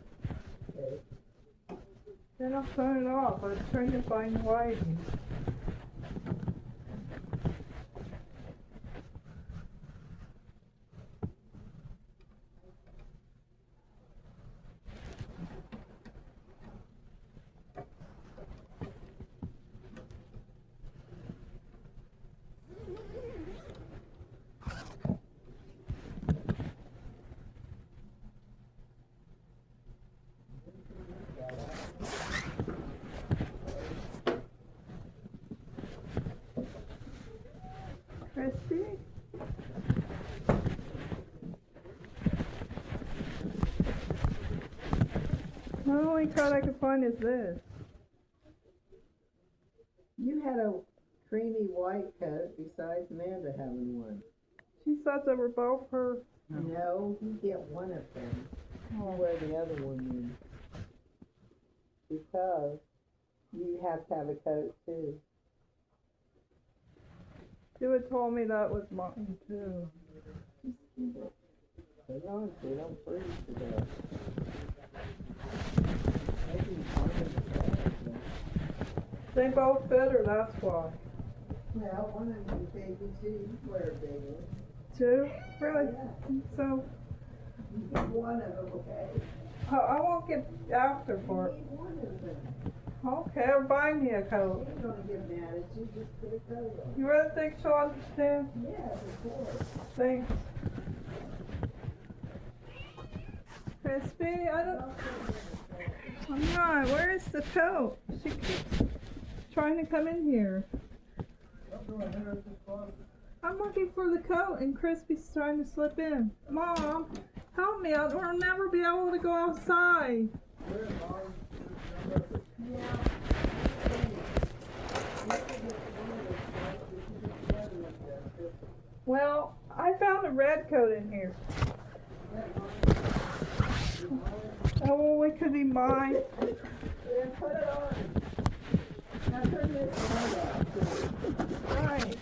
Okay. Then I'll turn it off. I was trying to find the lighting. Crispy? The only coat I could find is this. You had a creamy white coat besides Amanda having one. She thought they were both her. No, you get one of them. I'll wear the other one then. Because you have to have a coat too. You had told me that was mine too. Hang on to it, don't freeze to death. They both fit her, that's why. Well, one of them is baby too. You wear a big one. Two? Really? Yeah. So, You get one of them, okay? I won't get after for it. You need one of them. Okay, or buy me a coat. She's gonna get mad at you, just put a coat on. You really think she'll understand? Yes, of course. Thanks. Crispy, I don't... I'm not. Where is the coat? She keeps trying to come in here. I'm looking for the coat and Crispy's trying to slip in. Mom, help me. I'll never be able to go outside. Well, I found a red coat in here. Oh, it could be mine. Then put it on. Now turn this light out. Right.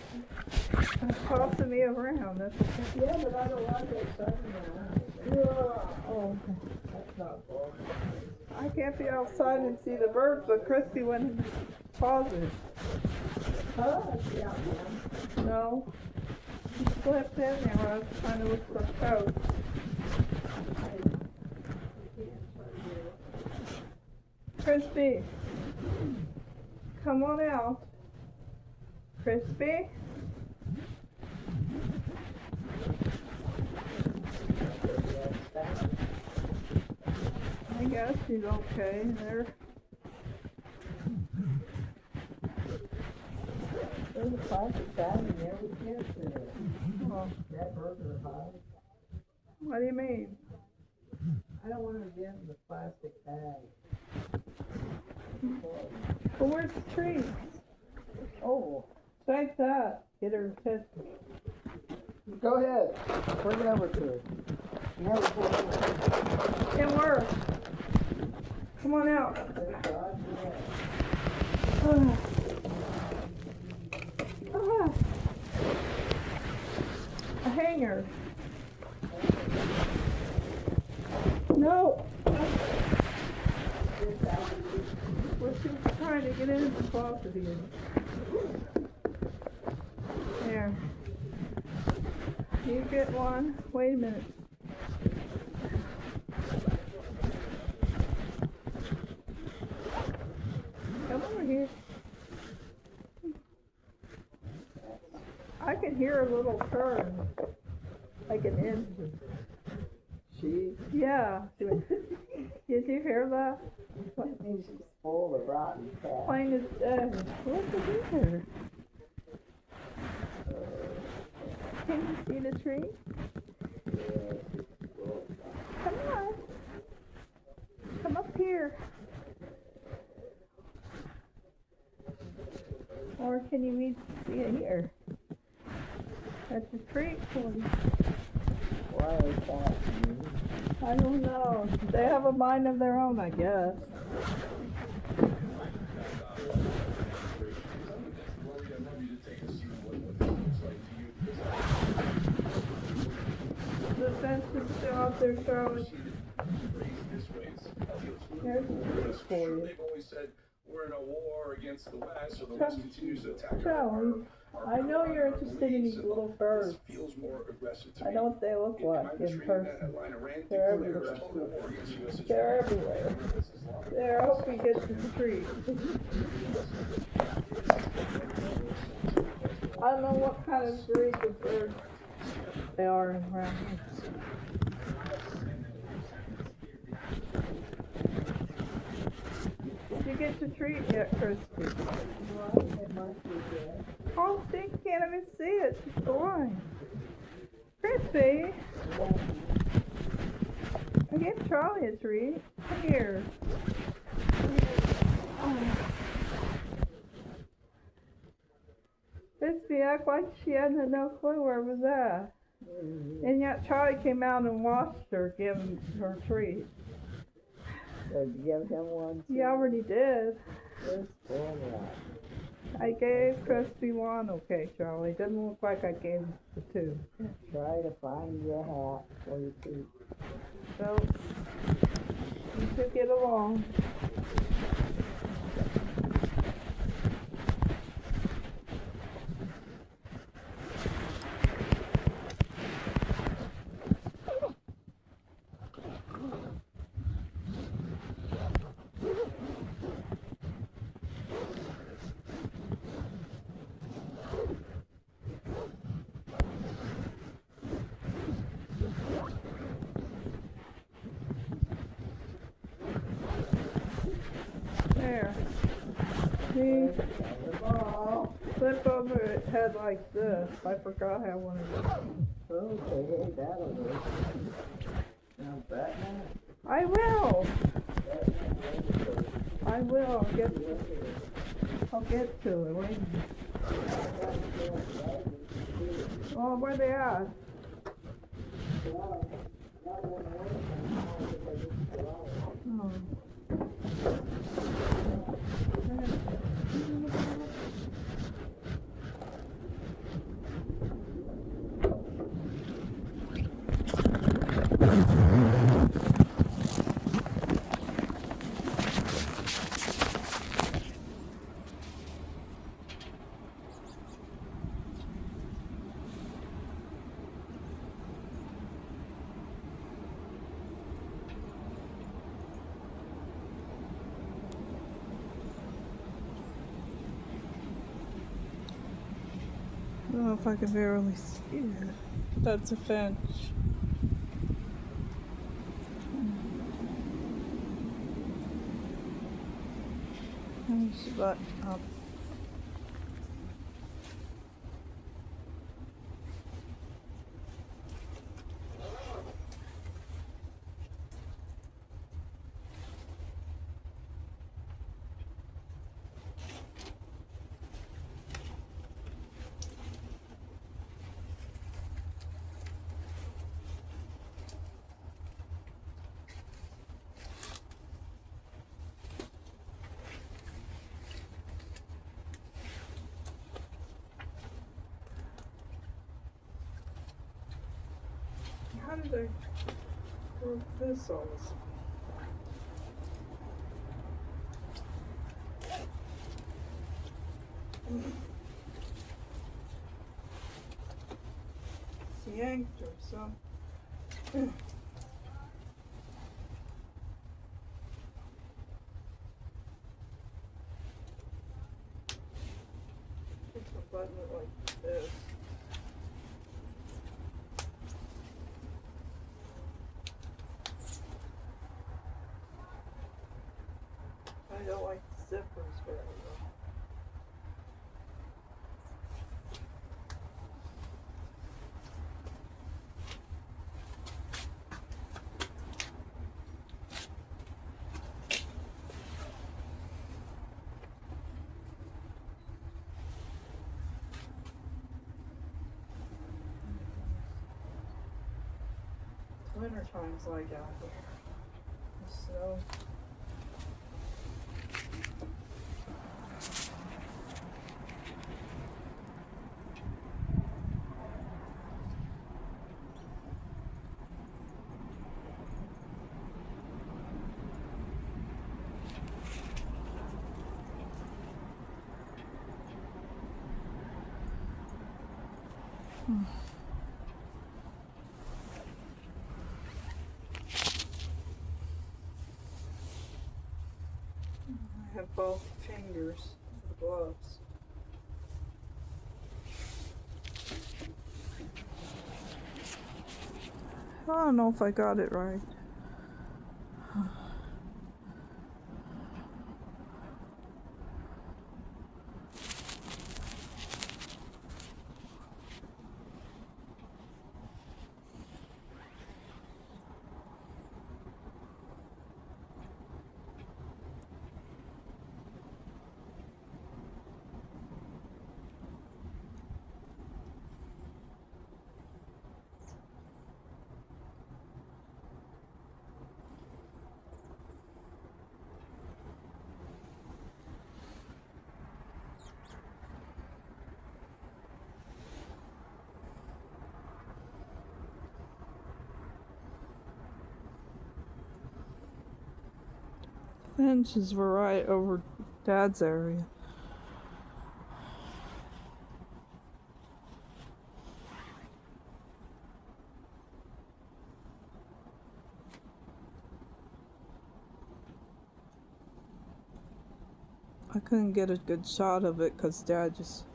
It's tossing me around. That's okay. Yeah, but I don't like it sunny now. Oh, That's not far. I can't be outside and see the birds, but Crispy went in the closet. Oh, yeah, man. No. She slipped in there when I was trying to look for a coat. Crispy, come on out. Crispy? I guess she's okay there. There's a plastic bag in there with kids in it. Oh, That burger high. what do you mean? I don't want to get in the plastic bag. Well, where's the tree? Oh, take that. Get her pissed. Go ahead. Bring it over to her. It worked. Come on out. A hanger. No. Well, she was trying to get in the closet again. There. You get one. Wait a minute. Come over here. I can hear a little turn. Like an engine. She? Yeah. Did you hear that? That means she's full of rotten cat. Plane is dead. Look at here. Can you see the tree? Come on. here. Or can you see it here? That's a treat for you. Why is that? I don't know. They have a mind of their own, I guess. The fence is still out there, Charlie. Here's the for you. They've always said we're in a war against the West, so the West continues to attack Charlie, I know you're interested in these little birds. feels more aggressive to I know what they look like in person. They're everywhere. They're everywhere. There, I hope you get the treat. I don't know what kind of breed of birds they are around here. Did you get your treat yet, Christy? Oh, she can't even see it. She's blind. Christy! I gave Charlie a treat. Come here. Christy act like she had no clue where it was at. And yet Charlie came out and watched her give her treat. So give him one. He already did. Where's Paula? I gave Christy one. Okay, Charlie. Doesn't look like I gave the two. Try to find your hat for your feet. So, you two get along. There. See? Flip over its head like this. I forgot how one of those. Okay, that'll do. Now Batman? I will. I will. I'll get to it. Wait a minute. Oh, where they at? Oh. I don't know if I can barely see it. That's a finch. Let me see button up. How did I work this all this? It's yanked or something. Push the button like this. I don't like the zippers very well. winter time's like out here. The snow. I have both fingers for the gloves. I don't know if I got it right. Fences were right over Dad's area. I couldn't get a good shot of it because Dad just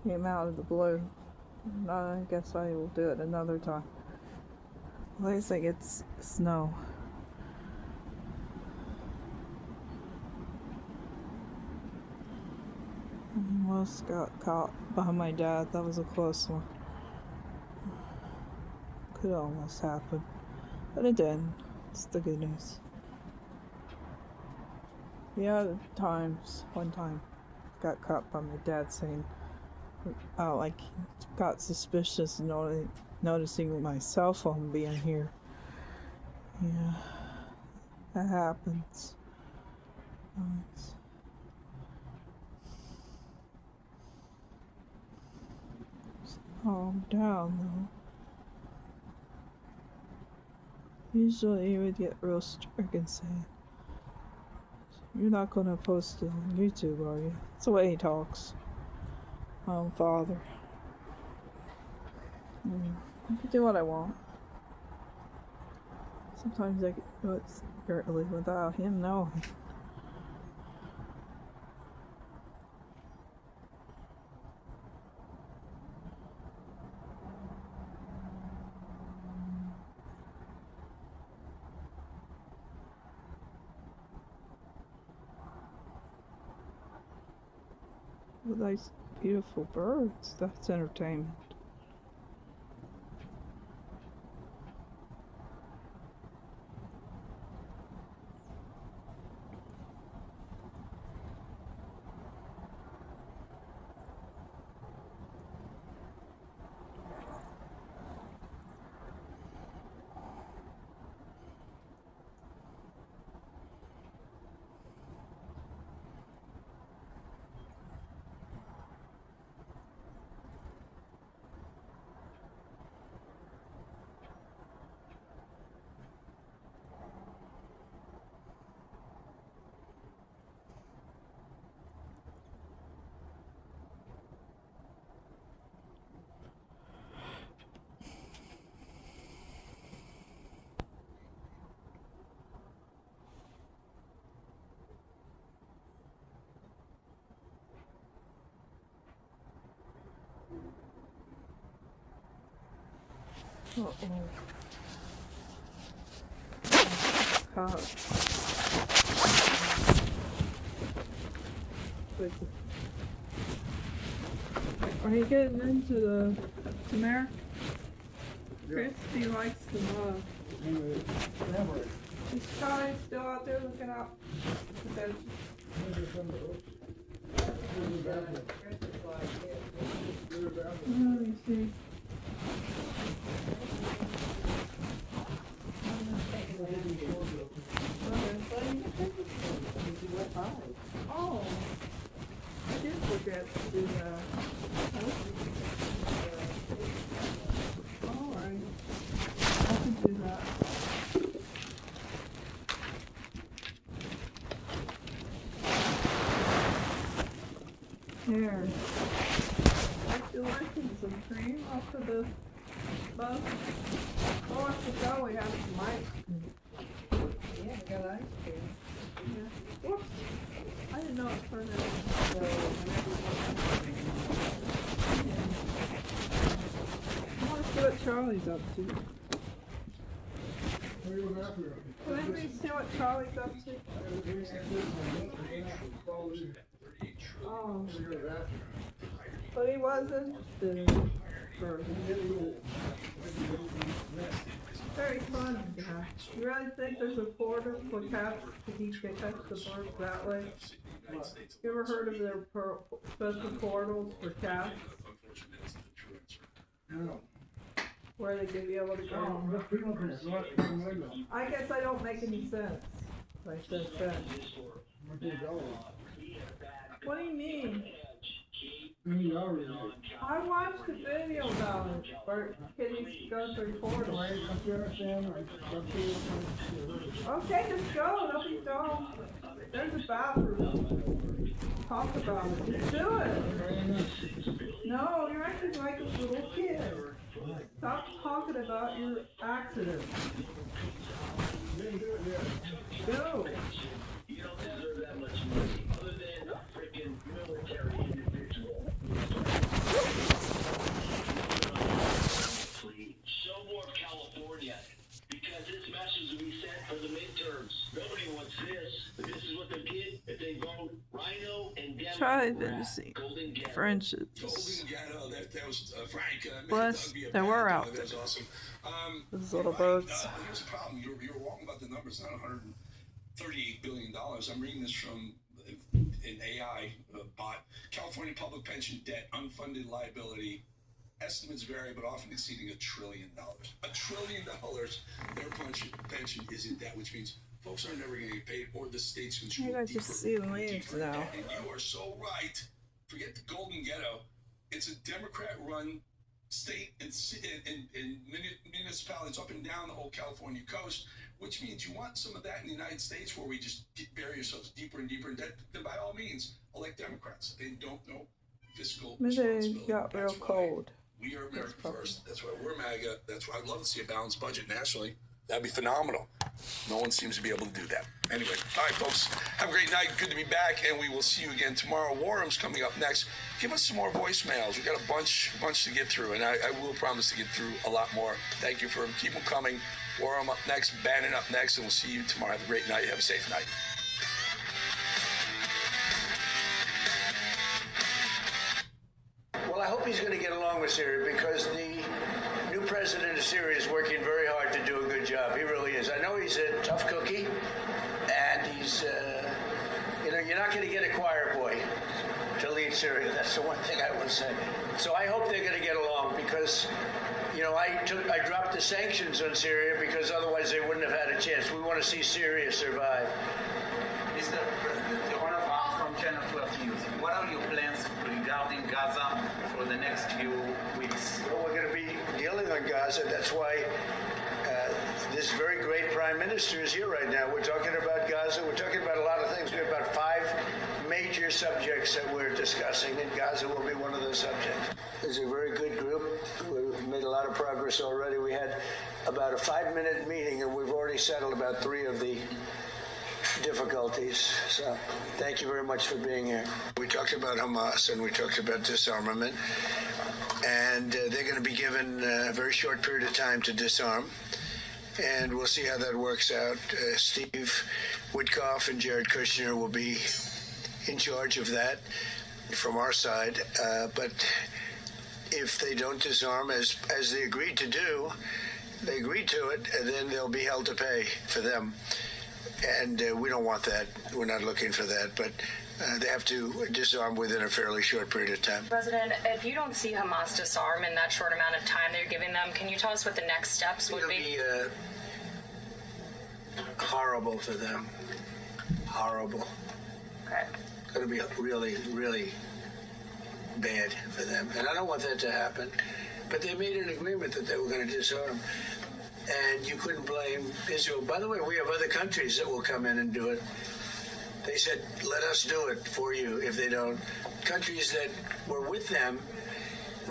came out of the blue. I guess I will do it another time. At least I get snow. I almost got caught by my dad. That was a close one. Could almost happen. But it didn't. It's the good news. The other times, one time, got caught by my dad saying, like, he got suspicious noticing my cell phone being here. Yeah, that happens. Calm down, though. Usually he would get real strict and say, "You're not gonna post it on YouTube, are you?" That's the way he talks. My own father. I can do what I want. Sometimes I can do it secretly without him knowing. With those beautiful birds, that's entertainment. Are you getting into the mare? Christy likes the mug. Is Charlie still out there looking out? Let me see. Here. Would you like some cream off of the bus? Oh, I forgot we have some ice cream. Yeah, we got ice cream. Yeah. Whoops. I didn't know it turned out. So whenever you want ice cream, I want to see what Charlie's up to. Can I please see what Charlie's up to? Oh. But he wasn't interested in it first. Very fun, yeah. You really think there's a portal for cats to catch the birds that way? You ever heard of their special portals for cats? No. Where they could be able to go? I guess I don't make any sense. Like that sense. What do you mean? I watched the video about it, where kitties go through portals. Okay, just go, don't be dumb. There's a bathroom. Talk about it. Just do it. No, you're acting like a little kid. Stop talking about your accident. Go. You don't deserve that much money, other than a freaking military individual. Please, show more of California, because this message will be sent for the midterms. Nobody wants this, but this is what they get if they vote Rhino and Democrat. Try visiting French's. Golden Ghetto, that was Frank. Bless, there were out there. That's awesome. Those little birds. Here's the problem. You're wrong about the numbers. Not $138 billion. I'm reading this from an AI bot. California public pension debt, unfunded liability. Estimates vary, but often exceeding $1 trillion. $1 trillion, their pension is in debt, which means folks are never going to get paid, or the state's going to You guys just see the leaves now. And you are so right. Forget the Golden Ghetto. It's a Democrat-run state and municipalities up and down the whole California coast, which means you want some of that in the United States, where we just bury ourselves deeper and deeper in debt. Then by all means, elect Democrats. They don't know fiscal responsibility. It got real cold. We are America first. That's why we're MAGA. That's why I'd love to see a balanced budget nationally. That'd be phenomenal. No one seems to be able to do that. Anyway, all right, folks. Have a great night. Good to be back, and we will see you again tomorrow. Warham's coming up next. Give us some more voicemails. We got a bunch to get through, and I will promise to get through a lot more. Thank you for them. Keep them coming. Warham up next. Bannon up next, and we'll see you tomorrow. Have a great night. Have a safe night. Well, I hope he's going to get along with Syria, because the new president of Syria is working very hard to do a good job. He really is. I know he's a tough cookie, and he's, you're not going to get a choir boy to lead Syria. That's the one thing I would say. So I hope they're going to get along, because, I dropped the sanctions on Syria because otherwise they wouldn't have had a chance. We want to see Syria survive. Mr. President, the honor from Channel 12 News. What are your plans regarding Gaza for the next few weeks? Well, we're going to be dealing on Gaza. That's why this very great prime minister is here right now. We're talking about Gaza. We're talking about a lot of things. We have about 5 major subjects that we're discussing, and Gaza will be one of those subjects. It's a very good group. We've made a lot of progress already. We had about a 5-minute meeting, and we've already settled about 3 of the difficulties. So thank you very much for being here. We talked about Hamas, and we talked about disarmament, and they're going to be given a very short period of time to disarm, and we'll see how that works out. Steve Witkoff and Jared Kushner will be in charge of that from our side, but if they don't disarm as they agreed to do, they agreed to it, and then they'll be held to pay for them. And we don't want that. We're not looking for that. But they have to disarm within a fairly short period of time. President, if you don't see Hamas disarm in that short amount of time that you're giving them, can you tell us what the next steps would be? It'll be horrible for them. Horrible. Okay. It's going to be really, really bad for them. And I don't want that to happen. But they made an agreement that they were going to disarm. And you couldn't blame Israel. By the way, we have other countries that will come in and do it. They said, let us do it for you if they don't. Countries that were with them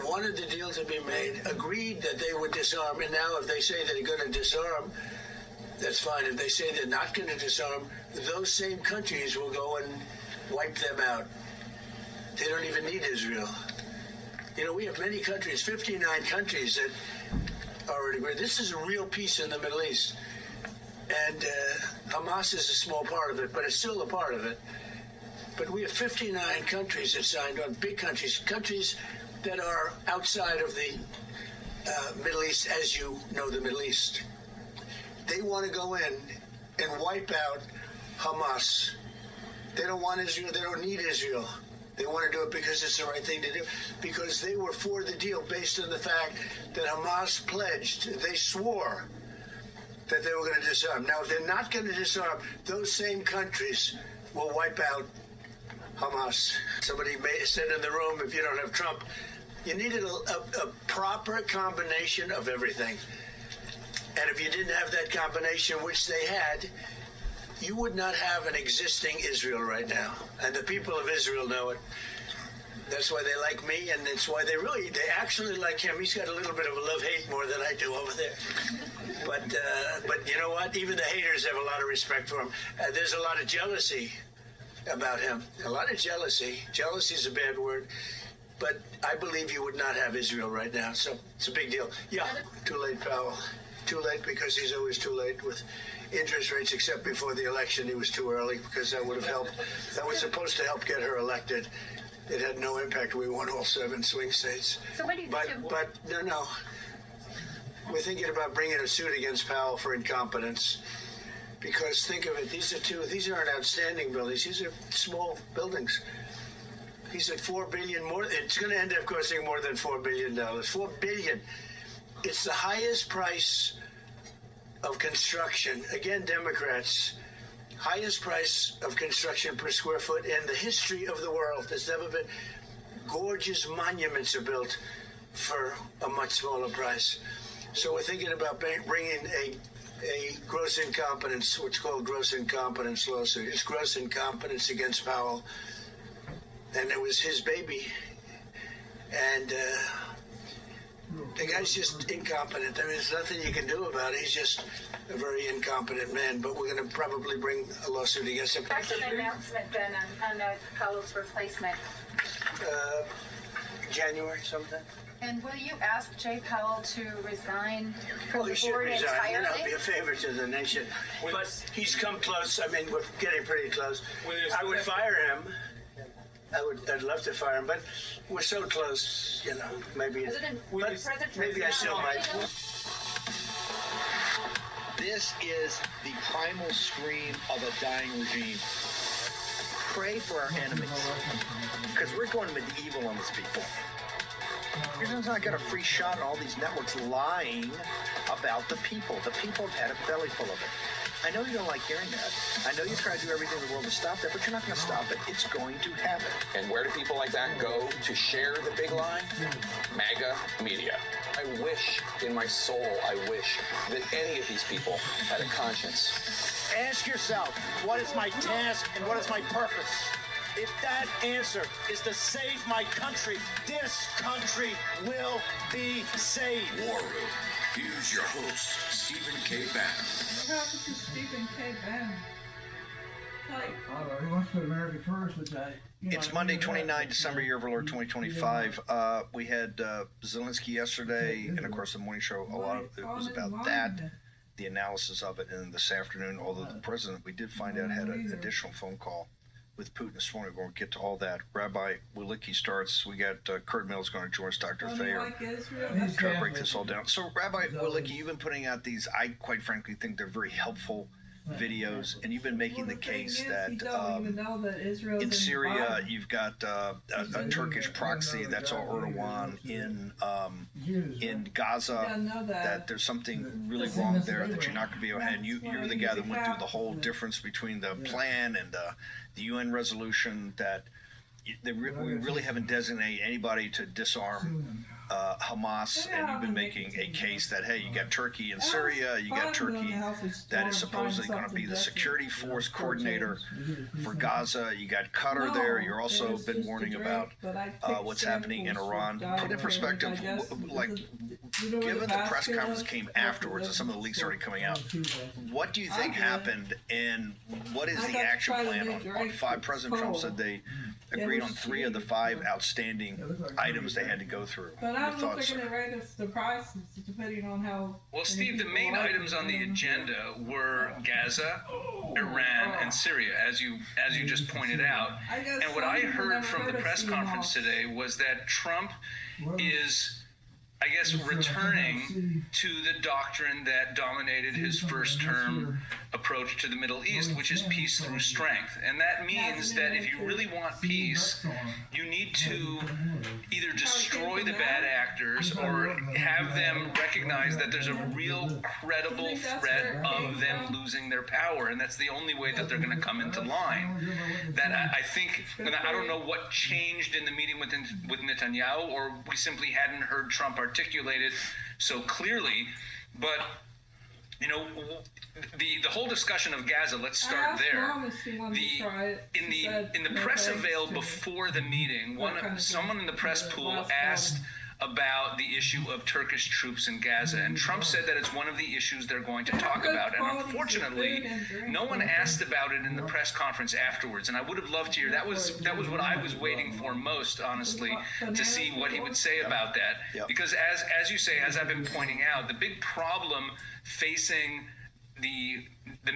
wanted the deal to be made, agreed that they would disarm, and now if they say they're going to disarm, that's fine. If they say they're not going to disarm, those same countries will go and wipe them out. They don't even need Israel. You know, we have many countries, 59 countries that are agreed. This is a real peace in the Middle East. And Hamas is a small part of it, but it's still a part of it. But we have 59 countries that signed on, big countries, countries that are outside of the Middle East, as you know the Middle East. They want to go in and wipe out Hamas. They don't want Israel. They don't need Israel. They want to do it because it's the right thing to do, because they were for the deal based on the fact that Hamas pledged, they swore that they were going to disarm. Now, if they're not going to disarm, those same countries will wipe out Hamas. Somebody said in the room, if you don't have Trump, you needed a proper combination of everything. And if you didn't have that combination, which they had, you would not have an existing Israel right now. And the people of Israel know it. That's why they like me, and it's why they actually like him. He's got a little bit of a love-hate more than I do over there. But you know what? Even the haters have a lot of respect for him. There's a lot of jealousy about him. A lot of jealousy. Jealousy is a bad word. But I believe you would not have Israel right now. So it's a big deal. Yeah, too late, Powell. Too late because he's always too late with interest rates, except before the election. He was too early because that would have helped. That was supposed to help get her elected. It had no impact. We won all 7 swing states. So what do you think? But no. We're thinking about bringing a suit against Powell for incompetence. Because think of it, these aren't outstanding buildings. These are small buildings. He's at $4 billion more. It's going to end up costing more than $4 billion. $4 billion. It's the highest price of construction. Again, Democrats. Highest price of construction per square foot in the history of the world. There's never been. Gorgeous monuments are built for a much smaller price. So we're thinking about bringing a gross incompetence, what's called gross incompetence lawsuit. It's gross incompetence against Powell. And it was his baby. And the guy's just incompetent. I mean, there's nothing you can do about it. He's just a very incompetent man, but we're going to probably bring a lawsuit against him. What's an announcement then on Powell's replacement? January sometime. And will you ask Jay Powell to resign Well, from he the should board resign. entirely? That'll be a favor to the nation. But he's come close. I mean, we're getting pretty close. I would fire him. I'd love to fire him, but we're so close, you know. Maybe I still might. This is the primal scream of a dying regime. Pray for our enemies, because we're going medieval on these people. You're not got a free shot on all these networks lying about the people. The people have had a belly full of it. I know you don't like hearing that. I know you try to do everything in the world to stop that, but you're not going to stop it. It's going to happen. And where do people like that go to share the big lie? MAGA media. I wish, in my soul, I wish that any of these people had a conscience. Ask yourself, what is my task and what is my purpose? If that answer is to save my country, this country will be saved. War Room. Here's your host, Stephen K. Bannon. What happened to Stephen K. Bannon? He wants to put America first today. It's Monday, 29 December, year of our Lord 2025. We had Zelensky yesterday, and of course the morning show, a lot of it was about that, the analysis of it, and this afternoon, although the president, we did find out, had an additional phone call with Putin this morning. We'll get to all that. Rabbi Wilicki starts. We got Kurt Mills going to join us, Dr. Thayer. Try to break this all down. So, Rabbi Wilicki, you've been putting out these, I quite frankly think they're very helpful videos, and you've been making the case that in Syria you've got a Turkish proxy that's all Erdogan in Gaza, that there's something really wrong there, that you're not going to be able to, and you're the guy that went through the whole difference between the plan and the UN resolution, that we really haven't designated anybody to disarm Hamas, and you've been making a case that, hey, you got Turkey and Syria, you got Turkey that is supposedly going to be the security force coordinator for Gaza, you got Qatar there, you're also been warning about what's happening in Iran. Put in perspective, like, given the press conference came afterwards and some of the leaks already coming out, what do you think happened, and what is the action plan on 5? President Trump said they agreed on 3 of the 5 outstanding items they had to go through. But I'm not going to raise the prices depending on how. Well, Steve, the main items on the agenda were Gaza, Iran, and Syria, as you just pointed out. And what I heard from the press conference today was that Trump is, I guess, returning to the doctrine that dominated his first term approach to the Middle East, which is peace through strength. And that means that if you really want peace, you need to either destroy the bad actors or have them recognize that there's a real credible threat of them losing their power. And that's the only way that they're going to come into line. That I think, and I don't know what changed in the meeting with Netanyahu, or we simply hadn't heard Trump articulate it so clearly, but you know, the whole discussion of Gaza. Let's start there. In the press avail before the meeting, someone in the press pool asked about the issue of Turkish troops in Gaza, and Trump said that it's one of the issues they're going to talk about. And unfortunately, no one asked about it in the press conference afterwards. And I would have loved to hear that was what I was waiting for most, honestly, to see what he would say about that. Because as you say, as I've been pointing out, the big problem facing the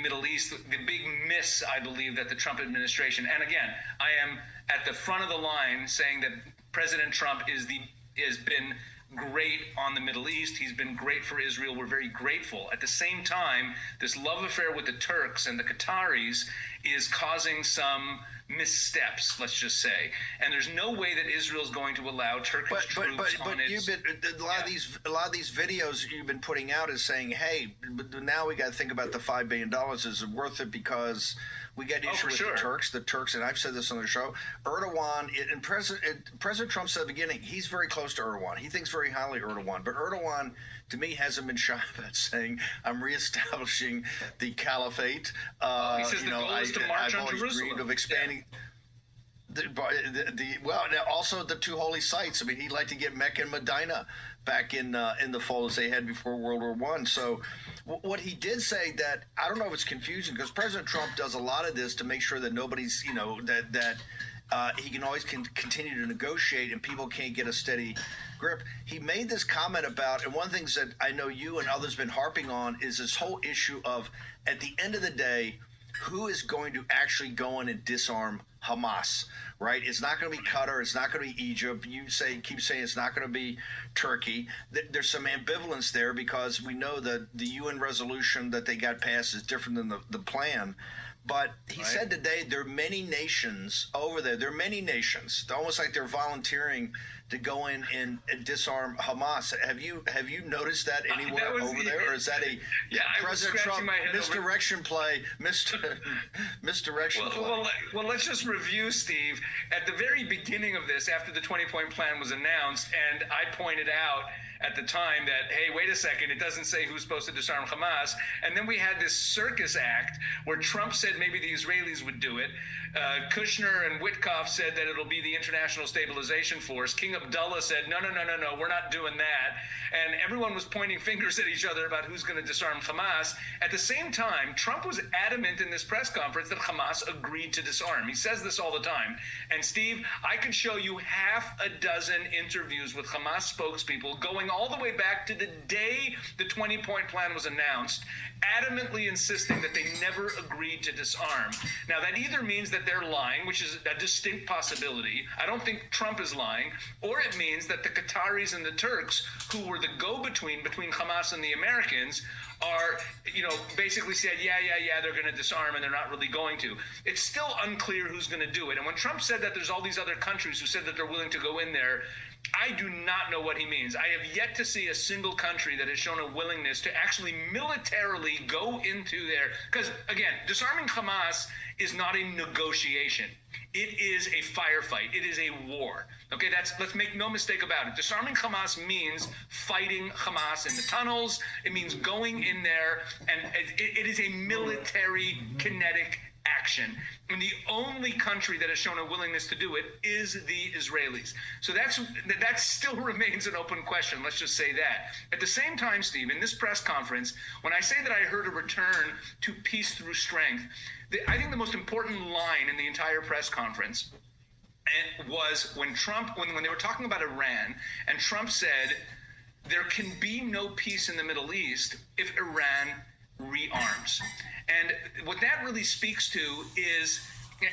Middle East, the big miss, I believe, that the Trump administration, and again, I am at the front of the line saying that President Trump has been great on the Middle East. He's been great for Israel. We're very grateful. At the same time, this love affair with the Turks and the Qataris is causing some missteps, let's just say. And there's no way that Israel's going to allow Turkish troops on its... You've been, a lot of these videos you've been putting out is saying, hey, now we got to think about the $5 billion. Is it worth it? Because we got issues with the Turks, and I've said this on the show. Erdogan, and President Trump said at the beginning, he's very close to Erdogan. He thinks very highly of Erdogan. But Erdogan, to me, hasn't been shy about saying, I'm reestablishing the caliphate. He says the goal is to march on Jerusalem. Dreamed of expanding also the 2 holy sites. I mean, he'd like to get Mecca and Medina back in the fold as they had before World War I. So what he did say, that I don't know if it's confusing, because President Trump does a lot of this to make sure that nobody's, that he can always continue to negotiate and people can't get a steady grip. He made this comment about, and one of the things that I know you and others have been harping on is this whole issue of, at the end of the day, who is going to actually go in and disarm Hamas, right? It's not going to be Qatar. It's not going to be Egypt. You keep saying it's not going to be Turkey. There's some ambivalence there because we know that the UN resolution that they got passed is different than the plan. But he said today there are many nations over there. There are many nations, almost like they're volunteering to go in and disarm Hamas. Have you noticed that anywhere over there, or is that a President Trump misdirection play? Misdirection play. Well, let's just review, Steve. At the very beginning of this, after the 20-point plan was announced, and I pointed out at the time that, hey, wait a second, it doesn't say who's supposed to disarm Hamas. And then we had this circus act where Trump said maybe the Israelis would do it. Kushner and Witkoff said that it'll be the International Stabilization Force. King Abdullah said, no, we're not doing that. And everyone was pointing fingers at each other about who's going to disarm Hamas. At the same time, Trump was adamant in this press conference that Hamas agreed to disarm. He says this all the time. And Steve, I could show you 6 interviews with Hamas spokespeople going all the way back to the day the 20-point plan was announced, adamantly insisting that they never agreed to disarm. Now, that either means that they're lying, which is a distinct possibility. I don't think Trump is lying. Or it means that the Qataris and the Turks, who were the go-between between Hamas and the Americans, are, basically said, they're going to disarm, and they're not really going to. It's still unclear who's going to do it. And when Trump said that there's all these other countries who said that they're willing to go in there, I do not know what he means. I have yet to see a single country that has shown a willingness to actually militarily go into there. Because, again, disarming Hamas is not a negotiation. It is a firefight. It is a war. Okay, let's make no mistake about it. Disarming Hamas means fighting Hamas in the tunnels. It means going in there, and it is a military kinetic action. And the only country that has shown a willingness to do it is the Israelis. So that still remains an open question. Let's just say that. At the same time, Steve, in this press conference, when I say that I heard a return to peace through strength, I think the most important line in the entire press conference was when they were talking about Iran, and Trump said, there can be no peace in the Middle East if Iran rearms. And what that really speaks to is,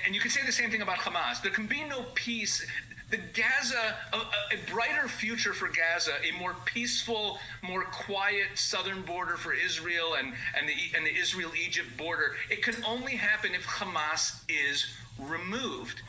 and you can say the same thing about Hamas, there can be no peace. The Gaza, a brighter future for Gaza, a more peaceful, more quiet southern border for Israel and the Israel-Egypt border, it can only happen if Hamas is removed.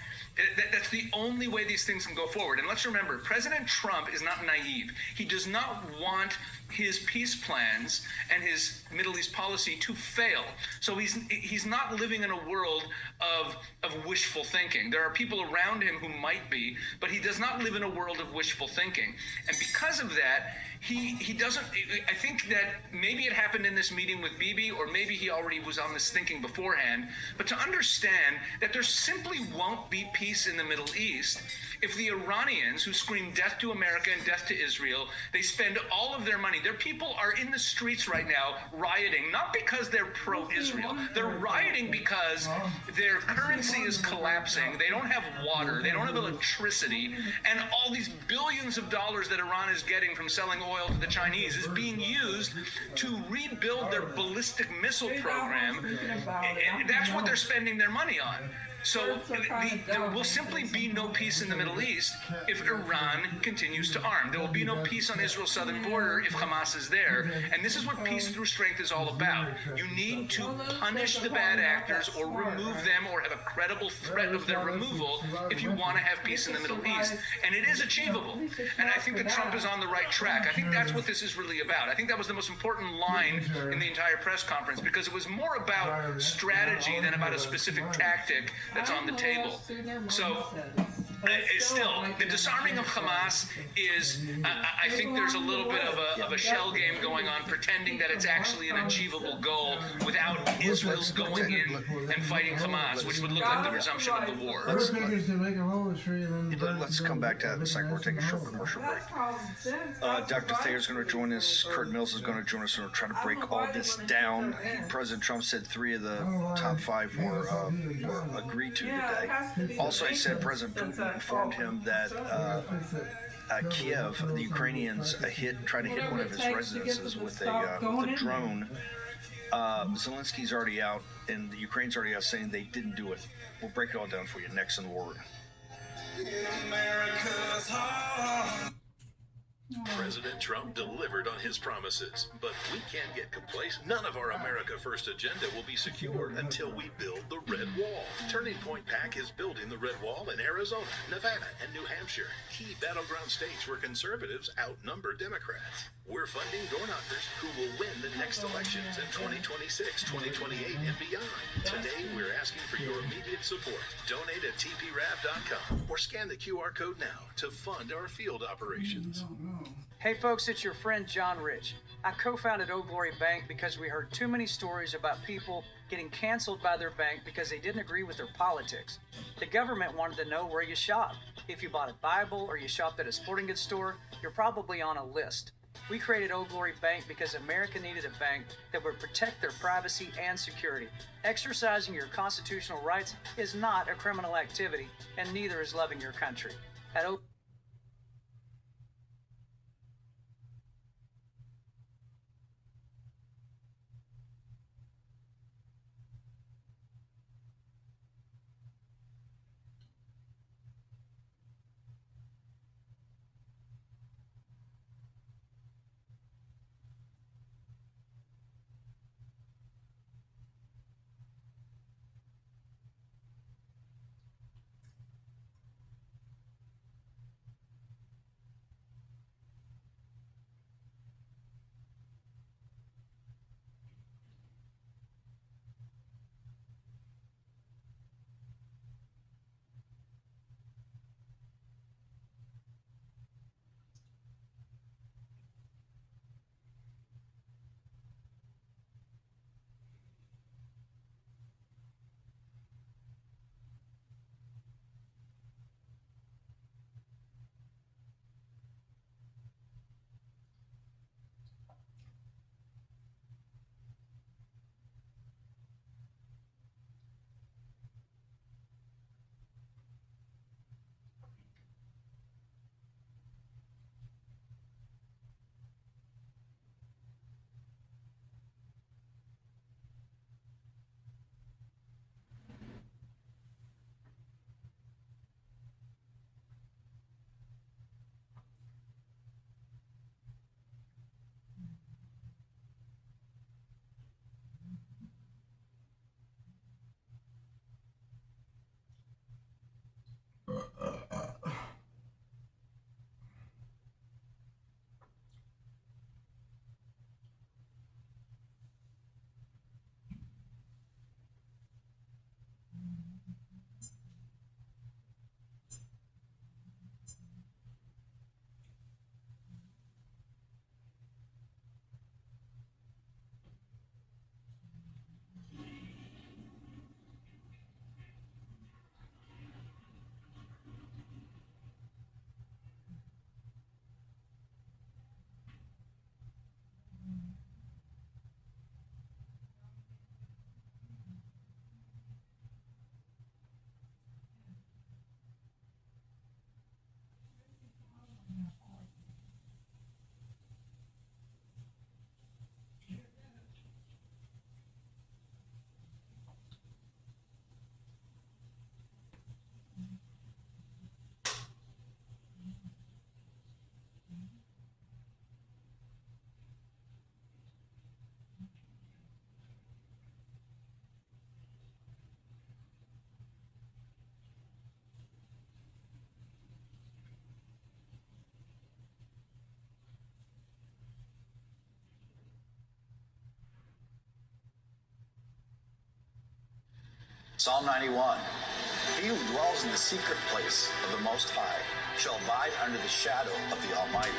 That's the only way these things can go forward. And let's remember, President Trump is not naive. He does not want his peace plans and his Middle East policy to fail. So he's not living in a world of wishful thinking. There are people around him who might be, but he does not live in a world of wishful thinking. And because of that, he doesn't, I think that maybe it happened in this meeting with Bibi, or maybe he already was on this thinking beforehand, but to understand that there simply won't be peace in the Middle East if the Iranians, who scream death to America and death to Israel, they spend all of their money. Their people are in the streets right now rioting, not because they're pro-Israel. They're rioting because their currency is collapsing. They don't have water. They don't have electricity. And all these billions of dollars that Iran is getting from selling oil to the Chinese is being used to rebuild their ballistic missile program. And that's what they're spending their money on. So there will simply be no peace in the Middle East if Iran continues to arm. There will be no peace on Israel's southern border if Hamas is there. And this is what peace through strength is all about. You need to punish the bad actors or remove them or have a credible threat of their removal if you want to have peace in the Middle East. And it is achievable. And I think that Trump is on the right track. I think that's what this is really about. I think that was the most important line in the entire press conference, because it was more about strategy than about a specific tactic that's on the table. So still, the disarming of Hamas is, I think there's a little bit of a shell game going on, pretending that it's actually an achievable goal without Israel's going in and fighting Hamas, which would look like the resumption of the war. Let's come back to that in a second. We're taking a short commercial break. Dr. Thayer's going to join us. Kurt Mills is going to join us, and we're trying to break all this down. President Trump said 3 of the top 5 were agreed to today. Also, he said President Putin informed him that Kiev, the Ukrainians, tried to hit one of his residences with a drone. Zelensky's already out, and the Ukraine's already out saying they didn't do it. We'll break it all down for you next in the War Room. President Trump delivered on his promises, but we can't get complacent. None of our America First agenda will be secure until we build the Red Wall. Turning Point PAC is building the Red Wall in Arizona, Nevada, and New Hampshire, key battleground states where conservatives outnumber Democrats. We're funding door knockers who will win the next elections in 2026, 2028, and beyond. Today, we're asking for your immediate support. Donate at tprav.com or scan the QR code now to fund our field operations. Hey folks, it's your friend John Rich. I co-founded Old Glory Bank because we heard too many stories about people getting canceled by their bank because they didn't agree with their politics. The government wanted to know where you shop. If you bought a Bible or you shopped at a sporting goods store, you're probably on a list. We created Old Glory Bank because America needed a bank that would protect their privacy and security. Exercising your constitutional rights is not a criminal activity, and neither is loving your country. At Psalm 91. He who dwells in the secret place of the Most High shall abide under the shadow of the Almighty.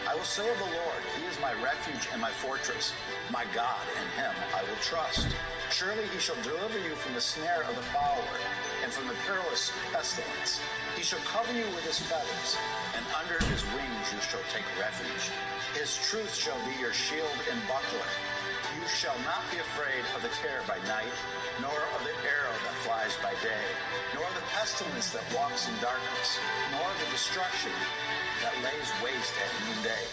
I will say of the Lord, he is my refuge and my fortress, my God, in him I will trust. Surely he shall deliver you from the snare of the fowler and from the perilous pestilence. He shall cover you with his feathers, and under his wings you shall take refuge. His truth shall be your shield and buckler. You shall not be afraid of the terror by night, nor of the arrow that flies by day, nor of the pestilence that walks in darkness, nor of the destruction that lays waste at noonday.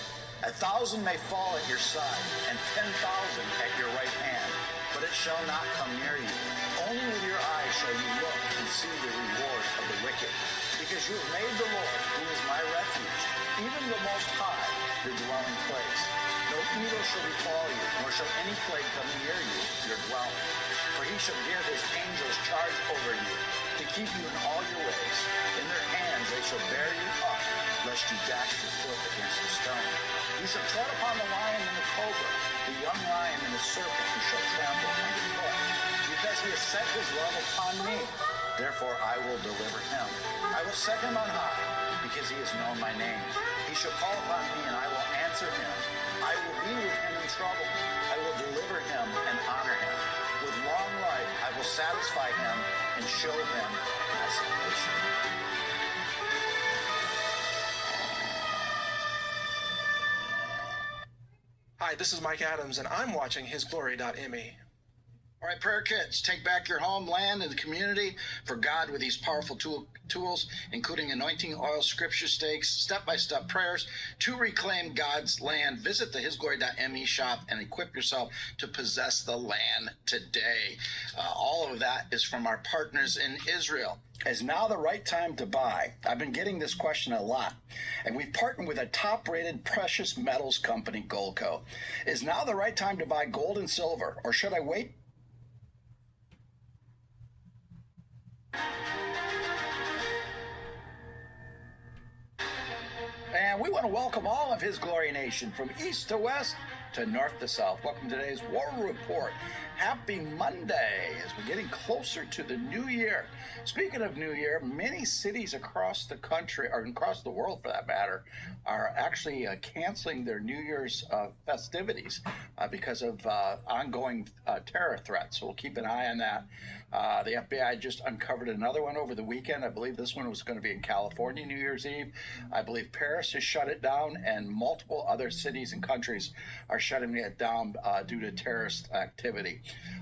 1,000 may fall at your side, and 10,000 at your right hand, but it shall not come near you. Only with your eyes shall you look and see the reward of the wicked, because you have made the Lord, who is my refuge, even the Most High, your dwelling place. No evil shall befall you, nor shall any plague come near you, your dwelling. For he shall give his angels charge over you, to keep you in all your ways. In their hands they shall bear you up, lest you dash your foot against a stone. You shall tread upon the lion and the cobra, the young lion and the serpent you shall trample underfoot. Because he has set his love upon me, therefore I will deliver him. I will set him on high, because he has known my name. He shall call upon me, and I will answer him. I will be with him in trouble. I will deliver him and honor him. With long life I will satisfy him and show him my salvation. Hi, this is Mike Adams, and I'm watching hisglory.me. All right, prayer kids, take back your homeland and the community for God with these powerful tools, including anointing oil, scripture stakes, step-by-step prayers to reclaim God's land. Visit the hisglory.me shop and equip yourself to possess the land today. All of that is from our partners in Israel. Is now the right time to buy? I've been getting this question a lot, and we've partnered with a top-rated precious metals company, Goldco. Is now the right time to buy gold and silver, or should I wait? And we want to welcome all of His Glory Nation from east to west to north to south. Welcome to today's War Report. Happy Monday as we're getting closer to the new year. Speaking of new year, many cities across the country, or across the world for that matter, are actually canceling their New Year's festivities because of ongoing terror threats. So we'll keep an eye on that. The FBI just uncovered another one over the weekend. I believe this one was going to be in California, New Year's Eve. I believe Paris has shut it down, and multiple other cities and countries are shutting it down due to terrorist activity.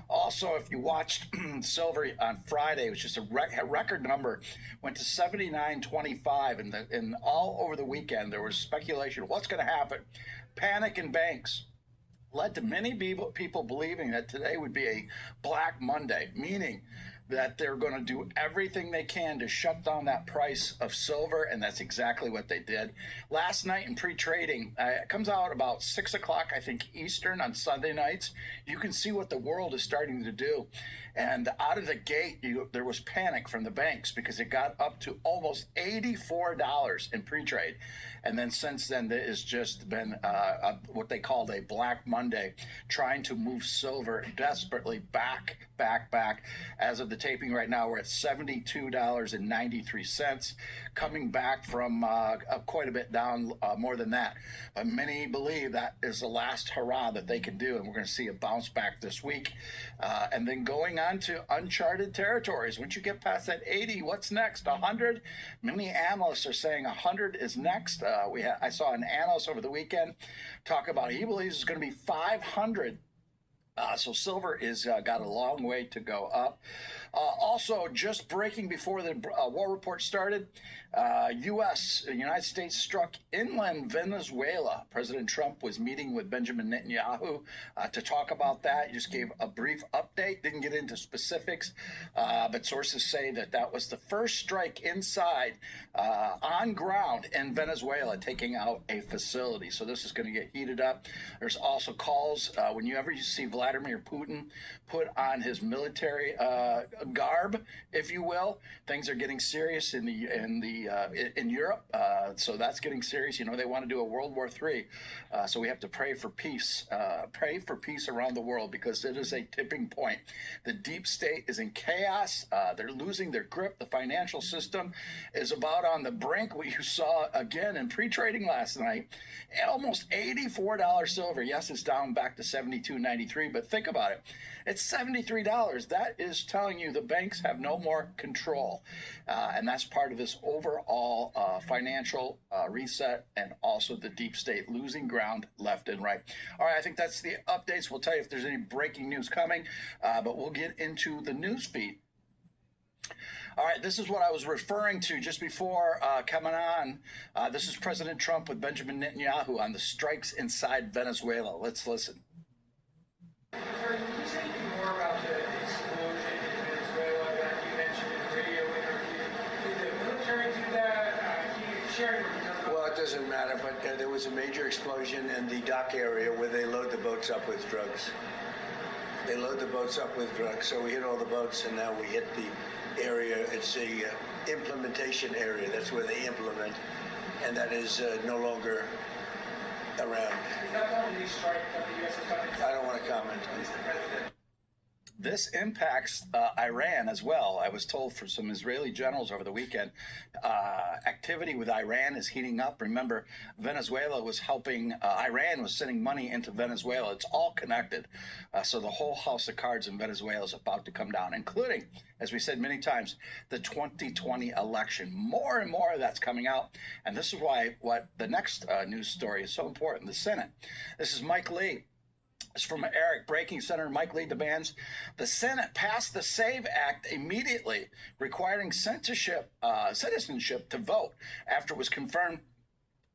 Also, if you watched silver on Friday, it was just a record number, went to 79.25, and all over the weekend there was speculation of what's going to happen. Panic in banks led to many people believing that today would be a Black Monday, meaning that they're going to do everything they can to shut down that price of silver, and that's exactly what they did. Last night in pre-trading, it comes out about 6 o'clock, I think, Eastern on Sunday nights. You can see what the world is starting to do. And out of the gate, there was panic from the banks because it got up to almost $84 in pre-trade. And then since then, there has just been what they called a Black Monday, trying to move silver desperately back. As of the taping right now, we're at $72.93, coming back from quite a bit down, more than that. But many believe that is the last hurrah that they can do, and we're going to see a bounce back this week. And then going on to uncharted territories. Once you get past that 80, what's next? 100? Many analysts are saying 100 is next. I saw an analyst over the weekend talk about he believes it's going to be 500. So silver is got a long way to go up. Also, just breaking before the war report started, the United States struck inland Venezuela. President Trump was meeting with Benjamin Netanyahu to talk about that. He just gave a brief update, didn't get into specifics, but sources say that was the first strike inside, on ground in Venezuela, taking out a facility. So this is going to get heated up. There's also calls, whenever you see Vladimir Vladimir Putin put on his military garb, if you will. Things are getting serious in Europe, so that's getting serious. You know, they want to do a World War III, so we have to pray for peace. Pray for peace around the world because it is a tipping point. The deep state is in chaos. They're losing their grip. The financial system is about on the brink. What you saw again in pre-trading last night, almost $84 silver. Yes, it's down back to $72.93, but think about it. It's $73. That is telling you the banks have no more control. And that's part of this overall financial reset and also the deep state losing ground left and right. All right, I think that's the updates. We'll tell you if there's any breaking news coming, but we'll get into the news feed. All right, this is what I was referring to just before coming on. This is President Trump with Benjamin Netanyahu on the strikes inside Venezuela. Let's listen. Can you say anything more about the explosion in Venezuela that you mentioned in the radio interview? Did the military do that? Can you share any details? Well, it doesn't matter, but there was a major explosion in the dock area where they load the boats up with drugs. They load the boats up with drugs, so we hit all the boats, and now we hit the area. It's the implementation area. That's where they implement, and that is no longer around. Is that the only strike that the U.S. has done? I don't want to comment on that. This impacts Iran as well. I was told from some Israeli generals over the weekend, activity with Iran is heating up. Remember, Venezuela was helping, Iran was sending money into Venezuela. It's all connected. So the whole house of cards in Venezuela is about to come down, including, as we said many times, the 2020 election. More and more of that's coming out. And this is why what the next news story is so important. The Senate. This is Mike Lee. It's from Eric. Breaking. Senator Mike Lee demands the Senate pass the SAVE Act immediately, requiring citizenship to vote after it was confirmed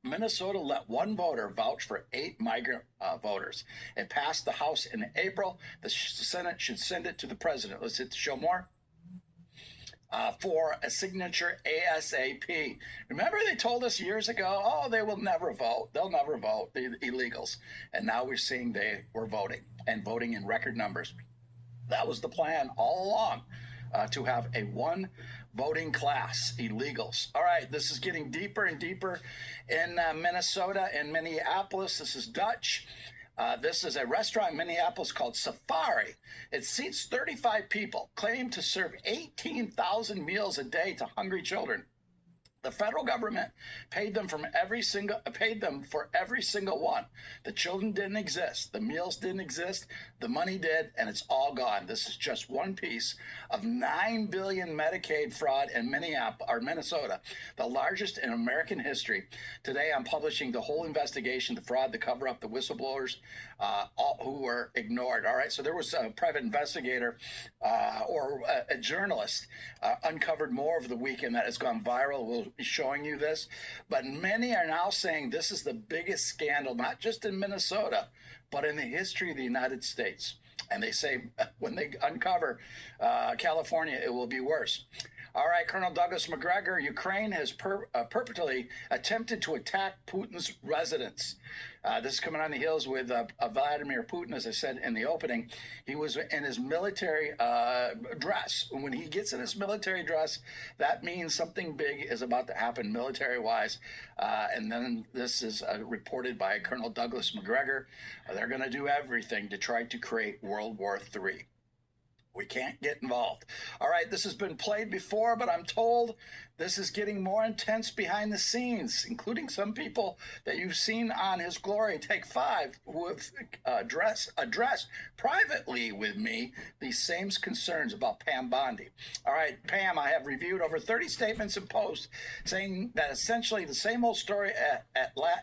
Minnesota let one voter vouch for 8 migrant voters. It passed the House in April. The Senate should send it to the president. Let's hit the show more. For a signature ASAP. Remember they told us years ago, oh, they will never vote. They'll never vote, the illegals. And now we're seeing they were voting and voting in record numbers. That was the plan all along, to have a one voting class, illegals. All right, this is getting deeper and deeper in Minnesota and Minneapolis. This is Dutch. This is a restaurant in Minneapolis called Safari. It seats 35 people, claimed to serve 18,000 meals a day to hungry children. The federal government paid them for every single one. The children didn't exist. The meals didn't exist. The money did, and it's all gone. This is just one piece of $9 billion Medicaid fraud in Minnesota, the largest in American history. Today, I'm publishing the whole investigation, the fraud, the cover-up, the whistleblowers, all who were ignored. All right, so there was a private investigator or a journalist uncovered more over the weekend that has gone viral. We'll be showing you this, but many are now saying this is the biggest scandal, not just in Minnesota, but in the history of the United States. And they say when they uncover California, it will be worse. All right, Colonel Douglas Macgregor, Ukraine has purportedly attempted to attack Putin's residence. This is coming on the heels with Vladimir Putin, as I said in the opening. He was in his military dress. When he gets in his military dress, that means something big is about to happen military-wise. And then this is reported by Colonel Douglas Macgregor. They're going to do everything to try to create World War III. We can't get involved. All right, this has been played before, but I'm told this is getting more intense behind the scenes, including some people that you've seen on His Glory Take 5 who have addressed privately with me these same concerns about Pam Bondi. All right, Pam, I have reviewed over 30 statements and posts saying that essentially the same old story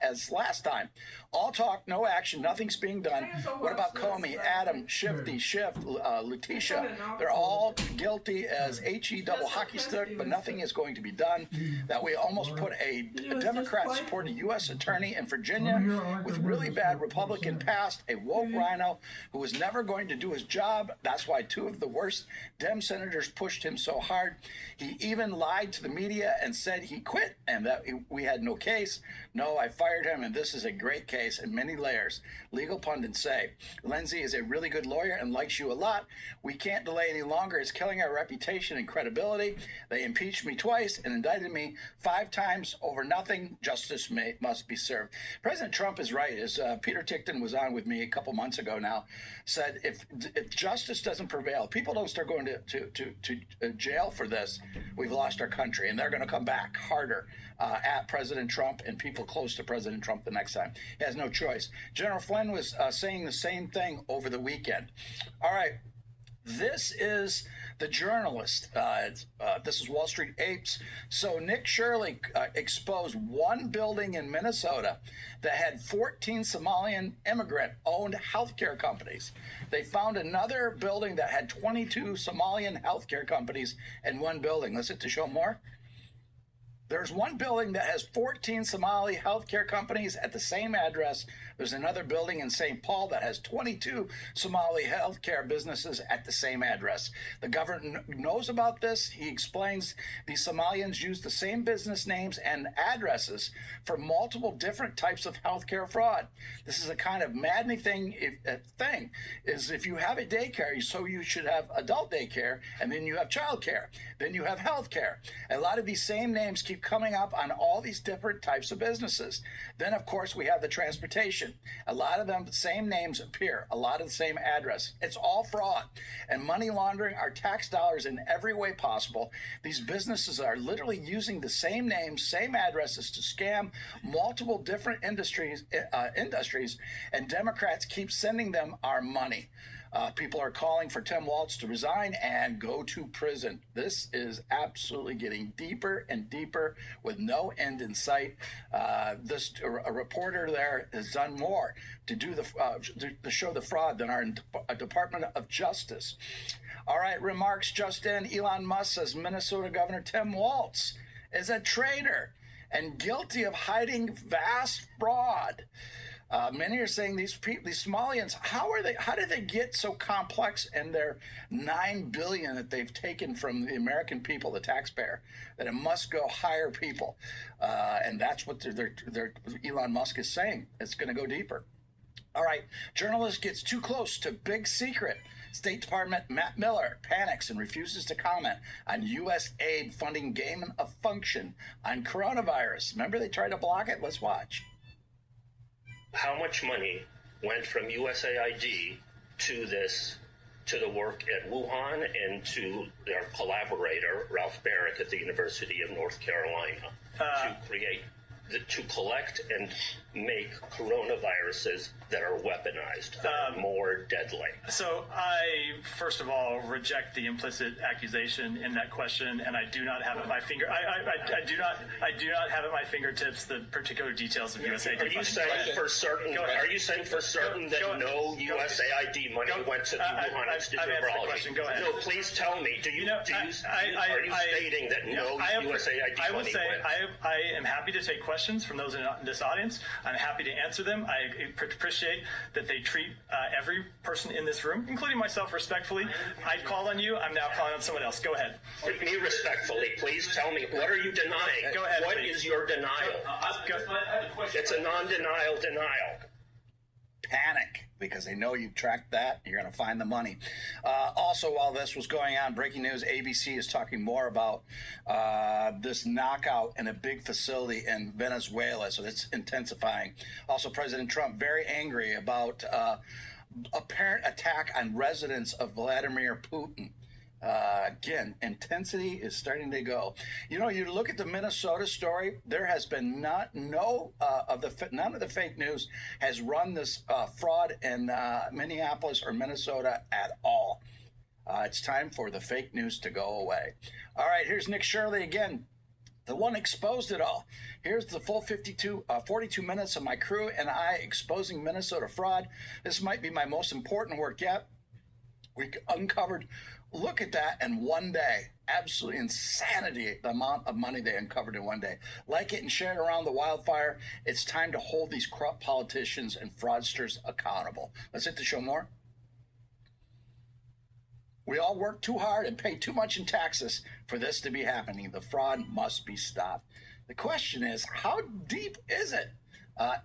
as last time. All talk, no action, nothing's being done. What about Comey, Adam, Shifty, Schiff, Letitia? they're all guilty as HE double hockey stick, but nothing is going to be done. That we almost put a Democrat-supported U.S. attorney in Virginia with really bad Republican past, a woke rhino who was never going to do his job. That's why two of the worst Dem senators pushed him so hard. He even lied to the media and said he quit and that we had no case. No, I fired him, and this is a great case in many layers. Legal pundits say Lindsey is a really good lawyer and likes you a lot. We can't delay any longer. It's killing our reputation and credibility. They impeached me twice and indicted me 5 times over nothing. Justice must be served. President Trump is right. As Peter Tickton was on with me a couple months ago now, said if justice doesn't prevail, people don't start going to jail for this, we've lost our country, and they're going to come back harder at President Trump and people close to President Trump the next time. He has no choice. General Flynn was saying the same thing over the weekend. All right. This is the journalist. This is Wall Street Apes. So Nick Shirley exposed one building in Minnesota that had 14 Somalian immigrant-owned healthcare companies. They found another building that had 22 Somalian healthcare companies in one building. Listen to show more. There's one building that has 14 Somali healthcare companies at the same address. There's another building in St. Paul that has 22 Somali healthcare businesses at the same address. The government knows about this. He explains the Somalians use the same business names and addresses for multiple different types of healthcare fraud. This is a kind of maddening thing. If you have a daycare, so you should have adult daycare, and then you have childcare, then you have healthcare. A lot of these same names keep coming up on all these different types of businesses. Then, of course, we have the transportation. A lot of them, same names appear, a lot of the same address. It's all fraud and money laundering our tax dollars in every way possible. These businesses are literally using the same names, same addresses to scam multiple different industries, and Democrats keep sending them our money. People are calling for Tim Walz to resign and go to prison. This is absolutely getting deeper and deeper with no end in sight. A reporter there has done more to do to show the fraud than our Department of Justice. All right, remarks just in. Elon Musk says Minnesota Governor Tim Walz is a traitor and guilty of hiding vast fraud. Many are saying these Somalians, how did they get so complex in their $9 billion that they've taken from the American people, the taxpayer, that it must go hire people, and that's what Elon Musk is saying. It's going to go deeper. All right, journalist gets too close to big secret. State Department Matt Miller panics and refuses to comment on U.S. aid funding gain of function on coronavirus. Remember they tried to block it? Let's watch. How much money went from USAID to the work at Wuhan and to their collaborator, Ralph Barrick at the University of North Carolina, to collect and make coronaviruses that are weaponized, that are more deadly? So I, first of all, reject the implicit accusation in that question, and I do not have at my finger. I do not have at my fingertips the particular details of USAID. Are you saying for certain? Are you saying for certain that no USAID money went to the Wuhan Institute of Virology? Go ahead. No, please tell me. Are you stating that no USAID money went? I am happy to take questions from those in this audience. I'm happy to answer them. I appreciate that they treat every person in this room, including myself, respectfully. I'd call on you. I'm now calling on someone else. Go ahead. Treat me respectfully. Please tell me, what are you denying? Go ahead. What is your denial? It's a non-denial denial. Panic, because they know you've tracked that. You're going to find the money. Also, while this was going on, breaking news, ABC is talking more about this knockout in a big facility in Venezuela, so it's intensifying. Also, President Trump very angry about apparent attack on residents of Vladimir Putin. Again, intensity is starting to go. You know, you look at the Minnesota story, there has been none of the fake news has run this fraud in Minneapolis or Minnesota at all. It's time for the fake news to go away. All right, here's Nick Shirley again. The one exposed it all. Here's the full 42 minutes of my crew and I exposing Minnesota fraud. This might be my most important work yet. We uncovered, look at that in one day. Absolutely insanity, the amount of money they uncovered in one day. Like it and share it around the wildfire. It's time to hold these corrupt politicians and fraudsters accountable. Let's hit the show more. We all work too hard and pay too much in taxes for this to be happening. The fraud must be stopped. The question is, how deep is it?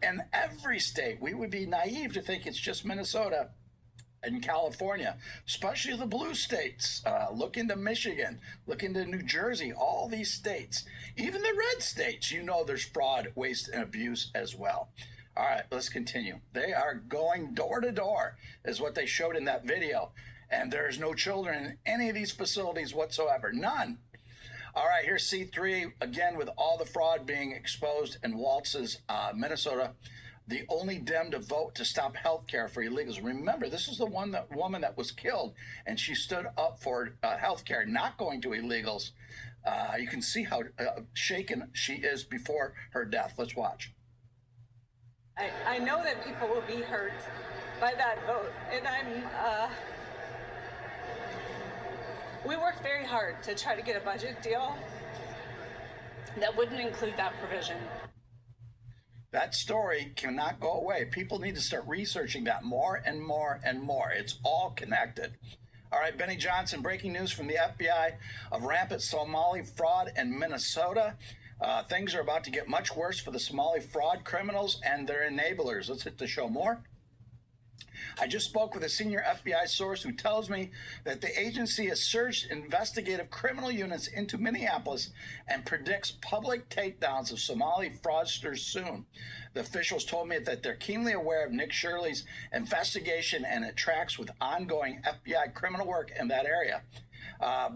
In every state, we would be naive to think it's just Minnesota and California, especially the blue states. Look into Michigan, look into New Jersey, all these states, even the red states, you know there's fraud, waste, and abuse as well. All right, let's continue. They are going door to door, is what they showed in that video. And there's no children in any of these facilities whatsoever. None. All right, here's C3, again, with all the fraud being exposed in Waltz's Minnesota. The only Dem to vote to stop health care for illegals. Remember, this is the woman that was killed, and she stood up for health care, not going to illegals. You can see how shaken she is before her death. Let's watch. I know that people will be hurt by that vote, and we worked very hard to try to get a budget deal that wouldn't include that provision. That story cannot go away. People need to start researching that more and more and more. It's all connected. All right, Benny Johnson, breaking news from the FBI of rampant Somali fraud in Minnesota. Things are about to get much worse for the Somali fraud criminals and their enablers. Let's hit the show more. I just spoke with a senior FBI source who tells me that the agency has surged investigative criminal units into Minneapolis and predicts public takedowns of Somali fraudsters soon. The officials told me that they're keenly aware of Nick Shirley's investigation, and it tracks with ongoing FBI criminal work in that area.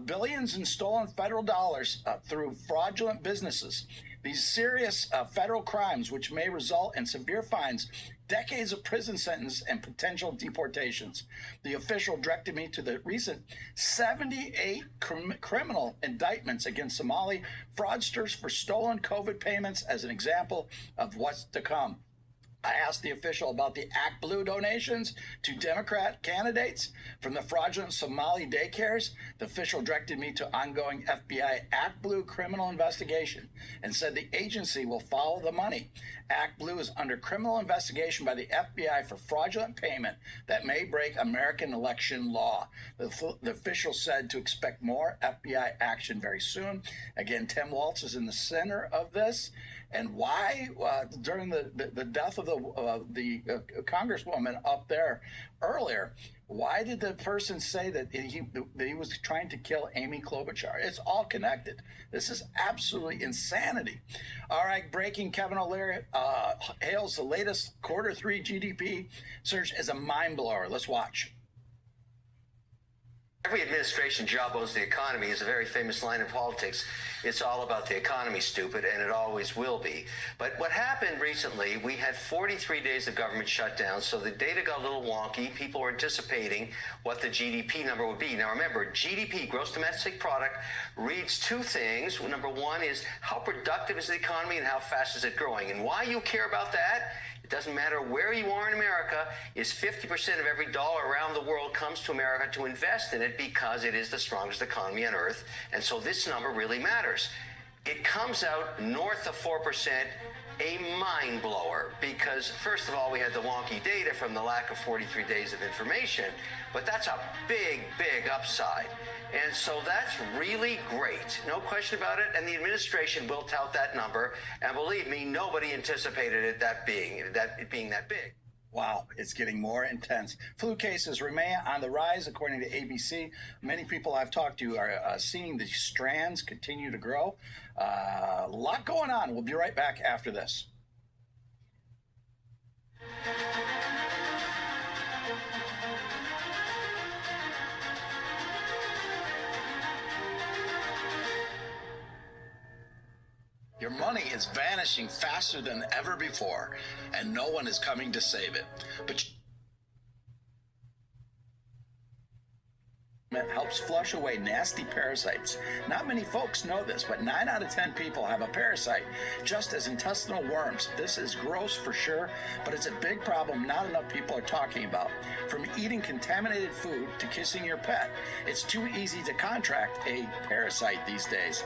Billions in stolen federal dollars through fraudulent businesses. These serious federal crimes, which may result in severe fines, decades of prison sentence, and potential deportations. The official directed me to the recent 78 criminal indictments against Somali fraudsters for stolen COVID payments as an example of what's to come. I asked the official about the Act Blue donations to Democrat candidates from the fraudulent Somali daycares. The official directed me to ongoing FBI Act Blue criminal investigation and said the agency will follow the money. Act Blue is under criminal investigation by the FBI for fraudulent payment that may break American election law. The official said to expect more FBI action very soon. Again, Tim Waltz is in the center of this. And why, during the death of the congresswoman up there earlier, why did the person say that he was trying to kill Amy Klobuchar? It's all connected. This is absolutely insanity. All right, breaking. Kevin O'Leary hails the latest Q3 GDP surge as a mind blower. Let's watch. Every administration jawbones the economy is a very famous line in politics. It's all about the economy, stupid, and it always will be. But what happened recently, we had 43 days of government shutdown, so the data got a little wonky. People were anticipating what the GDP number would be. Now remember, GDP, gross domestic product, reads two things. Number one is how productive is the economy and how fast is it growing? And why you care about that? It doesn't matter where you are in America, is 50% of every dollar around the world comes to America to invest in it because it is the strongest economy on earth. And so this number really matters. It comes out north of 4%, a mind blower, because first of all, we had the wonky data from the lack of 43 days of information, but that's a big, big upside. And so that's really great. No question about it. And the administration will tout that number. And believe me, nobody anticipated it being that big. Wow, it's getting more intense. Flu cases remain on the rise, according to ABC. Many people I've talked to are seeing the strands continue to grow. A lot going on. We'll be right back after this. Your money is vanishing faster than ever before, and no one is coming to save it. But helps flush away nasty parasites. Not many folks know this, but 9 out of 10 people have a parasite, just as intestinal worms. This is gross for sure, but it's a big problem not enough people are talking about. From eating contaminated food to kissing your pet, it's too easy to contract a parasite these days.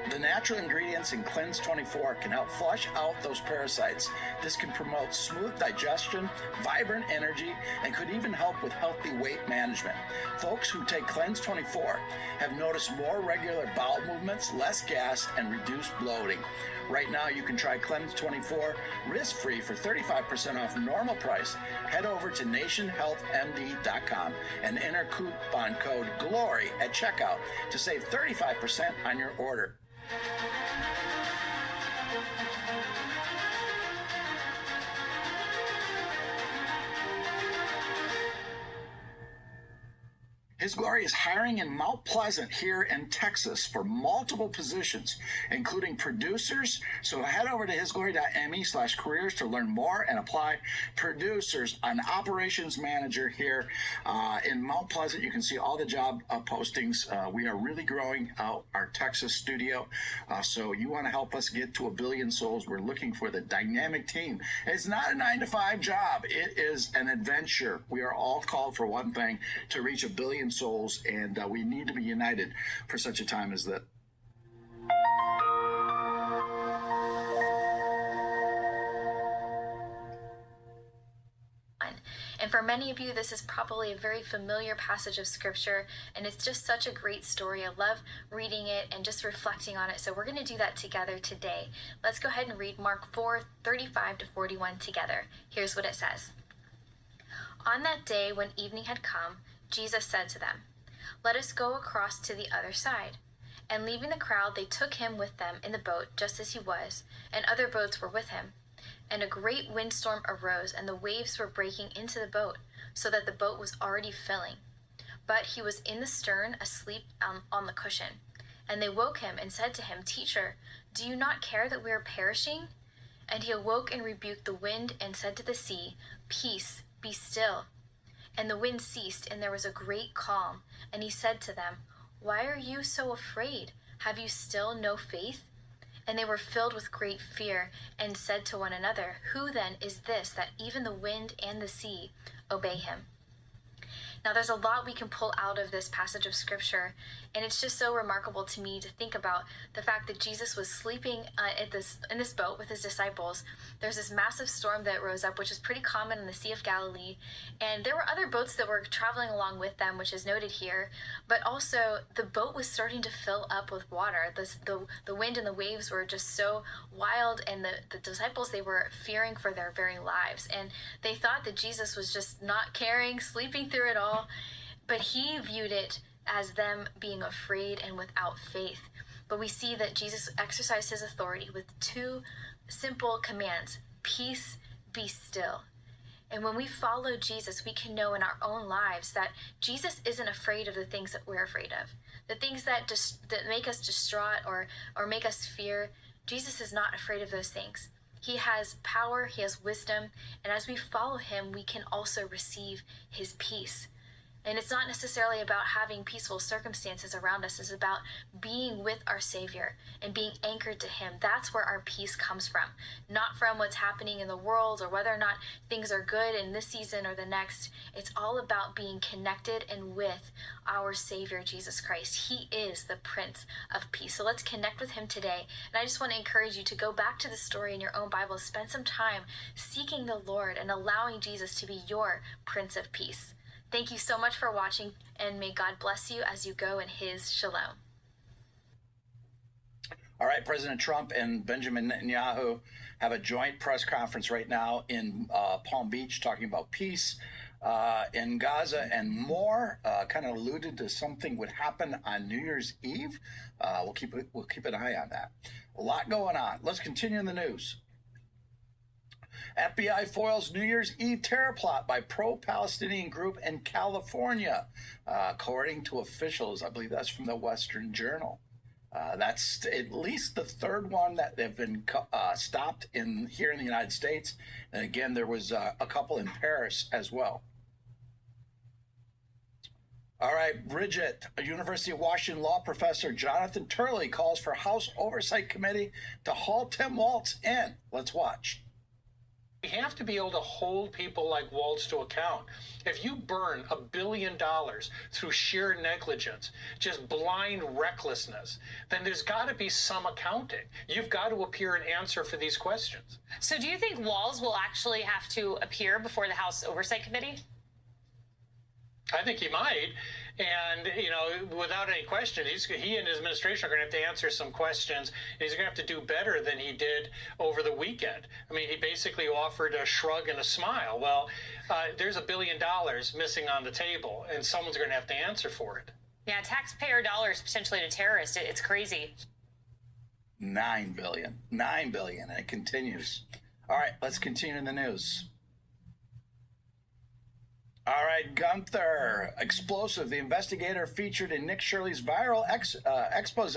The natural ingredients in Cleanse 24 can help flush out those parasites. This can promote smooth digestion, vibrant energy, and could even help with healthy weight management. Folks who take Cleanse 24 have noticed more regular bowel movements, less gas, and reduced bloating. Right now, you can try Cleanse 24 risk-free for 35% off normal price. Head over to nationhealthmd.com and enter coupon code GLORY at checkout to save 35% on your order. His Glory is hiring in Mount Pleasant here in Texas for multiple positions, including producers. So head over to hisglory.me/careers to learn more and apply. Producers, an operations manager here in Mount Pleasant. You can see all the job postings. We are really growing out our Texas studio. So you want to help us get to 1 billion souls. We're looking for the dynamic team. It's not a 9-to-5 job. It is an adventure. We are all called for one thing, to reach 1 billion souls, and we need to be united for such a time as that. And for many of you, this is probably a very familiar passage of scripture, and it's just such a great story. I love reading it and just reflecting on it. So we're going to do that together today. Let's go ahead and read Mark 4:35-41 together. Here's what it says. On that day when evening had come, Jesus said to them, "Let us go across to the other side." And leaving the crowd, they took him with them in the boat, just as he was, and other boats were with him. And a great windstorm arose, and the waves were breaking into the boat, so that the boat was already filling. But he was in the stern, asleep on the cushion. And they woke him and said to him, "Teacher, do you not care that we are perishing?" And he awoke and rebuked the wind and said to the sea, "Peace, be still." And the wind ceased, and there was a great calm. And he said to them, "Why are you so afraid? Have you still no faith?" And they were filled with great fear, and said to one another, "Who then is this, that even the wind and the sea obey him?" Now, there's a lot we can pull out of this passage of scripture, and it's just so remarkable to me to think about the fact that Jesus was sleeping in this boat with his disciples. There's this massive storm that rose up, which is pretty common in the Sea of Galilee, and there were other boats that were traveling along with them, which is noted here, but also the boat was starting to fill up with water. The wind and the waves were just so wild, and the disciples, they were fearing for their very lives, and they thought that Jesus was just not caring, sleeping through it all. But he viewed it as them being afraid and without faith. But we see that Jesus exercised his authority with 2 simple commands: peace, be still. And when we follow Jesus, we can know in our own lives that Jesus isn't afraid of the things that we're afraid of. The things that make us distraught or make us fear, Jesus is not afraid of those things. He has power, he has wisdom, and as we follow him, we can also receive his peace. And it's not necessarily about having peaceful circumstances around us. It's about being with our Savior and being anchored to him. That's where our peace comes from, not from what's happening in the world or whether or not things are good in this season or the next. It's all about being connected and with our Savior, Jesus Christ. He is the Prince of Peace. So let's connect with him today. And I just want to encourage you to go back to the story in your own Bible, spend some time seeking the Lord and allowing Jesus to be your Prince of Peace. Thank you so much for watching, and may God bless you as you go in his shalom. All right, President Trump and Benjamin Netanyahu have a joint press conference right now in Palm Beach talking about peace in Gaza and more. Kind of alluded to something would happen on New Year's Eve. We'll keep an eye on that. A lot going on. Let's continue in the news. FBI foils New Year's Eve terror plot by pro-Palestinian group in California, according to officials. I believe that's from the Western Journal. That's at least the 3rd one that they've been stopped here in the United States. And again, there was a couple in Paris as well. All right, Bridget, a University of Washington law professor Jonathan Turley calls for House Oversight Committee to haul Tim Walz in. Let's watch. We have to be able to hold people like Walz to account. If you burn $1 billion through sheer negligence, just blind recklessness, then there's got to be some accounting. You've got to appear and answer for these questions. So do you think Walz will actually have to appear before the House Oversight Committee? I think he might. And, without any question, he and his administration are going to have to answer some questions. And he's going to have to do better than he did over the weekend. I mean, he basically offered a shrug and a smile. Well, there's $1 billion missing on the table, and someone's going to have to answer for it. Yeah, taxpayer dollars potentially to terrorists. It's crazy. $9 billion, and it continues. All right, let's continue in the news. All right, Gunther, explosive. The investigator featured in Nick Shirley's viral expose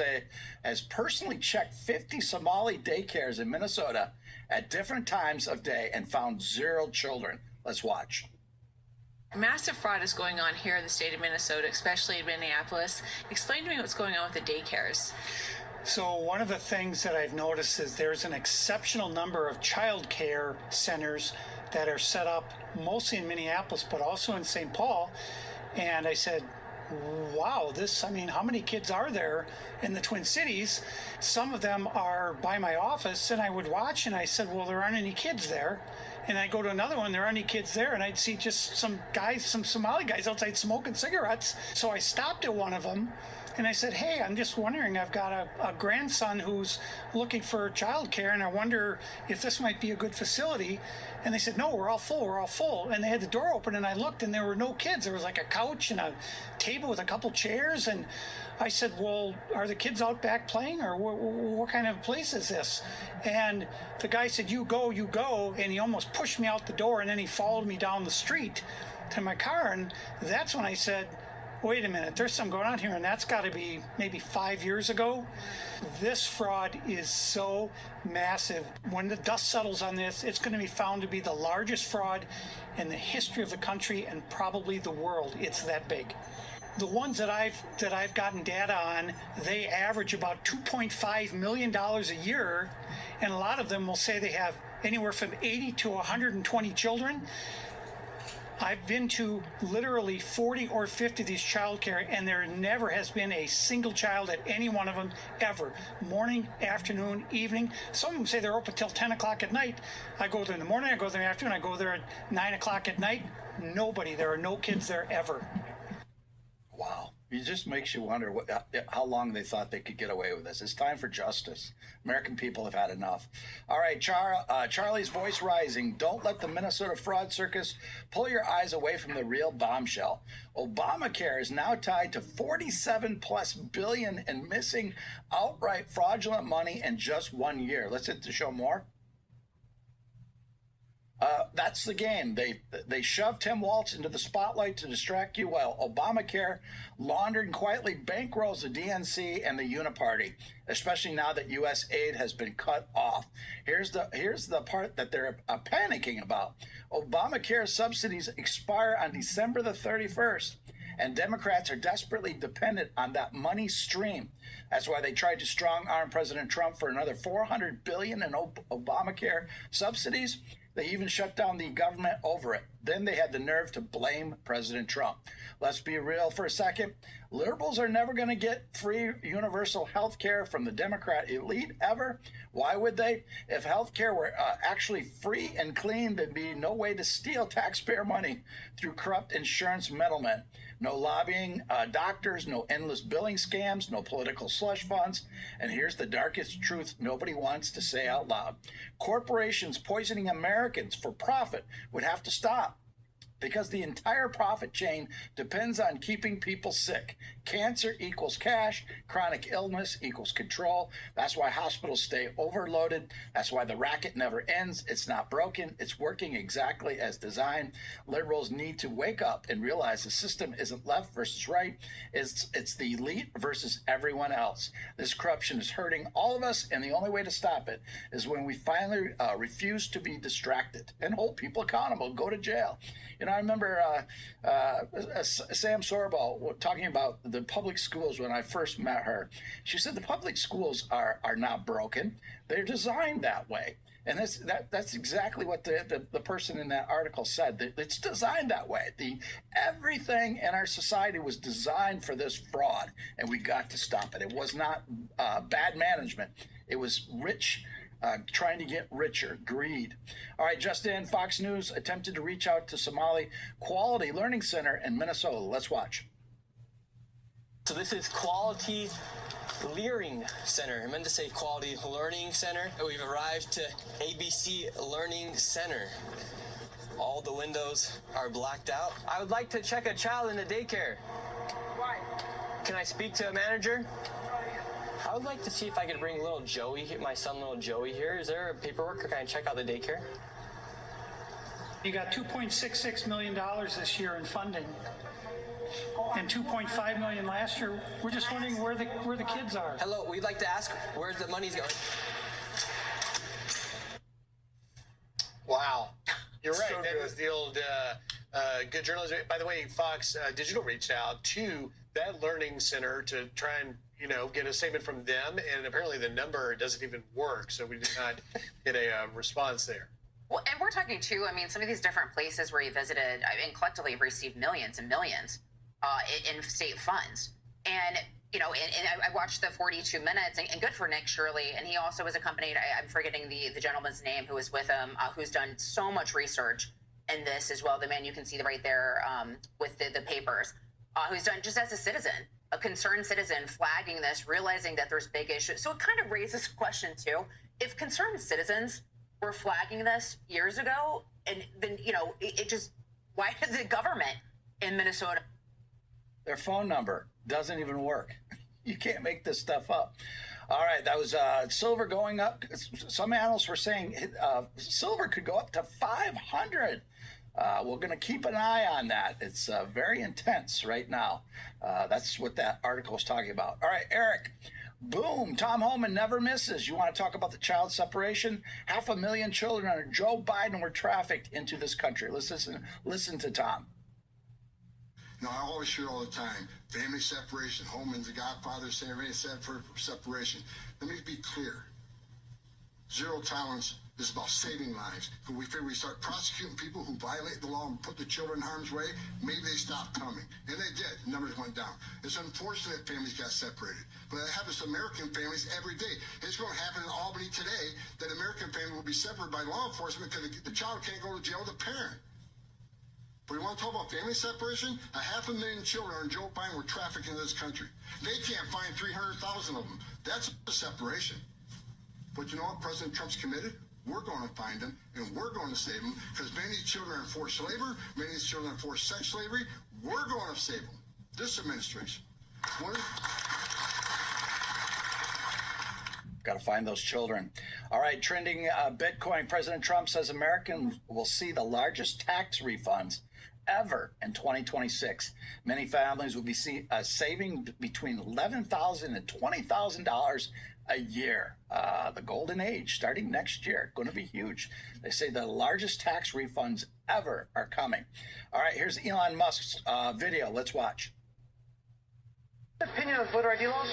has personally checked 50 Somali daycares in Minnesota at different times of day and found 0 children. Let's watch. Massive fraud is going on here in the state of Minnesota, especially in Minneapolis. Explain to me what's going on with the daycares. So one of the things that I've noticed is there's an exceptional number of child care centers that are set up mostly in Minneapolis, but also in St. Paul. And I said, wow, how many kids are there in the Twin Cities? Some of them are by my office, and I would watch, and I said, well, there aren't any kids there. And I go to another one, there aren't any kids there, and I'd see just some Somali guys outside smoking cigarettes. So I stopped at one of them, and I said, hey, I'm just wondering, I've got a grandson who's looking for childcare, and I wonder if this might be a good facility. And they said, no, we're all full. And they had the door open, and I looked, and there were no kids. There was like a couch and a table with a couple chairs. And I said, well, are the kids out back playing, or what kind of place is this? And the guy said, you go. And he almost pushed me out the door, and then he followed me down the street to my car. And that's when I said, wait a minute, there's something going on here, and that's got to be maybe 5 years ago. This fraud is so massive. When the dust settles on this, it's going to be found to be the largest fraud in the history of the country and probably the world. It's that big. The ones that I've gotten data on, they average about $2.5 million a year, and a lot of them will say they have anywhere from 80 to 120 children. I've been to literally 40 or 50 of these childcare, and there never has been a single child at any one of them ever. Morning, afternoon, evening. Some of them say they're open till 10 o'clock at night. I go there in the morning, I go there in the afternoon, I go there at 9 o'clock at night. Nobody. There are no kids there ever. Wow. It just makes you wonder how long they thought they could get away with this. It's time for justice. American people have had enough. All right, Charlie's voice rising. Don't let the Minnesota fraud circus pull your eyes away from the real bombshell. Obamacare is now tied to $47+ billion in missing outright fraudulent money in just 1 year. Let's hit the show more. That's the game. They shoved Tim Walz into the spotlight to distract you while Obamacare laundered and quietly bankrolls the DNC and the Uniparty, especially now that U.S. aid has been cut off. Here's the part that they're panicking about. Obamacare subsidies expire on December the 31st, and Democrats are desperately dependent on that money stream. That's why they tried to strong-arm President Trump for another $400 billion in Obamacare subsidies. They even shut down the government over it. Then they had the nerve to blame President Trump. Let's be real for a second. Liberals are never going to get free universal health care from the Democrat elite ever. Why would they? If health care were actually free and clean, there'd be no way to steal taxpayer money through corrupt insurance middlemen. No lobbying doctors, no endless billing scams, no political slush funds. And here's the darkest truth nobody wants to say out loud. Corporations poisoning Americans for profit would have to stop, because the entire profit chain depends on keeping people sick. Cancer equals cash, chronic illness equals control. That's why hospitals stay overloaded. That's why the racket never ends. It's not broken. It's working exactly as designed. Liberals need to wake up and realize the system isn't left versus right. It's the elite versus everyone else. This corruption is hurting all of us, and the only way to stop it is when we finally refuse to be distracted and hold people accountable, go to jail. You know, I remember Sam Sorbo talking about the public schools when I first met her. She said the public schools are not broken. They're designed that way. And that's exactly what the person in that article said. That it's designed that way. Everything in our society was designed for this fraud, and we got to stop it. It was not bad management. It was rich trying to get richer, greed. All right, just in, Fox News attempted to reach out to Somali Quality Learning Center in Minnesota. Let's watch. So this is Quality Learning Center. I meant to say Quality Learning Center. We've arrived to ABC Learning Center. All the windows are blacked out. I would like to check a child in the daycare. Why? Can I speak to a manager? I would like to see if I could bring little Joey, my son little Joey here. Is there paperwork or can I check out the daycare? You got $2.66 million this year in funding. And $2.5 million last year. We're just wondering where the kids are. Hello, we'd like to ask where the money's going. Wow. You're right. So that good. was the old good journalism. By the way, Fox Digital reached out to that learning center to try and get a statement from them, and apparently the number doesn't even work, so we did not get a response there. Well, and we're talking too, I mean, some of these different places where you visited, I mean, collectively have received millions and millions in state funds. And, and I watched the 42 minutes, and good for Nick Shirley. And he also was accompanied, I'm forgetting the gentleman's name who was with him, who's done so much research in this as well. The man you can see right there with the papers, who's done just as a citizen, a concerned citizen, flagging this, realizing that there's big issues. So it kind of raises a question too. If concerned citizens were flagging this years ago, and then, it just, why did the government in Minnesota? Their phone number doesn't even work. You can't make this stuff up. All right, that was silver going up. Some analysts were saying silver could go up to 500. We're going to keep an eye on that. It's very intense right now. That's what that article is talking about. All right, Eric. Boom. Tom Homan never misses. You want to talk about the child separation? 500,000 children under Joe Biden were trafficked into this country. Listen to Tom. No, I always hear all the time, family separation, Homan's the godfather saying everything for separation. Let me be clear. Zero tolerance is about saving lives. When we figure we start prosecuting people who violate the law and put the children in harm's way, maybe they stop coming. And they did. Numbers went down. It's unfortunate families got separated. But it happens to American families every day. It's going to happen in Albany today that American family will be separated by law enforcement because the child can't go to jail with the parent. But we want to talk about family separation? 500,000 children in Joe Biden were trafficked into this country. They can't find 300,000 of them. That's a separation. But you know what President Trump's committed? We're going to find them, and we're going to save them, because many of these children are in forced labor, many of these children are in forced sex slavery. We're going to save them. This administration. Got to find those children. All right, trending Bitcoin. President Trump says Americans will see the largest tax refunds ever in 2026. Many families will be saving between $11,000 and $20,000 a year. The golden age starting next year, going to be huge. They say the largest tax refunds ever are coming. All right, here's Elon Musk's video. Let's watch. Opinion of voter ID laws?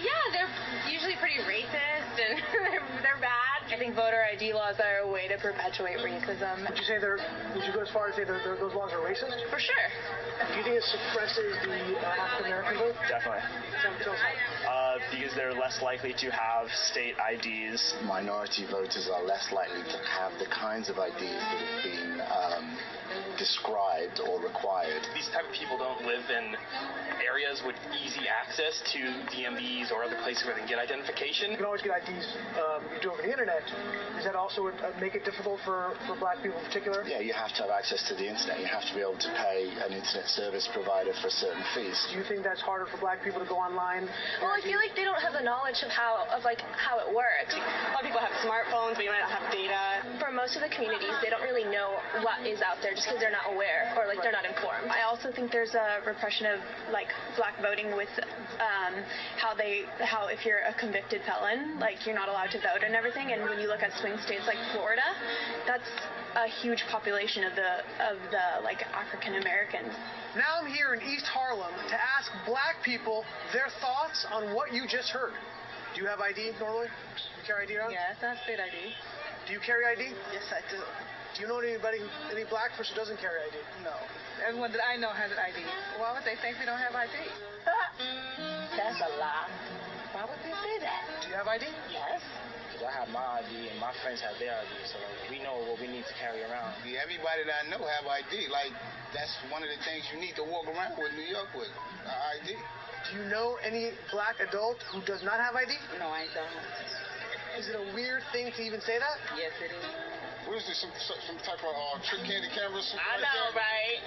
Yeah, they're usually pretty racist and they're bad. I think voter ID laws are a way to perpetuate racism. Would you go as far as say those laws are racist? For sure. Do you think it suppresses the African American vote? Definitely. Because they're less likely to have state IDs. Minority voters are less likely to have the kinds of IDs that have been described or required. These type of people don't live in areas with easy access to DMVs or other places where they can get identification. You can always get IDs you do over the internet. Does that also make it difficult for black people in particular? Yeah, you have to have access to the internet. You have to be able to pay an internet service provider for certain fees. Do you think that's harder for black people to go online? Well, I feel like they don't have the knowledge of how it works. A lot of people have smartphones, but you might not have data. For most of the communities, they don't really know what is out there just because they're not aware or like they're not informed. I also think there's a repression of like black voting with how if you're a convicted felon, like you're not allowed to vote and everything. And when you look at swing states like Florida, that's a huge population of the like African Americans. Now I'm here in East Harlem to ask black people their thoughts on what you just heard. Do you have ID, Norley? Do you carry ID around? Yes, I have state ID. Do you carry ID? Yes, I do. Do you know any black person who doesn't carry ID? No. Everyone that I know has an ID. Why would they think we don't have ID? That's a lie. Why would they say that? Do you have ID? Yes. Because I have my ID and my friends have their ID, so like, we know what we need to carry around. Yeah, everybody that I know have ID. Like, that's one of the things you need to walk around with New York with, ID. Do you know any black adult who does not have ID? No, I don't. Is it a weird thing to even say that? Yes, it is. What is this, some type of trick candy camera? I know, right?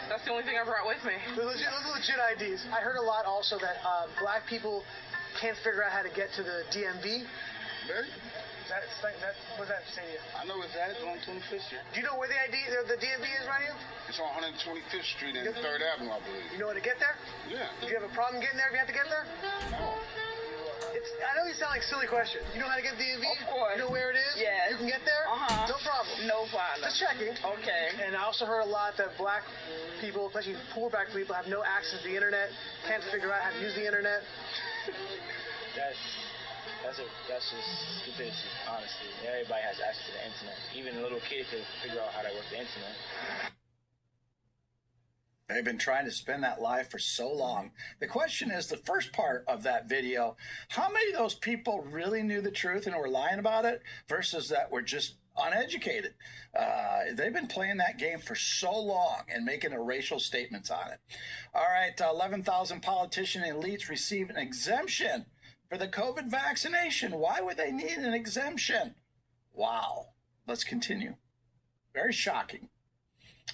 That's the only thing I brought with me. Those are legit IDs. I heard a lot also that black people can't figure out how to get to the DMV. Really? What does that say to you? I know it's that. It's on 25th Street. Do you know where the DMV is right here? It's on 125th Street and 3rd Avenue, I believe. You know where to get there? Yeah. Do you have a problem getting there if you have to get there? No. I know these sound like silly questions. You know how to get to the DMV? Of course. You know where it is? Yes. You can get there? Uh-huh. No problem. No problem. Just checking. Okay. And I also heard a lot that black people, especially poor black people, have no access to the internet, can't figure out how to use the internet. That's just stupidity, honestly. Everybody has access to the internet. Even a little kid can figure out how to work the internet. They've been trying to spin that lie for so long. The question is, the first part of that video, how many of those people really knew the truth and were lying about it versus that were just uneducated? They've been playing that game for so long and making racial statements on it. All right, 11,000 politician elites receive an exemption for the COVID vaccination. Why would they need an exemption? Wow. Let's continue. Very shocking.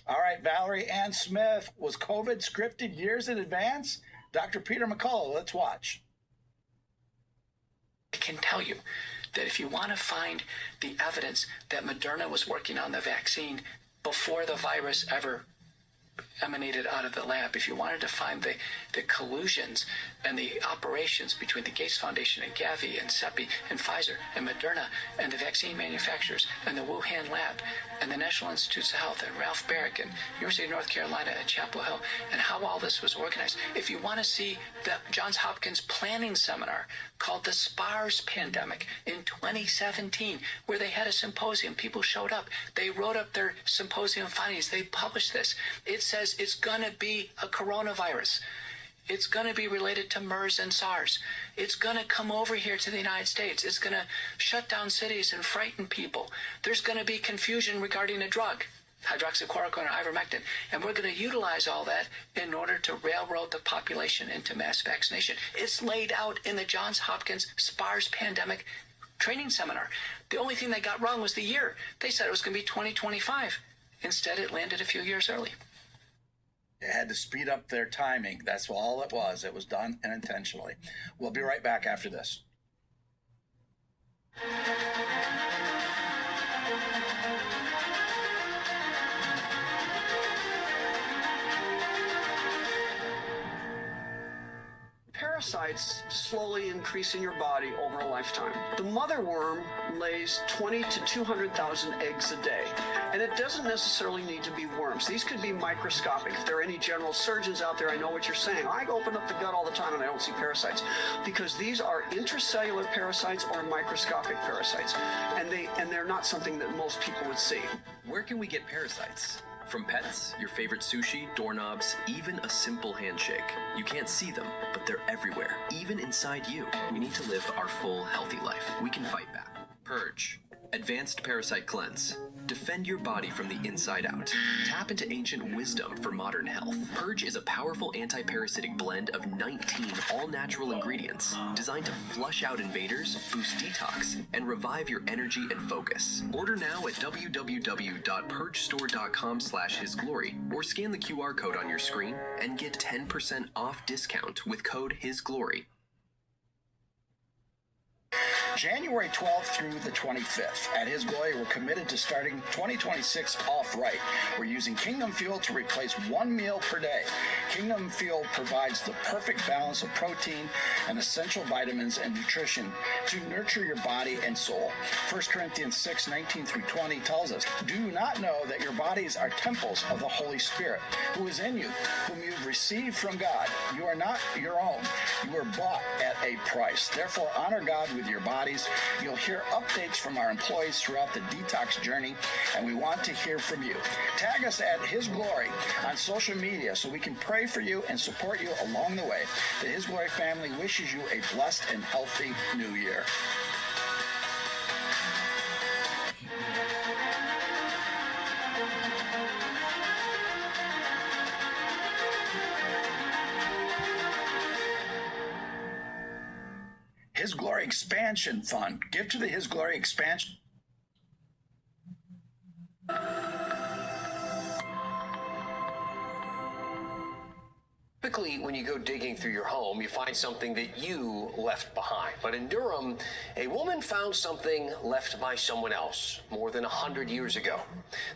All right, Valerie Ann Smith, was COVID scripted years in advance? Dr. Peter McCullough, let's watch. I can tell you that if you want to find the evidence that Moderna was working on the vaccine before the virus ever emanated out of the lab, if you wanted to find the collusions and the operations between the Gates Foundation and Gavi and CEPI and Pfizer and Moderna and the vaccine manufacturers and the Wuhan lab and the National Institutes of Health and Ralph Baric and University of North Carolina at Chapel Hill and how all this was organized, if you want to see the Johns Hopkins planning seminar called the SPARS pandemic in 2017, where they had a symposium, people showed up, they wrote up their symposium findings, they published this. It says it's going to be a coronavirus. It's going to be related to MERS and SARS. It's going to come over here to the United States. It's going to shut down cities and frighten people. There's going to be confusion regarding a drug, hydroxychloroquine or ivermectin. And we're going to utilize all that in order to railroad the population into mass vaccination. It's laid out in the Johns Hopkins SPARS pandemic training seminar. The only thing they got wrong was the year. They said it was going to be 2025. Instead, it landed a few years early. They had to speed up their timing. That's all it was. It was done unintentionally. We'll be right back after this. Parasites slowly increase in your body over a lifetime. The mother worm lays 20 to 200,000 eggs a day, and it doesn't necessarily need to be worms. These could be microscopic. If there are any general surgeons out there, I know what you're saying. I open up the gut all the time and I don't see parasites, because these are intracellular parasites or microscopic parasites, and they're not something that most people would see. Where can we get parasites? From pets, your favorite sushi, doorknobs, even a simple handshake. You can't see them, but they're everywhere, even inside you. We need to live our full, healthy life. We can fight back. Purge. Advanced Parasite Cleanse. Defend your body from the inside out. Tap into ancient wisdom for modern health. Purge is a powerful anti-parasitic blend of 19 all-natural ingredients designed to flush out invaders, boost detox, and revive your energy and focus. Order now at www.purgestore.com/hisglory or scan the QR code on your screen and get 10% off discount with code HISGLORY. January 12th through the 25th. At His Glory, we're committed to starting 2026 off right. We're using Kingdom Fuel to replace one meal per day. Kingdom Fuel provides the perfect balance of protein and essential vitamins and nutrition to nurture your body and soul. 1 Corinthians 6:19 through 20 tells us, do you not know that your bodies are temples of the Holy Spirit, who is in you, whom you've received from God? You are not your own. You were bought at a price. Therefore, honor God with your bodies. You'll hear updates from our employees throughout the detox journey, and we want to hear from you. Tag us at His Glory on social media so we can pray for you and support you along the way. The His Glory family wishes you a blessed and healthy new year. His Glory Expansion Fund. Give to the His Glory Expansion. Typically, when you go digging through your home, you find something that you left behind. But in Durham, a woman found something left by someone else more than 100 years ago.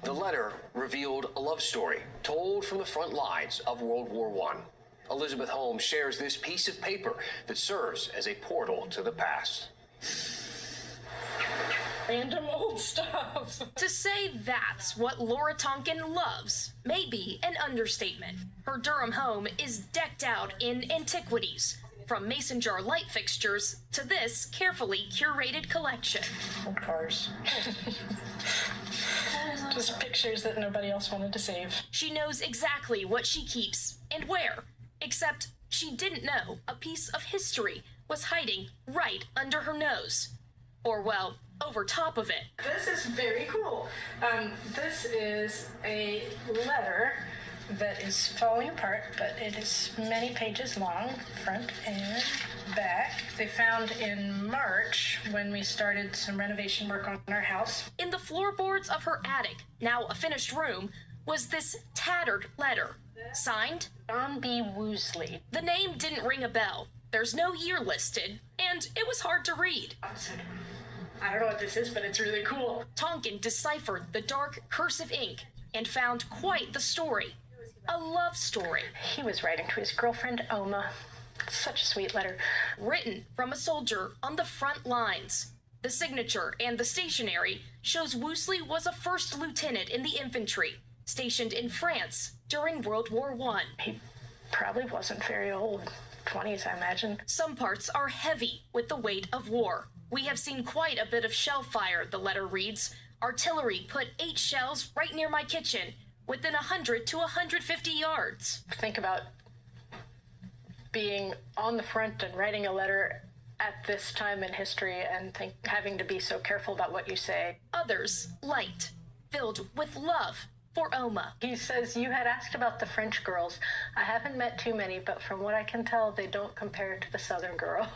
The letter revealed a love story told from the front lines of World War I. Elizabeth Holmes shares this piece of paper that serves as a portal to the past. Random old stuff. To say that's what Laura Tonkin loves may be an understatement. Her Durham home is decked out in antiquities, from mason jar light fixtures to this carefully curated collection. Old cars. Just pictures that nobody else wanted to save. She knows exactly what she keeps and where, except she didn't know a piece of history was hiding right under her nose. Or, well, over top of it. This is very cool. This is a letter that is falling apart, but it is many pages long, front and back. They found in March when we started some renovation work on our house. In the floorboards of her attic, now a finished room, was this tattered letter. Signed, John B. Woosley. The name didn't ring a bell. There's no year listed, and it was hard to read. I don't know what this is, but it's really cool. Tonkin deciphered the dark cursive ink and found quite the story. A love story. He was writing to his girlfriend, Oma. Such a sweet letter. Written from a soldier on the front lines. The signature and the stationery shows Woosley was a first lieutenant in the infantry, stationed in France during World War I. He probably wasn't very old. 20s, I imagine. Some parts are heavy with the weight of war. We have seen quite a bit of shell fire, the letter reads. Artillery put 8 shells right near my kitchen, within 100 to 150 yards. Think about being on the front and writing a letter at this time in history and having to be so careful about what you say. Others, light, filled with love for Oma. He says, you had asked about the French girls. I haven't met too many, but from what I can tell, they don't compare to the Southern girls.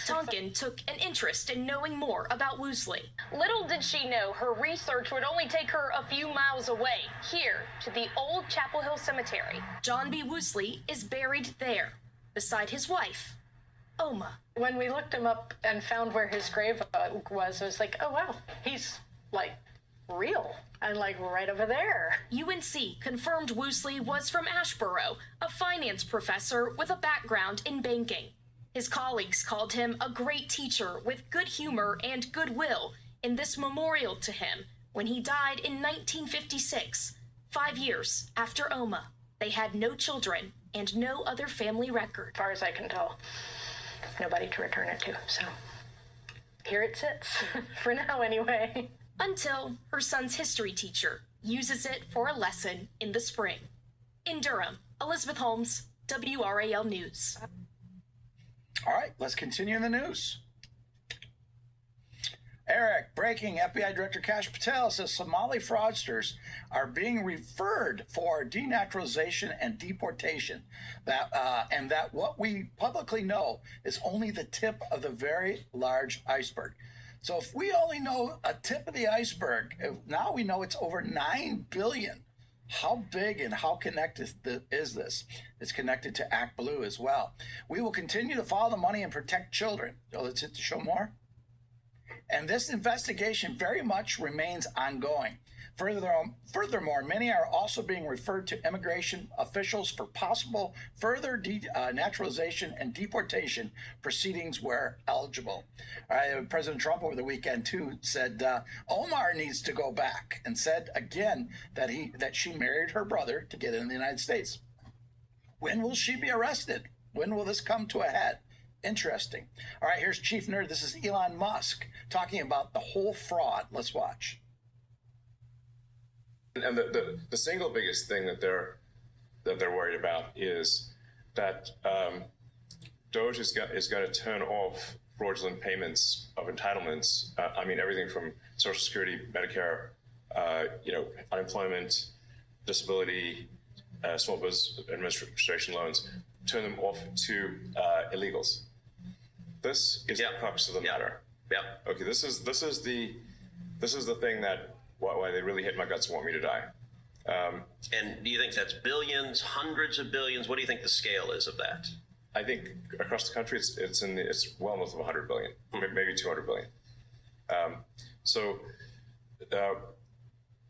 Tonkin took an interest in knowing more about Woosley. Little did she know her research would only take her a few miles away, here to the old Chapel Hill Cemetery. John B. Woosley is buried there, beside his wife, Oma. When we looked him up and found where his grave was, I was like, oh wow, he's like real. And like right over there. UNC confirmed Woosley was from Ashboro, a finance professor with a background in banking. His colleagues called him a great teacher with good humor and goodwill in this memorial to him when he died in 1956, 5 years after Oma. They had no children and no other family record. As far as I can tell, nobody to return it to, so here it sits, for now anyway. Until her son's history teacher uses it for a lesson in the spring. In Durham, Elizabeth Holmes, WRAL News. All right, let's continue in the news. Eric, breaking. FBI Director Kash Patel says Somali fraudsters are being referred for denaturalization and deportation. And that what we publicly know is only the tip of the very large iceberg. So if we only know a tip of the iceberg, now we know it's over 9 billion. How big and how connected is this? It's connected to Act Blue as well. We will continue to follow the money and protect children. So let's hit the show more. And this investigation very much remains ongoing. Furthermore, many are also being referred to immigration officials for possible further naturalization and deportation proceedings where eligible. All right, President Trump over the weekend too said Omar needs to go back, and said again that she married her brother to get in the United States. When will she be arrested? When will this come to a head? Interesting. All right, here's Chief Nerd. This is Elon Musk talking about the whole fraud. Let's watch. And the single biggest thing that they're worried about is that DOJ is going to turn off fraudulent payments of entitlements. I mean, everything from Social Security, Medicare, unemployment, disability, Small Business Administration loans. Turn them off to illegals. This is the crux of the matter. Yeah. Okay. This is the thing that. Why they really hit my guts and want me to die. And do you think that's billions, hundreds of billions? What do you think the scale is of that? I think across the country, it's well north of 100 billion, maybe 200 billion.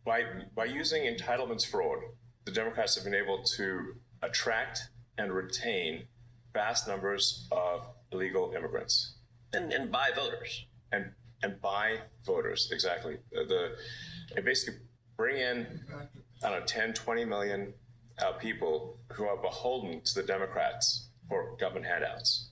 By using entitlements fraud, the Democrats have been able to attract and retain vast numbers of illegal immigrants and buy voters. And buy voters, exactly. They basically bring in, 10, 20 million people who are beholden to the Democrats for government handouts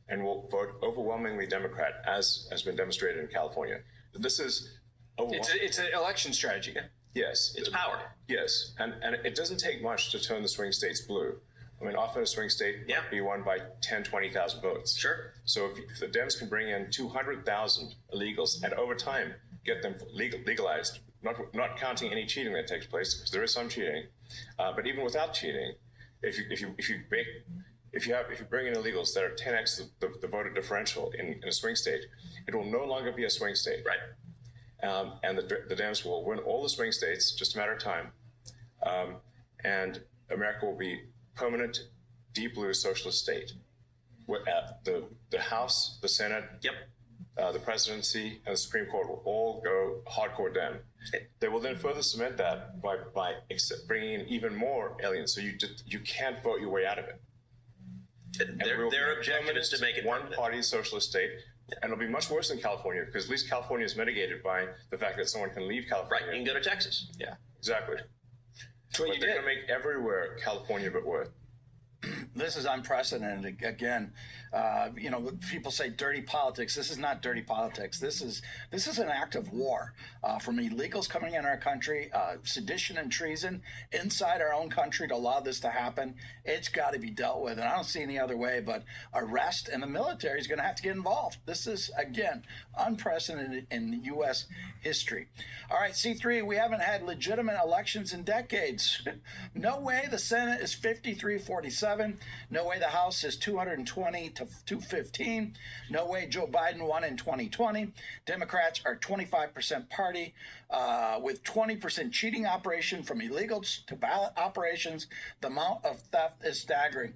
and will vote overwhelmingly Democrat, as has been demonstrated in California. This is it's an election strategy. Yes. It's power. Yes. And it doesn't take much to turn the swing states blue. I mean, often a swing state might be won by 10, 20,000 votes. Sure. So if the Dems can bring in 200,000 illegals and over time get them legalized, not counting any cheating that takes place, because there is some cheating, but even without cheating, if you bring in illegals that are 10x the voter differential in a swing state, it will no longer be a swing state. Right. And the Dems will win all the swing states, just a matter of time, and America will be permanent, deep blue socialist state. The House, the Senate, the presidency, and the Supreme Court will all go hardcore Dem. They will then further cement that by bringing in even more aliens, so you can't vote your way out of it. Their objective is to make it one-party socialist state, and it'll be much worse than California, because at least California is mitigated by the fact that someone can leave California. Right, you can go to Texas. Yeah, exactly. But they're going to make everywhere California but worse. This is unprecedented. Again, people say dirty politics. This is not dirty politics. This is an act of war from illegals coming in our country, sedition and treason inside our own country to allow this to happen. It's got to be dealt with, and I don't see any other way but arrest, and the military is going to have to get involved. This is, again, unprecedented in U.S. history. All right, C3, we haven't had legitimate elections in decades. No way the Senate is 53-47. No way the House is 220 to 215. No way Joe Biden won in 2020. Democrats are 25% party with 20% cheating operation from illegals to ballot operations. The amount of theft is staggering.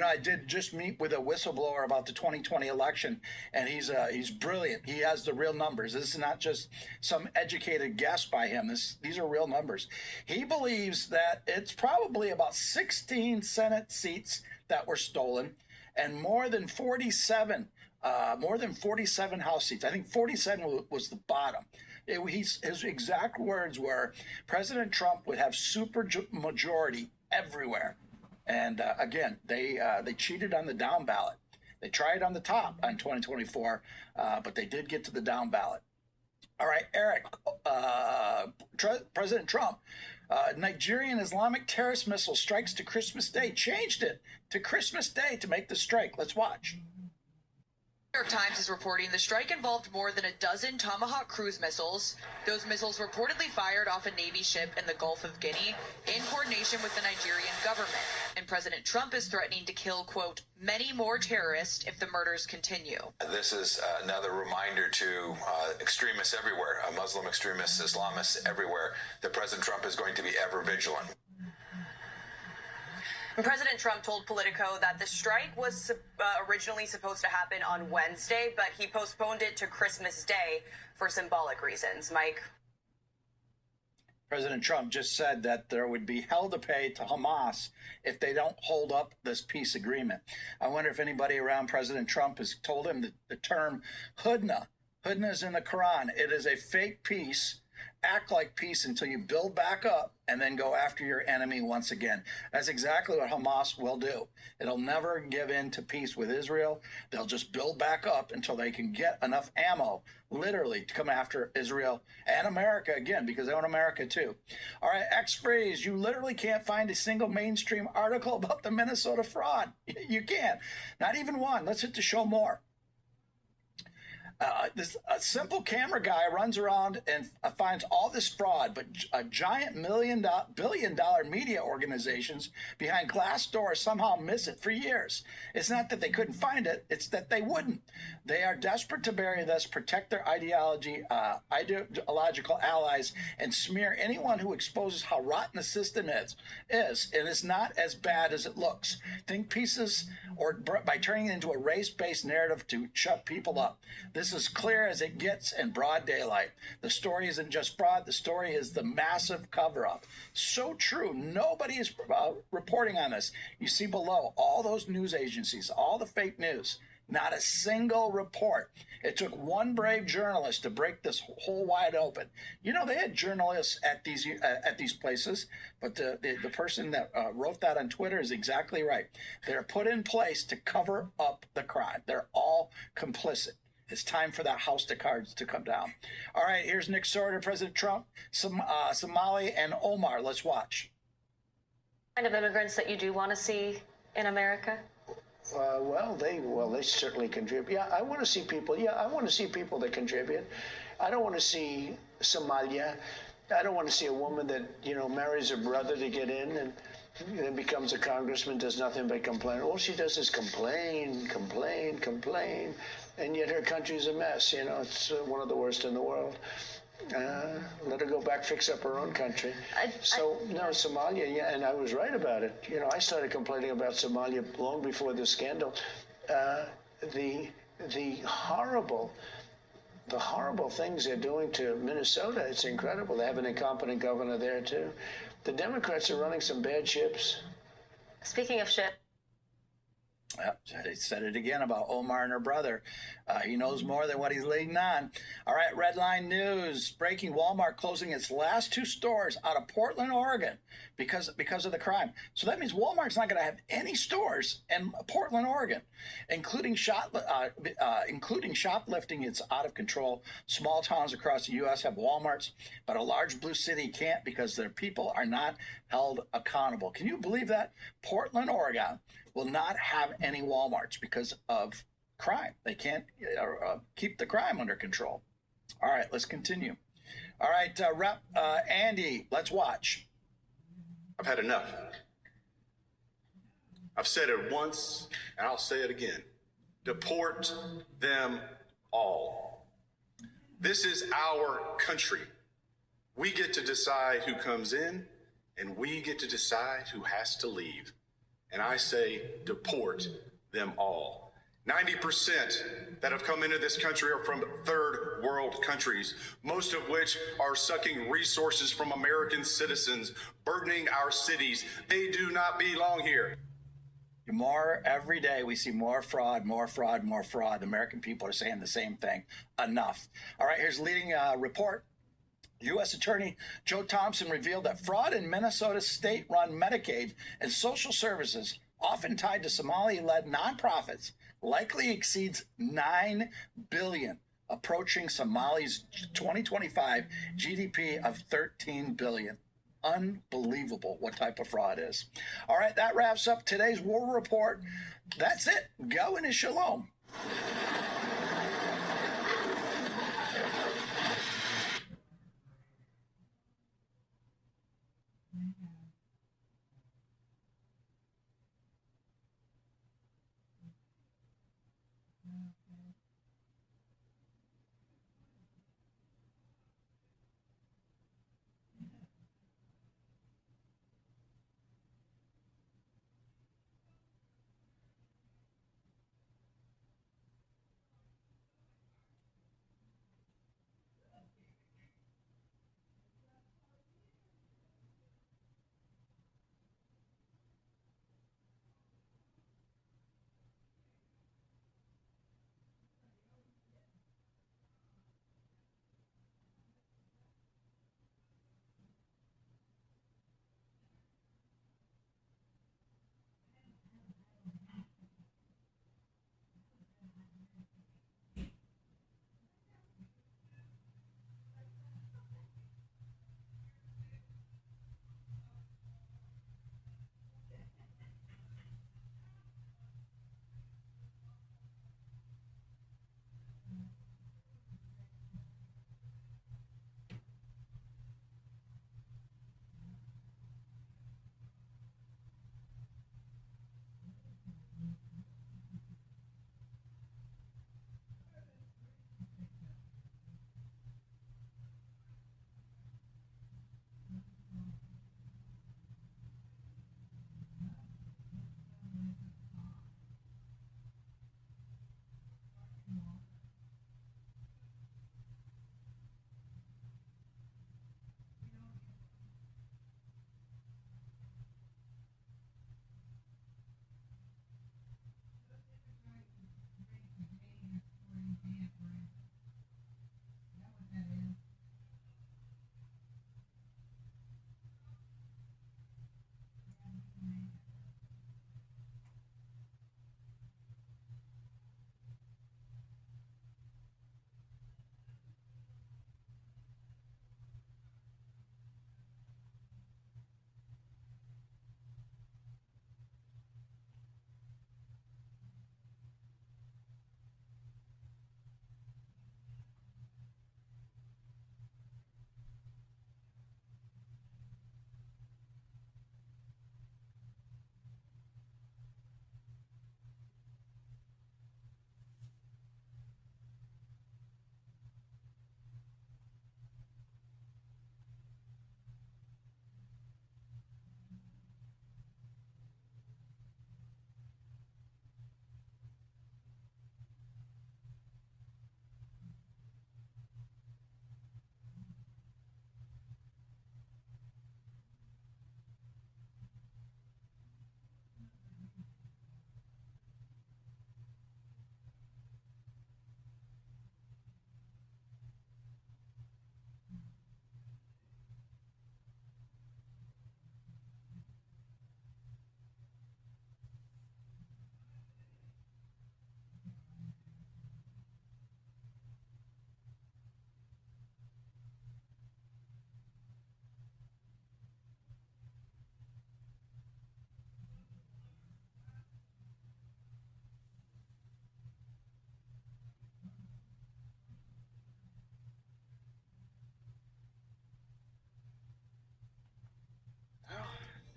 I did just meet with a whistleblower about the 2020 election, and he's brilliant. He has the real numbers. This is not just some educated guess by him. These are real numbers. He believes that it's probably about 16 Senate seats that were stolen, and more than 47 House seats. I think 47 was the bottom. His exact words were, President Trump would have super majority everywhere. And again, they cheated on the down ballot. They tried on the top on 2024, but they did get to the down ballot. All right, Eric, President Trump, Nigerian Islamic terrorist missile strikes to Christmas Day, changed it to Christmas Day to make the strike. Let's watch. New York Times is reporting the strike involved more than a dozen Tomahawk cruise missiles. Those missiles reportedly fired off a Navy ship in the Gulf of Guinea in coordination with the Nigerian government. And President Trump is threatening to kill, quote, many more terrorists if the murders continue. This is another reminder to extremists everywhere, Muslim extremists, Islamists everywhere, that President Trump is going to be ever vigilant. And President Trump told Politico that the strike was originally supposed to happen on Wednesday, but he postponed it to Christmas Day for symbolic reasons. Mike? President Trump just said that there would be hell to pay to Hamas if they don't hold up this peace agreement. I wonder if anybody around President Trump has told him the term hudna. Hudna is in the Quran. It is a fake peace. Act like peace until you build back up and then go after your enemy once again. That's exactly what Hamas will do. It'll never give in to peace with Israel. They'll just build back up until they can get enough ammo, literally, to come after Israel and America again, because they own America too. All right, X-Freeze, you literally can't find a single mainstream article about the Minnesota fraud. You can't. Not even one. Let's hit the show more. This simple camera guy runs around and finds all this fraud, but giant billion-dollar media organizations behind glass doors somehow miss it for years. It's not that they couldn't find it, it's that they wouldn't. They are desperate to bury this, protect their ideological allies, and smear anyone who exposes how rotten the system is. And it's not as bad as it looks. Think pieces or by turning it into a race-based narrative to shut people up. This is clear as it gets in broad daylight. The story isn't just fraud. The story is the massive cover-up. So true. Nobody is reporting on this. You see below all those news agencies, all the fake news. Not a single report. It took one brave journalist to break this hole wide open. You know, they had journalists at these places, but the person that wrote that on Twitter is exactly right. They're put in place to cover up the crime. They're all complicit. It's time for that house of cards to come down. All right, here's Nick Sorter, President Trump, Somali, and Omar. Let's watch. Kind of immigrants that you do want to see in America? They certainly contribute. Yeah, I want to see people. Yeah, I want to see people that contribute. I don't want to see Somalia. I don't want to see a woman that marries her brother to get in and then becomes a congressman, does nothing but complain. All she does is complain, and yet her country's a mess. It's one of the worst in the world. Let her go back, fix up her own country. Somalia, yeah, and I was right about it. I started complaining about Somalia long before the scandal. The horrible things they're doing to Minnesota, it's incredible. They have an incompetent governor there, too. The Democrats are running some bad ships. Speaking of ships. Yep, they said it again about Omar and her brother. He knows more than what he's leading on. All right, Redline News. Breaking: Walmart closing its last 2 stores out of Portland, Oregon because of the crime. So that means Walmart's not going to have any stores in Portland, Oregon, including shoplifting. It's out of control. Small towns across the U.S. have Walmarts, but a large blue city can't because their people are not held accountable. Can you believe that? Portland, Oregon will not have any Walmarts because of crime. They can't keep the crime under control. All right, let's continue. All right, Rep. Andy, let's watch. I've had enough. I've said it once, and I'll say it again. Deport them all. This is our country. We get to decide who comes in, and we get to decide who has to leave. And I say deport them all. 90% that have come into this country are from third world countries, most of which are sucking resources from American citizens, burdening our cities. They do not belong here. More every day, we see more fraud, more fraud, more fraud. The American people are saying the same thing. Enough. All right, here's leading report. U.S. Attorney Joe Thompson revealed that fraud in Minnesota's state-run Medicaid and social services, often tied to Somali-led nonprofits, likely exceeds $9 billion, approaching Somali's 2025 GDP of $13 billion. Unbelievable what type of fraud is. All right, that wraps up today's War Report. That's it. Go and shalom.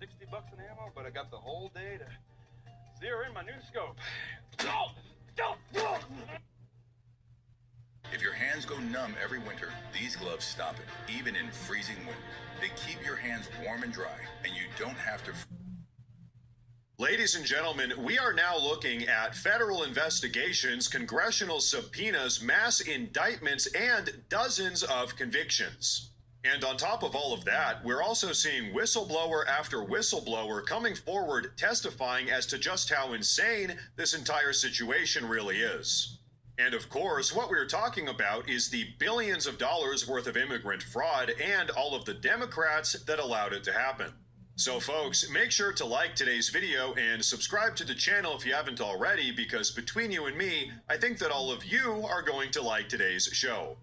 $60 in ammo, but I got the whole day to zero in my new scope. If your hands go numb every winter, these gloves stop it, even in freezing wind. They keep your hands warm and dry, and you don't have to... Ladies and gentlemen, we are now looking at federal investigations, congressional subpoenas, mass indictments, and dozens of convictions. And on top of all of that, we're also seeing whistleblower after whistleblower coming forward testifying as to just how insane this entire situation really is. And of course, what we're talking about is the billions of dollars worth of immigrant fraud and all of the Democrats that allowed it to happen. So folks, make sure to like today's video and subscribe to the channel if you haven't already, because between you and me, I think that all of you are going to like today's show.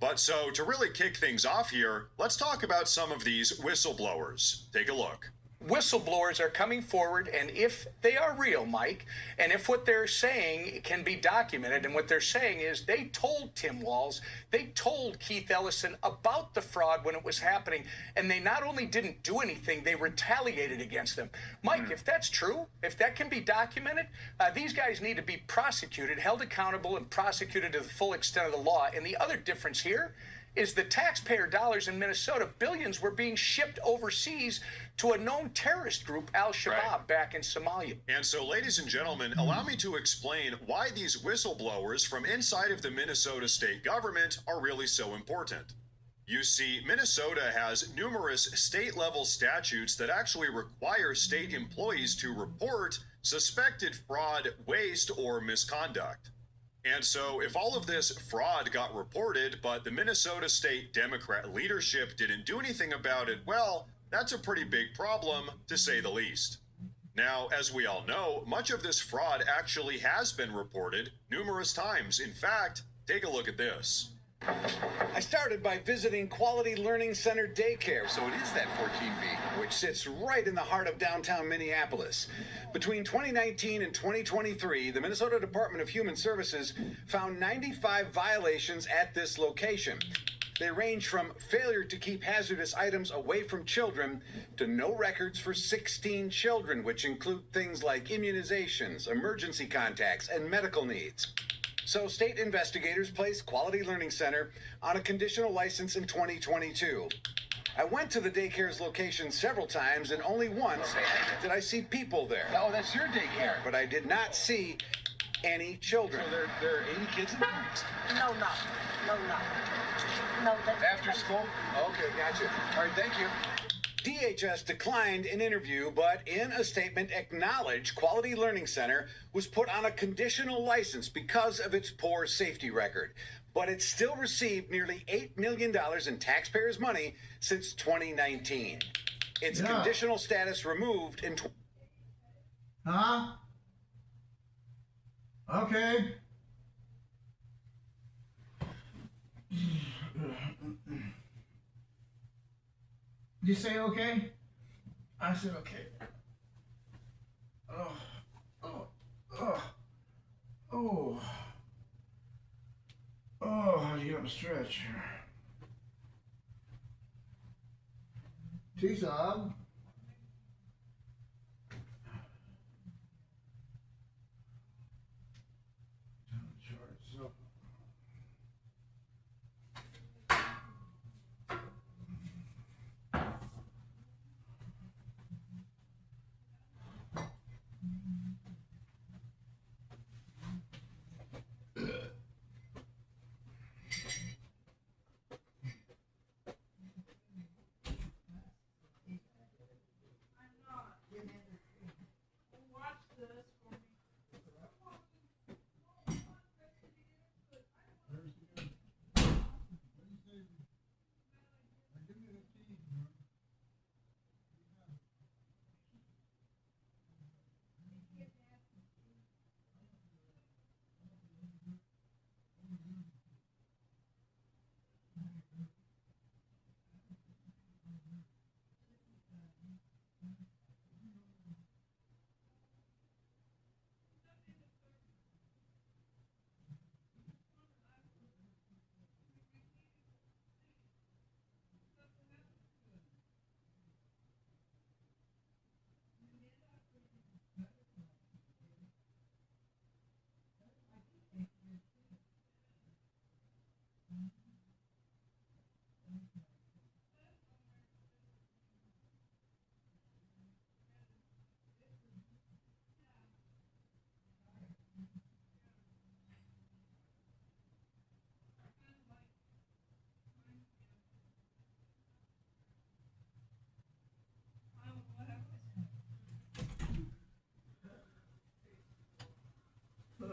But so to really kick things off here, let's talk about some of these whistleblowers. Take a look. Whistleblowers are coming forward, and if they are real, Mike, and if what they're saying can be documented, and what they're saying is they told Tim Walz, they told Keith Ellison about the fraud when it was happening, and they not only didn't do anything, they retaliated against them. Mike, if that's true, if that can be documented, these guys need to be prosecuted, held accountable, and prosecuted to the full extent of the law. And the other difference here is the taxpayer dollars in Minnesota, billions were being shipped overseas to a known terrorist group, Al-Shabaab, back in Somalia. And so, ladies and gentlemen, allow me to explain why these whistleblowers from inside of the Minnesota state government are really so important. You see, Minnesota has numerous state-level statutes that actually require state employees to report suspected fraud, waste, or misconduct. And so if all of this fraud got reported, but the Minnesota State Democrat leadership didn't do anything about it, well, that's a pretty big problem, to say the least. Now, as we all know, much of this fraud actually has been reported numerous times. In fact, take a look at this. I started by visiting Quality Learning Center Daycare, so it is that 14B, which sits right in the heart of downtown Minneapolis. Between 2019 and 2023, the Minnesota Department of Human Services found 95 violations at this location. They range from failure to keep hazardous items away from children to no records for 16 children, which include things like immunizations, emergency contacts, and medical needs. So state investigators placed Quality Learning Center on a conditional license in 2022. I went to the daycare's location several times, and only once did I see people there. Oh, that's your daycare. But I did not see any children. So there are 80 kids in there? No. After school? Okay, gotcha. All right, thank you. DHS declined an interview, but in a statement acknowledged Quality Learning Center was put on a conditional license because of its poor safety record. But it still received nearly $8 million in taxpayers' money since 2019. Its conditional status removed in... Huh? Okay. Did you say okay? I said okay. Oh, you got to stretch. T-Sob.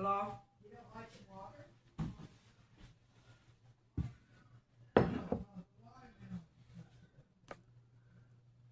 law